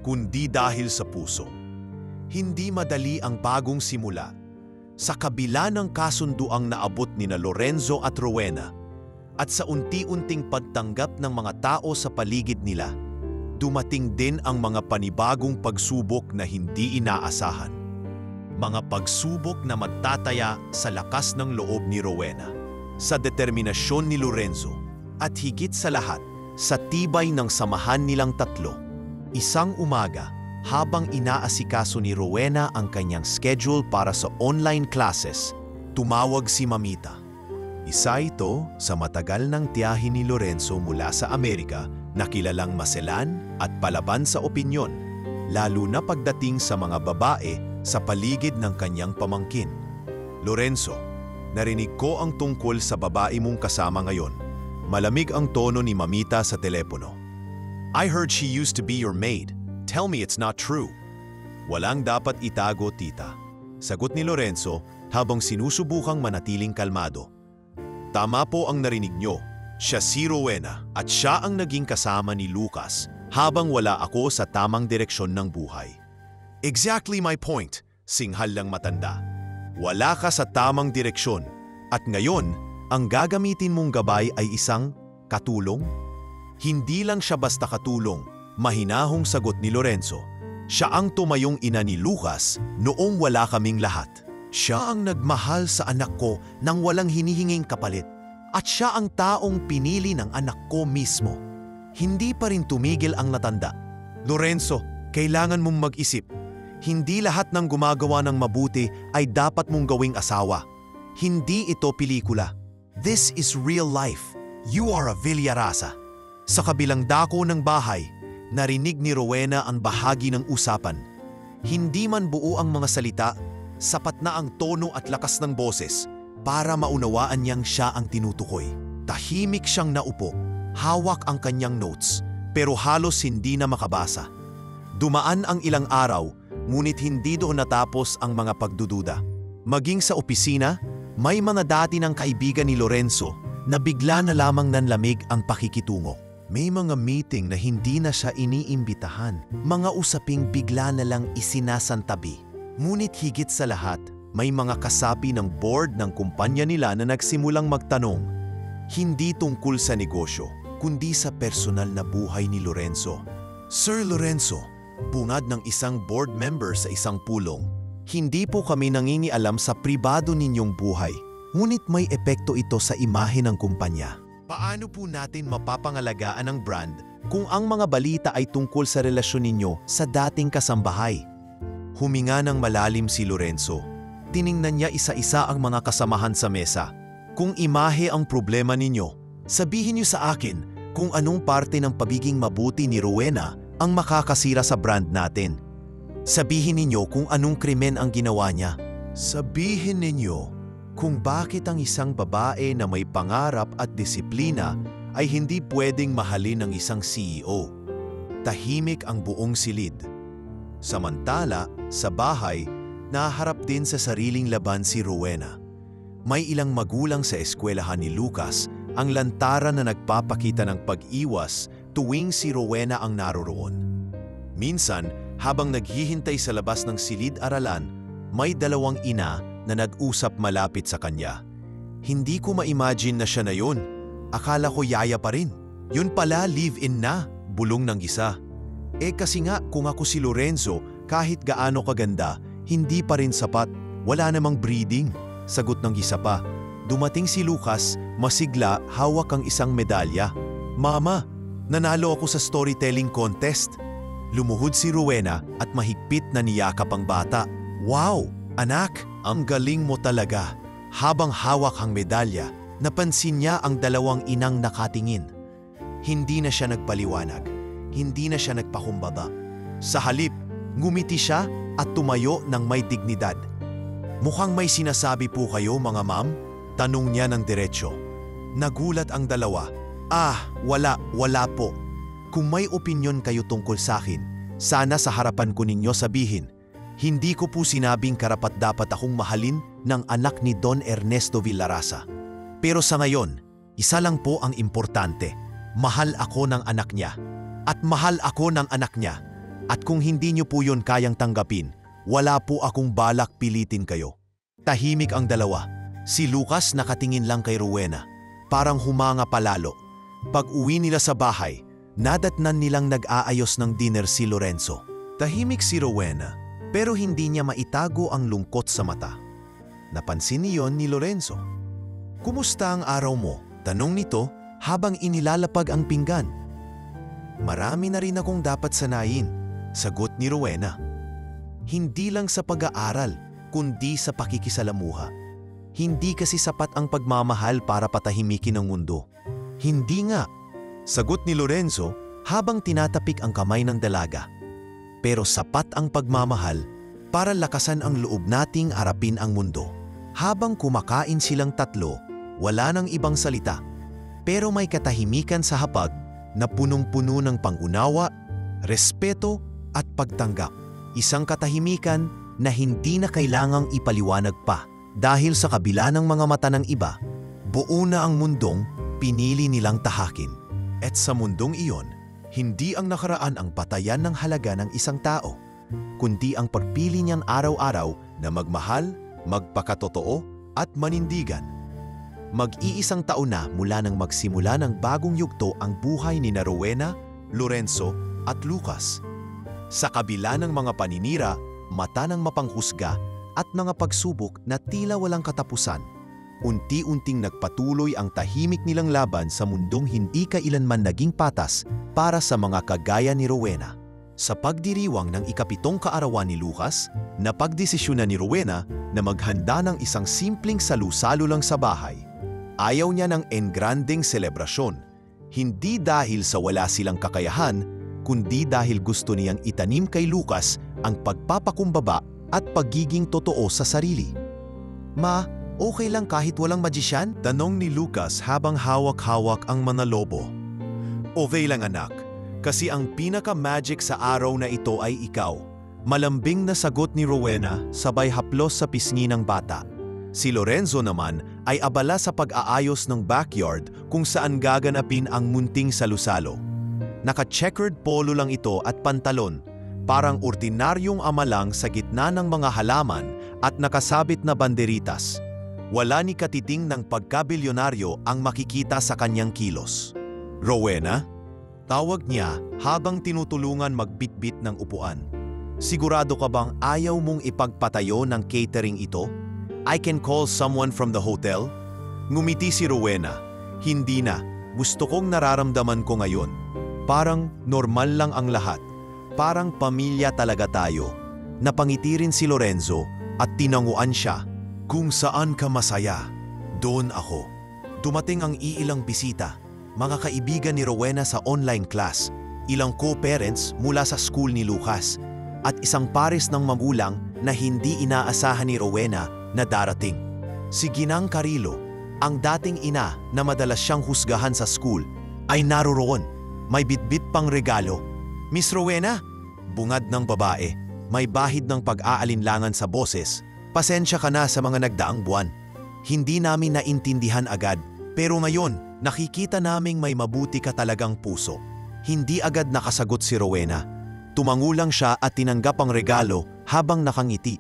kundi dahil sa puso. Hindi madali ang bagong simula. Sa kabila ng kasunduang naabot nina Lorenzo at Rowena, at sa unti-unting pagtanggap ng mga tao sa paligid nila, dumating din ang mga panibagong pagsubok na hindi inaasahan. Mga pagsubok na magtataya sa lakas ng loob ni Rowena, sa determinasyon ni Lorenzo, at higit sa lahat, sa tibay ng samahan nilang tatlo. Isang umaga, habang inaasikaso ni Rowena ang kanyang schedule para sa online classes, tumawag si Mamita. Isa ito sa matagal ng tiyahe ni Lorenzo mula sa Amerika na kilalang maselan at palaban sa opinyon, lalo na pagdating sa mga babae sa paligid ng kanyang pamangkin. Lorenzo, narinig ko ang tungkol sa babae mong kasama ngayon. Malamig ang tono ni Mamita sa telepono. I heard she used to be your maid. Tell me it's not true. Walang dapat itago, tita. Sagot ni Lorenzo habang sinusubukang manatiling kalmado. Tama po ang narinig nyo. Siya si Rowena at siya ang naging kasama ni Lucas habang wala ako sa tamang direksyon ng buhay. Exactly my point, singhal lang matanda. Wala ka sa tamang direksyon at ngayon, ang gagamitin mong gabay ay isang katulong? Hindi lang siya basta katulong, mahinahong sagot ni Lorenzo. Siya ang tumayong ina ni Lucas noong wala kaming lahat. Siya ang nagmahal sa anak ko nang walang hinihinging kapalit. At siya ang taong pinili ng anak ko mismo. Hindi pa rin tumigil ang natanda. Lorenzo, kailangan mong mag-isip. Hindi lahat ng gumagawa ng mabuti ay dapat mong gawing asawa. Hindi ito pelikula. This is real life. You are a Villarasa. Sa kabilang dako ng bahay, narinig ni Rowena ang bahagi ng usapan. Hindi man buo ang mga salita, sapat na ang tono at lakas ng boses para maunawaan niyang siya ang tinutukoy. Tahimik siyang naupo, hawak ang kanyang notes, pero halos hindi na makabasa. Dumaan ang ilang araw, ngunit hindi doon natapos ang mga pagdududa. Maging sa opisina, may mga dati ng kaibigan ni Lorenzo na bigla na lamang nanlamig ang pakikitungo. May mga meeting na hindi na siya iniimbitahan, mga usaping bigla na lang isinasantabi. Ngunit higit sa lahat, may mga kasapi ng board ng kumpanya nila na nagsimulang magtanong, hindi tungkol sa negosyo, kundi sa personal na buhay ni Lorenzo. Sir Lorenzo, bungad ng isang board member sa isang pulong, hindi po kami nangingialam sa pribado ninyong buhay, ngunit may epekto ito sa imahe ng kumpanya. Paano po natin mapapangalagaan ang brand kung ang mga balita ay tungkol sa relasyon ninyo sa dating kasambahay? Huminga ng malalim si Lorenzo. Tiningnan niya isa-isa ang mga kasamahan sa mesa. Kung imahe ang problema ninyo, sabihin niyo sa akin kung anong parte ng pagiging mabuti ni Rowena ang makakasira sa brand natin. Sabihin ninyo kung anong krimen ang ginawa niya. Sabihin ninyo kung bakit ang isang babae na may pangarap at disiplina ay hindi pwedeng mahalin ng isang CEO. Tahimik ang buong silid. Samantala, sa bahay, naharap din sa sariling laban si Rowena. May ilang magulang sa eskwelahan ni Lucas ang lantaran na nagpapakita ng pag-iwas tuwing si Rowena ang naroroon. Minsan, habang naghihintay sa labas ng silid-aralan, may dalawang ina na nag-usap malapit sa kanya. Hindi ko ma-imagine na siya na yun. Akala ko yaya pa rin. Yun pala, live-in na, bulong ng isa. Kasi nga kung ako si Lorenzo, kahit gaano kaganda, hindi pa rin sapat. Wala namang breeding, sagot ng isa pa. Dumating si Lucas, masigla, hawak ang isang medalya. Mama, nanalo ako sa storytelling contest. Lumuhod si Rowena at mahigpit na niyakap ang bata. Wow, anak, ang galing mo talaga. Habang hawak ang medalya, napansin niya ang dalawang inang nakatingin. Hindi na siya nagpaliwanag. Hindi na siya nagpakumbaba. Sa halip, ngumiti siya at tumayo ng may dignidad. Mukhang may sinasabi po kayo mga ma'am? Tanong niya ng diretsyo. Nagulat ang dalawa. Wala po. Kung may opinyon kayo tungkol sa akin, Sana sa harapan ko ninyo sabihin, hindi ko po sinabing karapat-dapat akong mahalin ng anak ni Don Ernesto Villarasa. Pero sa ngayon, isa lang po ang importante. Mahal ako ng anak niya. At mahal ako ng anak niya. At kung hindi niyo po yun kayang tanggapin, wala po akong balak pilitin kayo. Tahimik ang dalawa. Si Lucas nakatingin lang kay Rowena. Parang humanga palalo. Pag-uwi nila sa bahay, nadatnan nilang nag-aayos ng dinner si Lorenzo. Tahimik si Rowena, pero hindi niya maitago ang lungkot sa mata. Napansin niyon ni Lorenzo. "Kumusta ang araw mo?" tanong nito habang inilalapag ang pinggan. "Marami na rin akong dapat sanayin," sagot ni Rowena. "Hindi lang sa pag-aaral, kundi sa pakikisalamuha. Hindi kasi sapat ang pagmamahal para patahimikin ang mundo." "Hindi nga," sagot ni Lorenzo habang tinatapik ang kamay ng dalaga. "Pero sapat ang pagmamahal para lakasan ang loob nating harapin ang mundo." Habang kumakain silang tatlo, wala nang ibang salita. Pero may katahimikan sa hapag na punong-puno ng pangunawa, respeto at pagtanggap. Isang katahimikan na hindi na kailangang ipaliwanag pa dahil sa kabila ng mga mata ng iba, buo na ang mundong pinili nilang tahakin. At sa mundong iyon, hindi ang nakaraan ang patayan ng halaga ng isang tao, kundi ang pagpili niyang araw-araw na magmahal, magpakatotoo at manindigan. Mag-iisang taon na mula nang magsimula ng bagong yugto ang buhay ni Rowena, Lorenzo at Lucas. Sa kabila ng mga paninira, mata ng mapanghusga at mga pagsubok na tila walang katapusan, unti-unting nagpatuloy ang tahimik nilang laban sa mundong hindi kailanman naging patas para sa mga kagaya ni Rowena. Sa pagdiriwang ng ikapitong kaarawan ni Lucas, napagdesisyonan ni Rowena na maghanda ng isang simpleng salu-salo lang sa bahay. Ayaw niya ng engranding selebrasyon, hindi dahil sa wala silang kakayahan, kundi dahil gusto niyang itanim kay Lucas ang pagpapakumbaba at pagiging totoo sa sarili. "Ma, okay lang kahit walang magician?" tanong ni Lucas habang hawak-hawak ang manalobo. "Okay lang anak, kasi ang pinaka-magic sa araw na ito ay ikaw." Malambing na sagot ni Rowena sabay haplos sa pisngi ng bata. Si Lorenzo naman ay abala sa pag-aayos ng backyard kung saan gaganapin ang munting salusalo. Naka-checkered polo lang ito at pantalon, parang ordinaryong ama lang sa gitna ng mga halaman at nakasabit na banderitas. Wala ni katiting ng pagkabilyonaryo ang makikita sa kanyang kilos. "Rowena?" tawag niya habang tinutulungan magbitbit ng upuan. "Sigurado ka bang ayaw mong ipagpatayo ng catering ito? I can call someone from the hotel?" Ngumiti si Rowena. "Hindi na. Gusto kong nararamdaman ko ngayon. Parang normal lang ang lahat. Parang pamilya talaga tayo." Napangiti rin si Lorenzo at tinanguan siya. "Kung saan ka masaya, doon ako." Dumating ang iilang bisita. Mga kaibigan ni Rowena sa online class, ilang co-parents mula sa school ni Lucas, at isang pares ng magulang na hindi inaasahan ni Rowena na darating. Si Ginang Carilo, ang dating ina na madalas siyang husgahan sa school, ay naroroon. May bitbit pang regalo. "Miss Rowena?" bungad ng babae. May bahid ng pag-aalinlangan sa boses. "Pasensya ka na sa mga nagdaang buwan. Hindi namin naintindihan agad, pero ngayon, nakikita naming may mabuti ka talagang puso." Hindi agad nakasagot si Rowena. Tumango lang siya at tinanggap ang regalo habang nakangiti.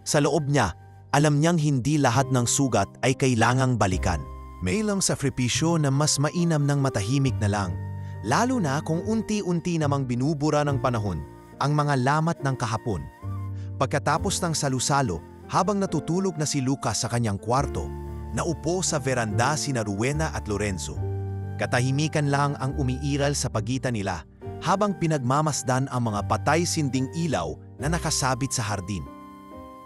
Sa loob niya, alam niyang hindi lahat ng sugat ay kailangang balikan. May ilang sakripisyo na mas mainam ng matahimik na lang, lalo na kung unti-unti namang binubura ng panahon ang mga lamat ng kahapon. Pagkatapos ng salusalo, habang natutulog na si Lucas sa kanyang kwarto, naupo sa veranda sina Rowena at Lorenzo. Katahimikan lang ang umiiral sa pagitan nila habang pinagmamasdan ang mga patay-sinding ilaw na nakasabit sa hardin.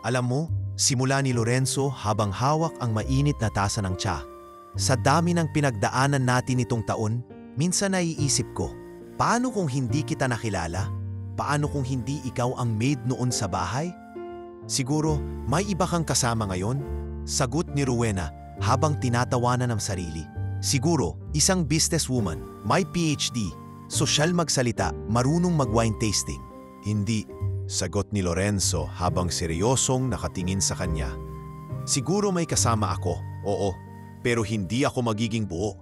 "Alam mo," simula ni Lorenzo habang hawak ang mainit na tasa ng tsa, "sa dami ng pinagdaanan natin itong taon, minsan naiisip ko, paano kung hindi kita nakilala? Paano kung hindi ikaw ang maid noon sa bahay? Siguro may iba kang kasama ngayon?" Sagot ni Rowena habang tinatawanan ng sarili. "Siguro isang businesswoman, may PhD, sosyal magsalita, marunong mag-wine tasting." Hindi, sagot ni Lorenzo habang seryosong nakatingin sa kanya. Siguro may kasama ako, oo, pero hindi ako magiging buo.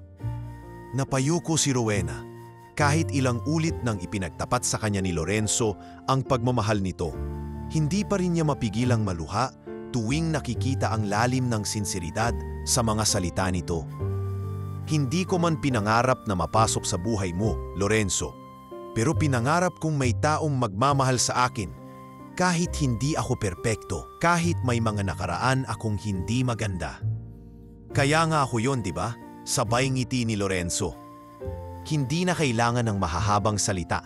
Napayuko si Rowena. Kahit ilang ulit nang ipinagtapat sa kanya ni Lorenzo ang pagmamahal nito, hindi pa rin niya mapigilang maluha tuwing nakikita ang lalim ng sinseridad sa mga salita nito. Hindi ko man pinangarap na mapasok sa buhay mo, Lorenzo, pero pinangarap kong may taong magmamahal sa akin kahit hindi ako perpekto, kahit may mga nakaraan akong hindi maganda. Kaya nga ako yon, di ba? Sabay ngiti ni Lorenzo. Hindi na kailangan ng mahahabang salita.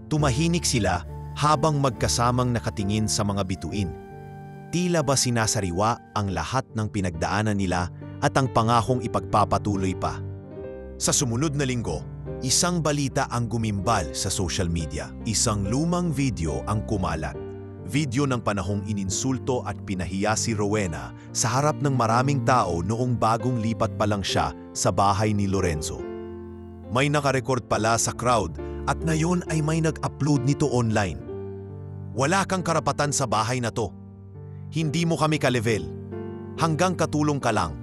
Tumahinik sila habang magkasamang nakatingin sa mga bituin. Tila ba sinasariwa ang lahat ng pinagdaanan nila at ang pangakong ipagpapatuloy pa. Sa sumunod na linggo, isang balita ang gumimbal sa social media. Isang lumang video ang kumalat. Video ng panahong ininsulto at pinahiya si Rowena sa harap ng maraming tao noong bagong lipat pa lang siya sa bahay ni Lorenzo. May nakarecord pala sa crowd at ngayon ay may nag-upload nito online. Wala kang karapatan sa bahay na to. Hindi mo kami ka-level. Hanggang katulong ka lang.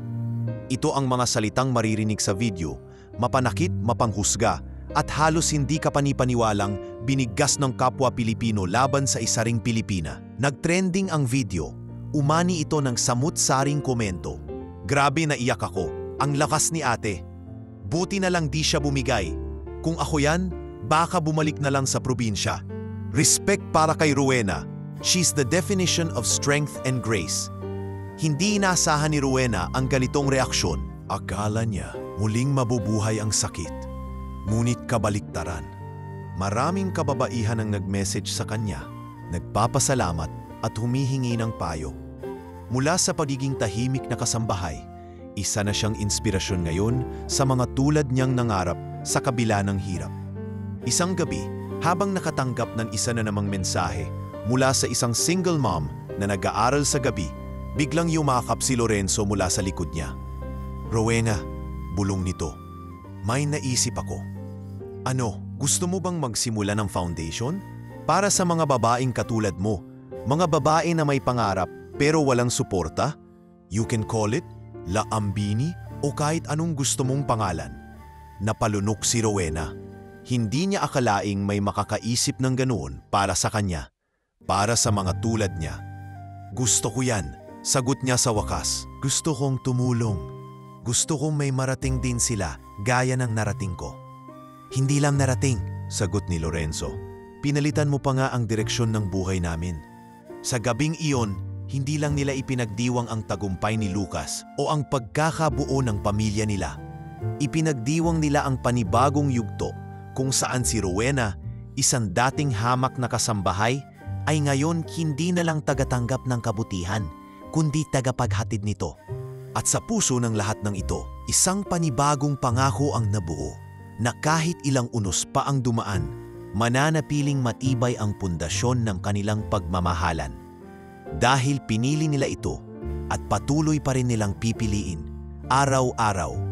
Ito ang mga salitang maririnig sa video, mapanakit, mapanghusga, at halos hindi ka panipaniwalang biniggas ng kapwa Pilipino laban sa isa ring Pilipina. Nag-trending ang video. Umani ito ng samut-saring komento. Grabe na iyak ako. Ang lakas ni ate. Buti na lang di siya bumigay. Kung ako yan, baka bumalik na lang sa probinsya. Respect para kay Rowena. She's the definition of strength and grace. Hindi inaasahan ni Rowena ang ganitong reaksyon. Akala niya muling mabubuhay ang sakit. Ngunit kabaliktaran. Maraming kababaihan ang nag-message sa kanya, nagpapasalamat at humihingi ng payo. Mula sa pagiging tahimik na kasambahay, isa na siyang inspirasyon ngayon sa mga tulad niyang nangarap sa kabila ng hirap. Isang gabi, habang nakatanggap ng isa na namang mensahe mula sa isang single mom na nag-aaral sa gabi, biglang yumakap si Lorenzo mula sa likod niya. Rowena, bulong nito. May naisip ako. Ano, gusto mo bang magsimula ng foundation? Para sa mga babaeng katulad mo, mga babae na may pangarap pero walang suporta? You can call it La Ambini o kahit anong gusto mong pangalan. Napalunok si Rowena. Hindi niya akalaing may makakaisip ng ganoon para sa kanya. Para sa mga tulad niya. Gusto ko yan, sagot niya sa wakas. Gusto kong tumulong. Gusto kong may marating din sila gaya ng narating ko. Hindi lang narating, sagot ni Lorenzo. Pinalitan mo pa nga ang direksyon ng buhay namin. Sa gabing iyon, hindi lang nila ipinagdiwang ang tagumpay ni Lucas o ang pagkakabuo ng pamilya nila. Ipinagdiwang nila ang panibagong yugto kung saan si Rowena, isang dating hamak na kasambahay, ay ngayon hindi na lang tagatanggap ng kabutihan, kundi tagapaghatid nito. At sa puso ng lahat ng ito, isang panibagong pangako ang nabuo na kahit ilang unos pa ang dumaan, mananatiling matibay ang pundasyon ng kanilang pagmamahalan. Dahil pinili nila ito at patuloy pa rin nilang pipiliin, araw-araw